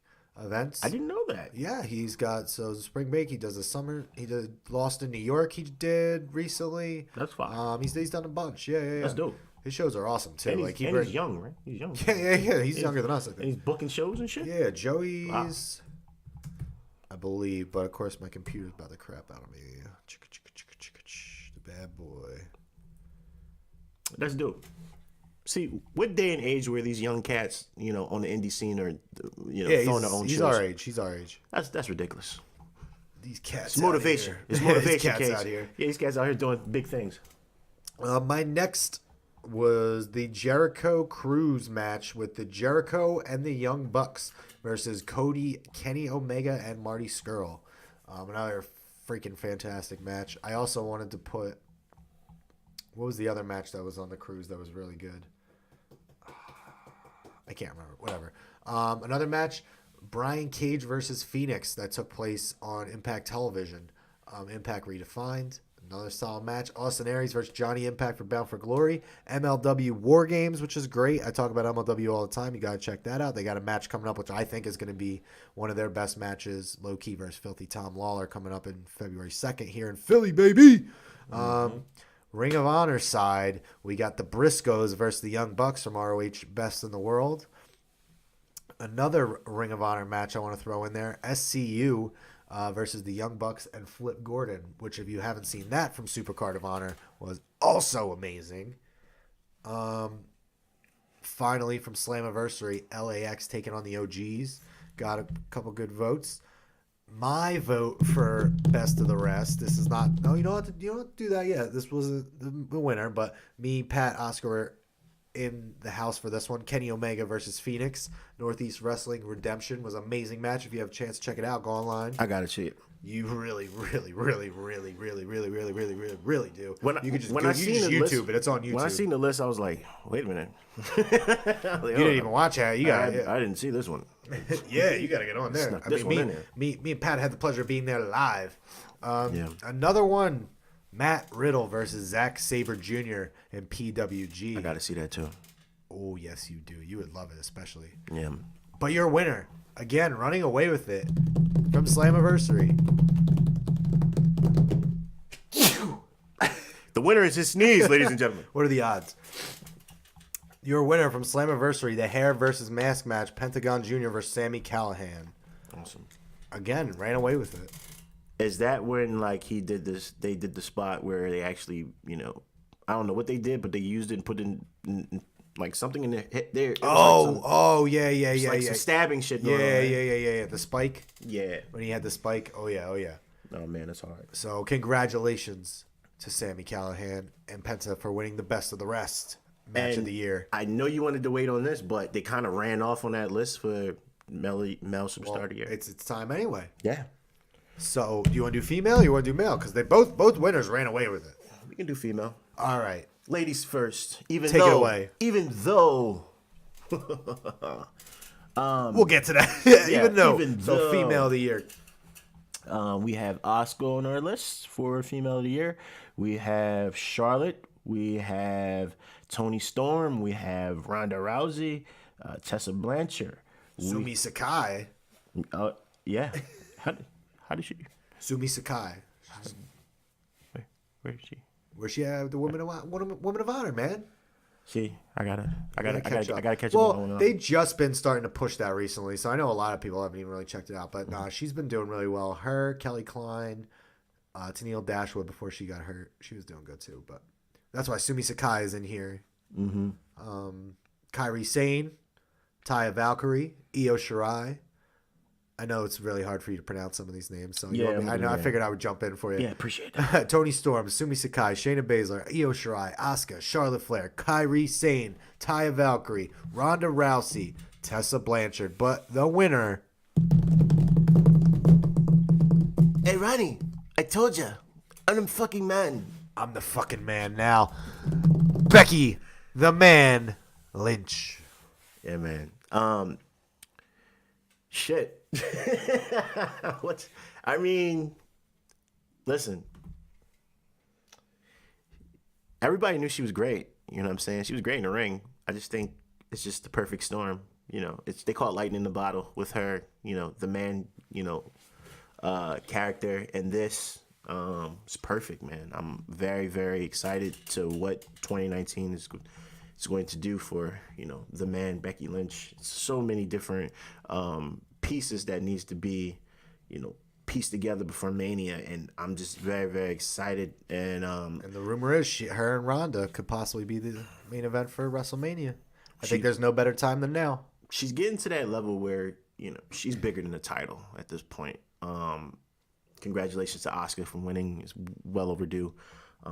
events. I didn't know that. Yeah, he's got Spring Break. He does the summer. He did Lost in New York. He did recently. That's fine. He's done a bunch. Yeah. That's dope. His shows are awesome too. And he's young, right? He's young. Yeah. He's younger than us, I think. And he's booking shows and shit. Yeah, Joey's, I believe, but of course my computer's about to crap out on me. The bad boy. That's dope. See, what day and age where these young cats, on the indie scene are, throwing their own shows? He's our age. That's ridiculous. These cats. It's motivation. It's motivation. these cats out here. Yeah, these cats out here doing big things. My next was the Jericho Cruise match with the Jericho and the Young Bucks versus Cody, Kenny Omega, and Marty Scurll. Another freaking fantastic match. I also wanted to put... What was the other match that was on the cruise that was really good? I can't remember. Whatever. Another match, Brian Cage versus Phoenix, that took place on Impact Television. Impact Redefined. Another solid match. Austin Aries versus Johnny Impact for Bound for Glory. MLW War Games, which is great. I talk about MLW all the time. You got to check that out. They got a match coming up, which I think is going to be one of their best matches. Low Key versus Filthy Tom Lawler coming up in February 2nd here in Philly, baby. Ring of Honor side, we got the Briscoes versus the Young Bucks from ROH Best in the World. Another Ring of Honor match I want to throw in there, SCU versus the Young Bucks and Flip Gordon, which if you haven't seen that from Supercard of Honor was also amazing. Finally, from Slammiversary, LAX taking on the OGs. Got a couple good votes. My vote for Best of the Rest. This is not. No, you don't have to do that yet. This was the winner, but me, Pat, Oscar were in the house for this one. Kenny Omega versus Phoenix. Northeast Wrestling Redemption was an amazing match. If you have a chance to check it out, go online. I gotta see it. You really do. You could just YouTube it. It's on YouTube. When I seen the list, I was like, wait a minute. You didn't even watch it. You got. I didn't see this one. Yeah, you got to get on there. Me and Pat had the pleasure of being there live. Another one, Matt Riddle versus Zack Sabre Jr. and PWG. I got to see that too. Oh, yes, you do. You would love it, especially. Yeah. But you're a winner. Again, running away with it from Slammiversary. The winner is his sneeze, ladies and gentlemen. What are the odds? Your winner from Slammiversary, the hair versus mask match, Pentagon Jr. versus Sami Callihan. Awesome. Again, ran away with it. Is that when they did the spot where they actually, I don't know what they did, but they used it and put in like something in their head there. Yeah. Some stabbing shit going on, right? Yeah. The spike. Yeah. When he had the spike. Oh yeah. Oh man, that's hard. So congratulations to Sami Callihan and Penta for winning the Best of the Rest match of the year. I know you wanted to wait on this, but they kind of ran off on that list for male Superstar of the Year. It's time anyway. Yeah. So do you want to do female or you want to do male? Because they both winners ran away with it. We can do female. All right. Ladies first. Take it away. Even though we'll get to that. Even though. So female of the year. We have Oscar on our list for female of the year. We have Charlotte. We have Toni Storm. We have Ronda Rousey. Tessa Blanchard. Sumi Sakai. Yeah. How did she? Sumi Sakai. Where is she? Where's she at? The woman of honor, man. I gotta catch up. Well, they just been starting to push that recently, so I know a lot of people haven't even really checked it out. But nah, she's been doing really well. Her, Kelly Klein, Tennille Dashwood before she got hurt, she was doing good too. But that's why Sumi Sakai is in here. Mm-hmm. Kairi Sane, Taya Valkyrie, Io Shirai. I know it's really hard for you to pronounce some of these names, so Yeah, I figured I would jump in for you. Yeah, appreciate that. Tony Storm, Sumi Sakai, Shayna Baszler, Io Shirai, Asuka, Charlotte Flair, Kairi Sane, Taya Valkyrie, Ronda Rousey, Tessa Blanchard. But the winner... Hey, Ronnie, I told you. I'm the fucking man. I'm the fucking man now. Becky, the man, Lynch. Yeah, man. Shit. What? I mean, listen. Everybody knew she was great. You know what I'm saying? She was great in the ring. I just think it's just the perfect storm. You know, they call it lightning in the bottle with her. You know, the man. You know, character, and this it's perfect, man. I'm very, very excited to what 2019 is going to do for, you know, the man Becky Lynch. So many different pieces that needs to be, you know, pieced together before Mania, and I'm just very, very excited. And the rumor is her and Ronda could possibly be the main event for WrestleMania. I think there's no better time than now. She's getting to that level where, you know, she's bigger than the title at this point. Congratulations to Asuka for winning. It's well overdue.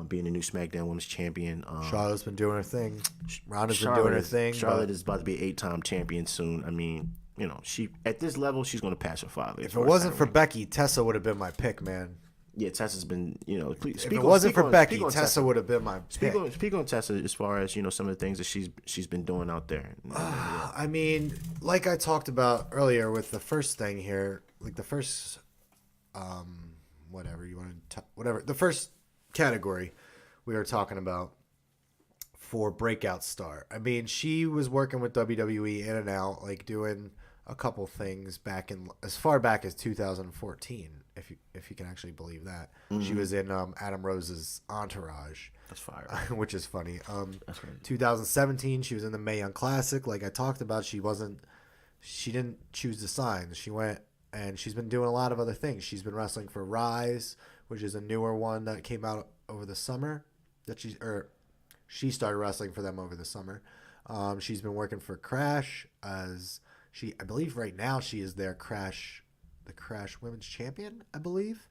Being the new SmackDown Women's Champion. Charlotte's been doing her thing. Ronda's been doing her thing. Charlotte is about to be an 8-time champion soon. I mean, you know, she at this level, she's going to pass her father. If it wasn't for Becky, Tessa would have been my pick, man. Yeah, Tessa's been, you know. If it wasn't for Becky, Tessa would have been my pick. Speak on Tessa as far as, you know, some of the things that she's been doing out there. I mean, like I talked about earlier with the first thing here, like the first, the first category we were talking about for breakout star. I mean, she was working with WWE in and out, like doing a couple things back in as far back as 2014, if you can actually believe that. Mm-hmm. She was in Adam Rose's Entourage. That's fire. Which is funny. That's right. 2017, she was in the Mae Young Classic. Like I talked about, she didn't choose the signs. She went, and she's been doing a lot of other things. She's been wrestling for Rise, which is a newer one that came out over the summer. She started wrestling for them over the summer. She's been working for Crash I believe right now she is the Crash Women's Champion, I believe.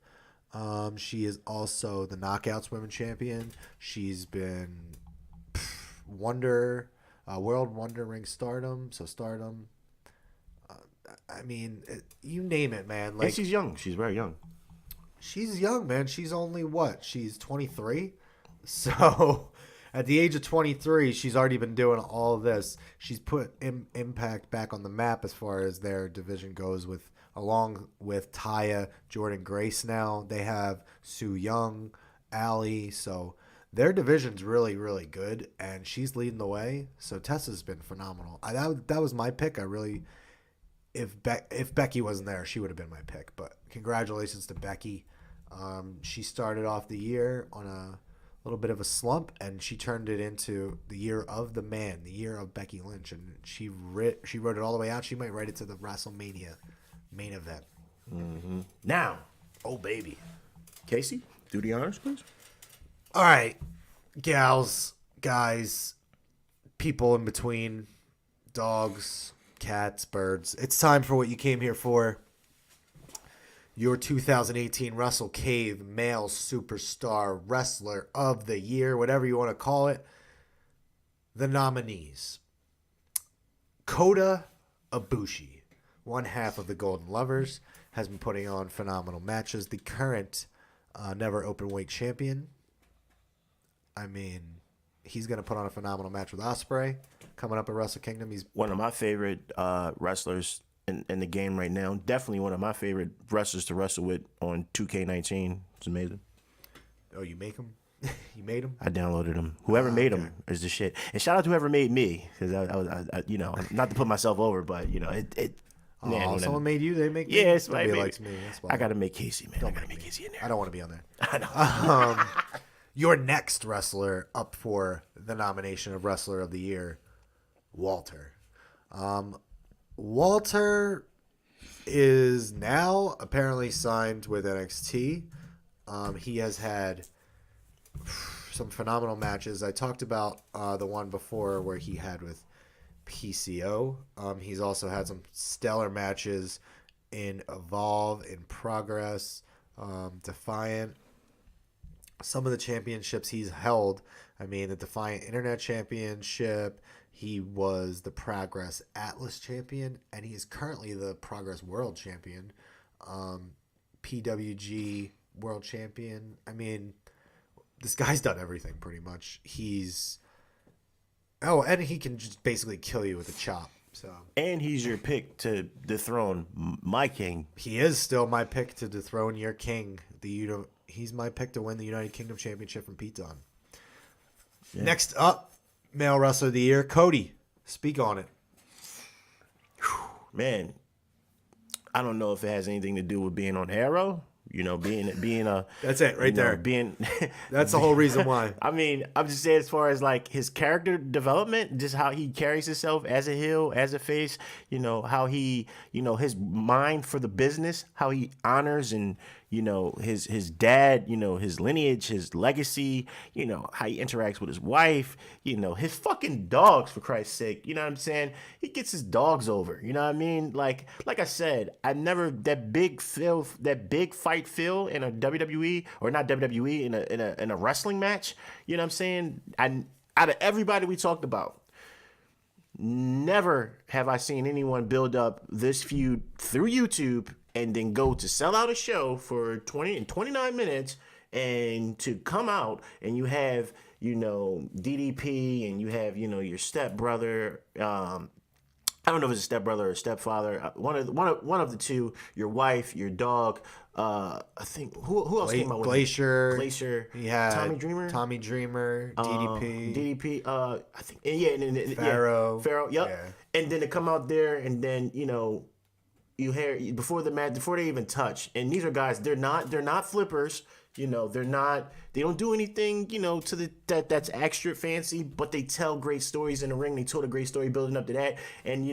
She is also the Knockouts Women's Champion. She's been World Wonder Ring Stardom. So Stardom. I mean, you name it, man. Like, and she's young. She's very young. She's young, man. She's only what? She's 23. So at the age of 23, she's already been doing all of this. She's put Impact back on the map as far as their division goes, along with Taya, Jordan Grace now. They have Sue Young, Allie. So their division's really, really good, and she's leading the way. So Tessa's been phenomenal. That was my pick. If Becky wasn't there, she would have been my pick. But congratulations to Becky. She started off the year on a little bit of a slump, and she turned it into the year of the man, the year of Becky Lynch, and she wrote it all the way out. She might write it to the WrestleMania main event. Mm-hmm. Now, oh baby, Casey, do the honors, please. All right, gals, guys, people in between, dogs, cats, birds. It's time for what you came here for. Your 2018 Russell Cave Male Superstar Wrestler of the Year, whatever you want to call it. The nominees. Kota Ibushi, one half of the Golden Lovers, has been putting on phenomenal matches. The current never open weight champion. I mean, he's going to put on a phenomenal match with Ospreay coming up at Wrestle Kingdom. He's one of my favorite wrestlers in the game right now. Definitely one of my favorite wrestlers to wrestle with on 2K19. It's amazing. Oh, you make him? You made him? I downloaded him. Whoever made him is the shit. And shout out to whoever made me, because I you know, not to put myself over, but you know, man, someone made you. They make me. Yeah, it's nobody my likes me. That's why. I gotta make Casey, man. I gotta make Casey in there. I don't want to be on there. I know. Your next wrestler up for the nomination of Wrestler of the Year, Walter. Walter is now apparently signed with NXT. He has had some phenomenal matches. I talked about the one before where he had with PCO. He's also had some stellar matches in Evolve, in Progress, Defiant. Some of the championships he's held. I mean, the Defiant Internet Championship. He was the Progress Atlas Champion, and he is currently the Progress World Champion. PWG World Champion. I mean, this guy's done everything pretty much. And he can just basically kill you with a chop. So, and he's your pick to dethrone my king. He is still my pick to dethrone your king. He's my pick to win the United Kingdom Championship from Pete Dunne. Yeah. Next up, Male Wrestler of the Year, Cody. Speak on it. Man, I don't know if it has anything to do with being on Arrow. Being a that's it right there. Being that's the whole reason why. I mean, I'm just saying as far as like his character development, just how he carries himself as a heel, as a face. How he, his mind for the business, how he honors and his dad, his lineage, his legacy. How he interacts with his wife. His fucking dogs, for Christ's sake. You know what I'm saying? He gets his dogs over. You know what I mean? Like I said, I never that big fight feel in a WWE or not WWE in a wrestling match. You know what I'm saying? Out of everybody we talked about, never have I seen anyone build up this feud through YouTube and then go to sell out a show for 29 minutes and to come out and you have, DDP and you have, your stepbrother, I don't know if it's a stepbrother or stepfather. One of the two. Your wife, your dog. I think who else came out with Glacier. He had Tommy Dreamer. DDP. I think Pharaoh. Pharaoh. Yep. Yeah. And then to come out there and then you hear before the match before they even touch. And these are guys. They're not flippers. They don't do anything, to that's extra fancy, but they tell great stories in the ring. They told a great story building up to that. And,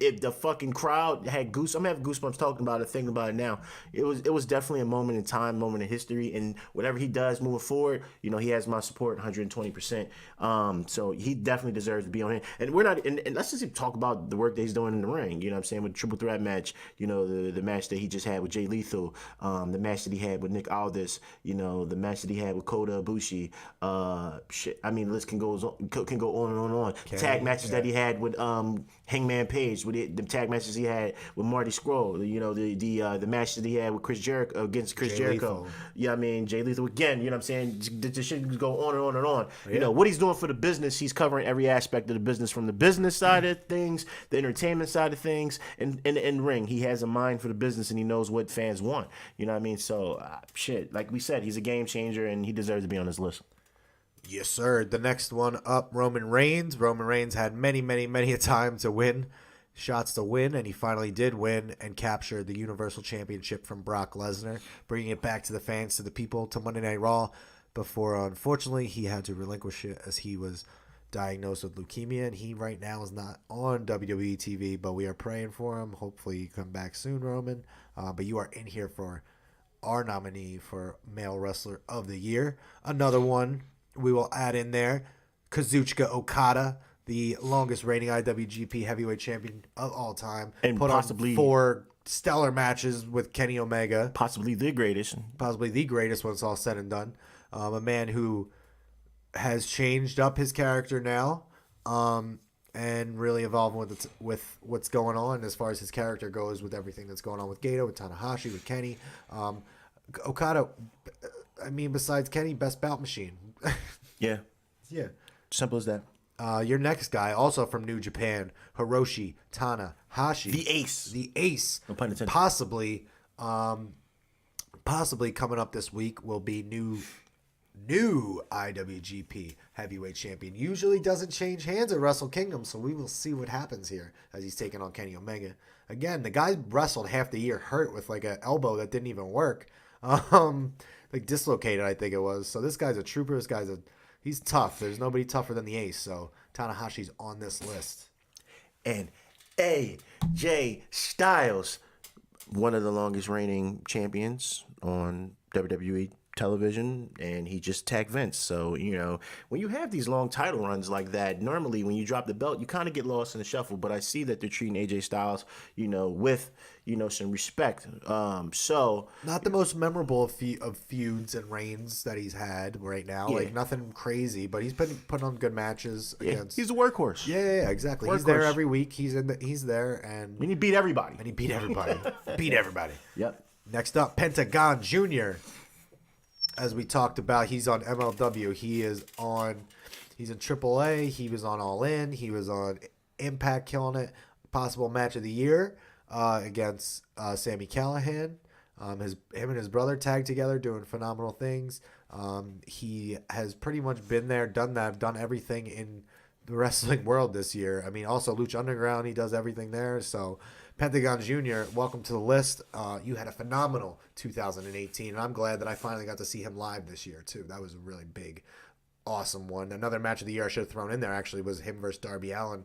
if the fucking crowd had I'm having goosebumps talking about it, thinking about it now. It was definitely a moment in time, moment in history. And whatever he does moving forward, he has my support 120%. So he definitely deserves to be on it. And we're not, and let's just talk about the work that he's doing in the ring. You know what I'm saying? With the triple threat match, the match that he just had with Jay Lethal, the match that he had with Nick Aldis, the match that he had with Kota Ibushi. I mean, the list can go on and on and on. Tag matches that he had with Hangman Page, with the tag matches he had with Marty Scurll. The match that he had with Chris Jericho against Chris Jericho. Yeah, I mean Jay Lethal again. You know what I'm saying? The shit can go on and on and on. Yeah. What he's doing for the business, he's covering every aspect of the business, from the business side of things, the entertainment side of things, and in ring. He has a mind for the business and he knows what fans want. You know what I mean? So like we said, he's a game changer and he deserves to be on this list. Yes, sir. The next one up, Roman Reigns. Roman Reigns had many, many, many a time to win, shots to win, and he finally did win and capture the Universal Championship from Brock Lesnar, bringing it back to the fans, to the people, to Monday Night Raw, before, unfortunately, he had to relinquish it as he was diagnosed with leukemia, and he right now is not on WWE TV, but we are praying for him. Hopefully you come back soon, Roman. But you are in here for our nominee for Male Wrestler of the Year. Another one we will add in there, Kazuchika Okada, the longest reigning IWGP Heavyweight Champion of all time, and put possibly on 4 stellar matches with Kenny Omega, possibly the greatest when it's all said and done. A man who has changed up his character now, and really evolving with what's going on as far as his character goes, with everything that's going on with Gato, with Tanahashi, with Kenny. Okada, I mean, besides Kenny, best bout machine. Yeah. Simple as that. Your next guy, also from New Japan, Hiroshi Tanahashi. The ace. No pun intended. Possibly coming up this week will be new IWGP Heavyweight Champion. Usually doesn't change hands at Wrestle Kingdom, so we will see what happens here as he's taking on Kenny Omega. Again, the guy wrestled half the year hurt with like an elbow that didn't even work. Like dislocated, I think it was. So this guy's a trooper. He's tough. There's nobody tougher than the ace. So Tanahashi's on this list. And AJ Styles, one of the longest reigning champions on WWE television, and he just attacked Vince. So, when you have these long title runs like that, normally when you drop the belt, you kind of get lost in the shuffle. But I see that they're treating AJ Styles, with, some respect. So not the most memorable of feuds and reigns that he's had right now. Yeah. Like nothing crazy, but he's been putting on good matches against. he's a workhorse. Yeah, exactly. He's Workhorse. there every week. He's there, and he beat everybody. beat everybody. Beat everybody. Yep. Next up, Pentagon Jr. As we talked about, he's on MLW. He's in AAA. He was on All In. He was on Impact, killing it. Possible match of the year against Sami Callihan. Him and his brother tagged together, doing phenomenal things. He has pretty much been there, done that, done everything in the wrestling world this year. I mean, also Lucha Underground, he does everything there. So, Pentagon Jr., welcome to the list. You had a phenomenal 2018, and I'm glad that I finally got to see him live this year, too. That was a really big, awesome one. Another match of the year I should have thrown in there, actually, was him versus Darby Allin,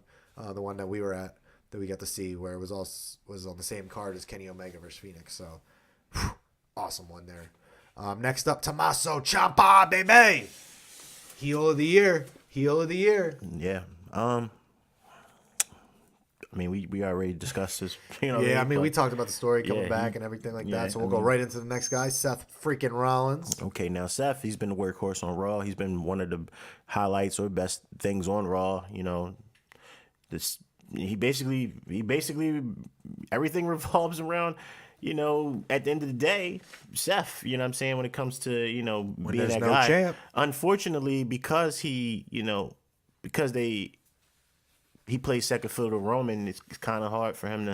the one that we were at, that we got to see, where it was on the same card as Kenny Omega versus Phoenix. So, awesome one there. Next up, Tommaso Ciampa, baby! Heel of the year. Yeah. I mean, we already discussed this. We talked about the story coming back and everything like that. So we'll go right into the next guy, Seth freaking Rollins. Okay, now Seth, he's been the workhorse on Raw. He's been one of the highlights or best things on Raw. He basically everything revolves around. At the end of the day, Seth, when it comes to, being that guy. Champ. Unfortunately, because he plays second fiddle to Roman, it's kind of hard for him to.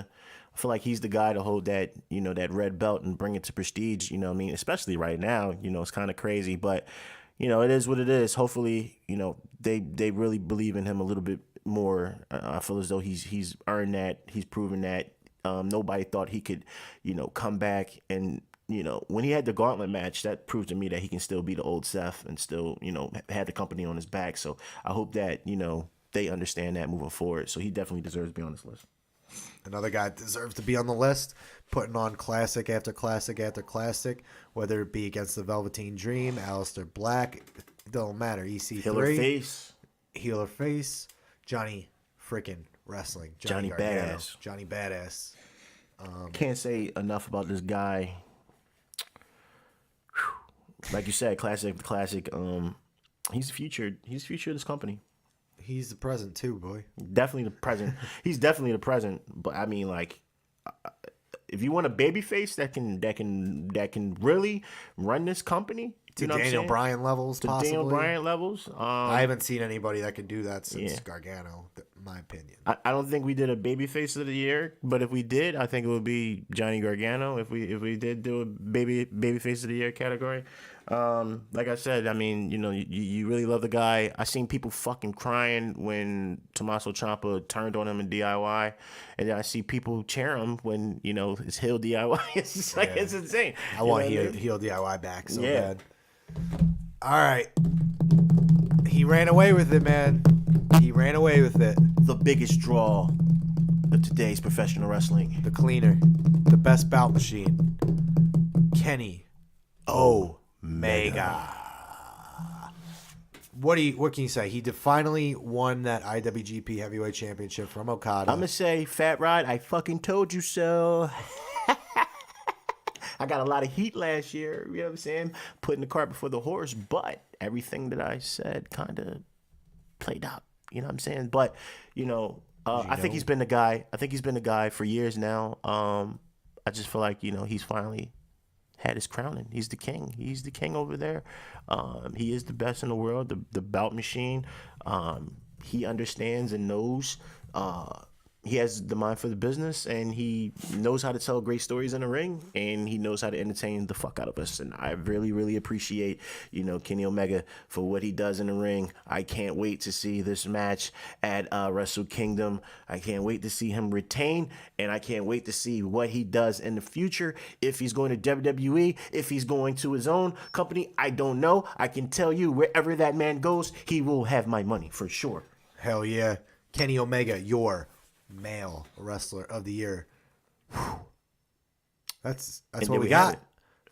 I feel like he's the guy to hold that, that red belt and bring it to prestige. Especially right now, it's kind of crazy, but it is what it is. Hopefully, they really believe in him a little bit more. I feel as though he's earned that. He's proven that. Nobody thought he could, come back and, when he had the gauntlet match, that proved to me that he can still be the old Seth and still, have the company on his back. So I hope that, they understand that moving forward. So he definitely deserves to be on this list. Another guy that deserves to be on the list, putting on classic after classic after classic, whether it be against the Velveteen Dream, Aleister Black, it don't matter. EC3. Heel or face. Johnny freaking Wrestling. Johnny Gargano. Badass. Johnny Badass. Can't say enough about this guy. Like you said, classic. He's the future. He's the future of this company. He's the present too, boy. Definitely the present. He's definitely the present. But I mean, like, if you want a babyface that can really run this company, to Daniel Bryan levels, possibly. Daniel Bryan levels. I haven't seen anybody that can do that since Gargano, in my opinion. I don't think we did a babyface of the year, but if we did, I think it would be Johnny Gargano. If we did do a babyface of the year category. Like I said, I mean, you really love the guy. I seen people fucking crying when Tommaso Ciampa turned on him in DIY, and then I see people cheer him when it's heel DIY. It's just like it's insane. I want heel DIY back so bad. All right, he ran away with it, man. He ran away with it. The biggest draw of today's professional wrestling. The cleaner, the best bout machine, Kenny Omega. What can you say? He finally won that IWGP Heavyweight Championship from Okada. I'm gonna say, Fat Rod, I fucking told you so. I got a lot of heat last year, you know what I'm saying? Putting the cart before the horse, but everything that I said kind of played out, you know what I'm saying? But, I think he's been the guy. I think he's been the guy for years now. I just feel like, he's finally had his crowning. He's the king. He's the king over there. He is the best in the world, the bout machine. He understands and knows. He has the mind for the business, and he knows how to tell great stories in the ring, and he knows how to entertain the fuck out of us. And I really, really appreciate, Kenny Omega for what he does in the ring. I can't wait to see this match at Wrestle Kingdom. I can't wait to see him retain, and I can't wait to see what he does in the future. If he's going to WWE, if he's going to his own company, I don't know. I can tell you, wherever that man goes, he will have my money for sure. Hell yeah. Kenny Omega, your male wrestler of the year. Whew. That's what we got.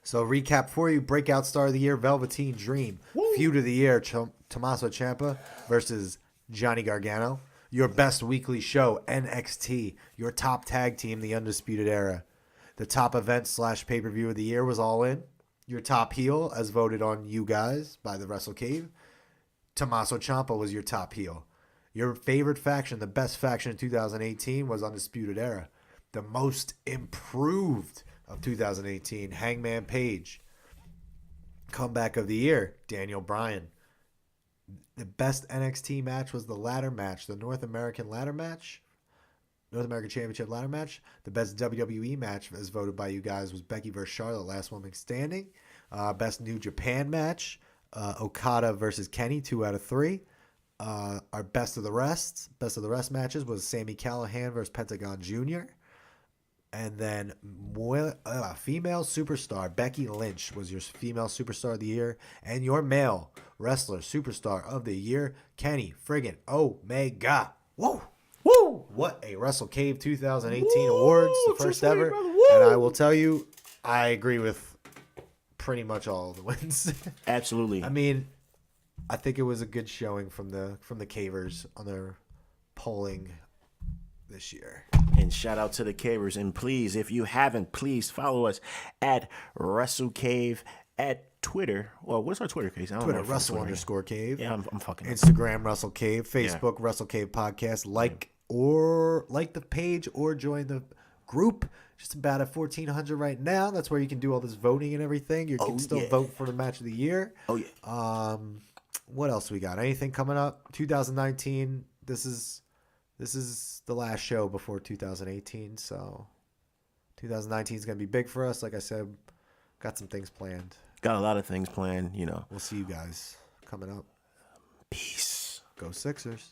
So recap for you: breakout star of the year, Velveteen Dream. Woo. Feud of the year, Tommaso Ciampa versus Johnny Gargano. Your best weekly show, NXT. Your top tag team, the Undisputed Era. The top event / pay-per-view of the year was All In. Your top heel, as voted on you guys by the Wrestle Cave, Tommaso Ciampa was your top heel. Your favorite faction, the best faction in 2018, was Undisputed Era. The most improved of 2018, Hangman Page. Comeback of the year, Daniel Bryan. The best NXT match was the ladder match, the North American Championship ladder match. The best WWE match, as voted by you guys, was Becky vs. Charlotte, last woman standing. Best New Japan match, Okada versus Kenny, 2 out of 3. Our best of the rest matches was Sami Callihan versus Pentagon Jr. And then female superstar, Becky Lynch was your female superstar of the year. And your male wrestler superstar of the year, Kenny friggin' Omega. Whoa! Woo! What a Wrestle Cave 2018 awards, the first ever. And I will tell you, I agree with pretty much all of the wins. Absolutely. I mean, I think it was a good showing from the Cavers on their polling this year. And shout out to the Cavers. And please, if you haven't, please follow us at WrestleCave at Twitter. Well, what's our Twitter, Case? Twitter, Russell_Cave. Yeah, I'm fucking up. Instagram, Wrestle Cave. Facebook, Wrestle Cave Podcast. Like the page or join the group. Just about at 1,400 right now. That's where you can do all this voting and everything. You can still vote for the match of the year. Oh, yeah. What else we got? Anything coming up? 2019. This is the last show before 2018. So 2019 is going to be big for us. Like I said, got some things planned. Got a lot of things planned, you know. We'll see you guys coming up. Peace. Go Sixers.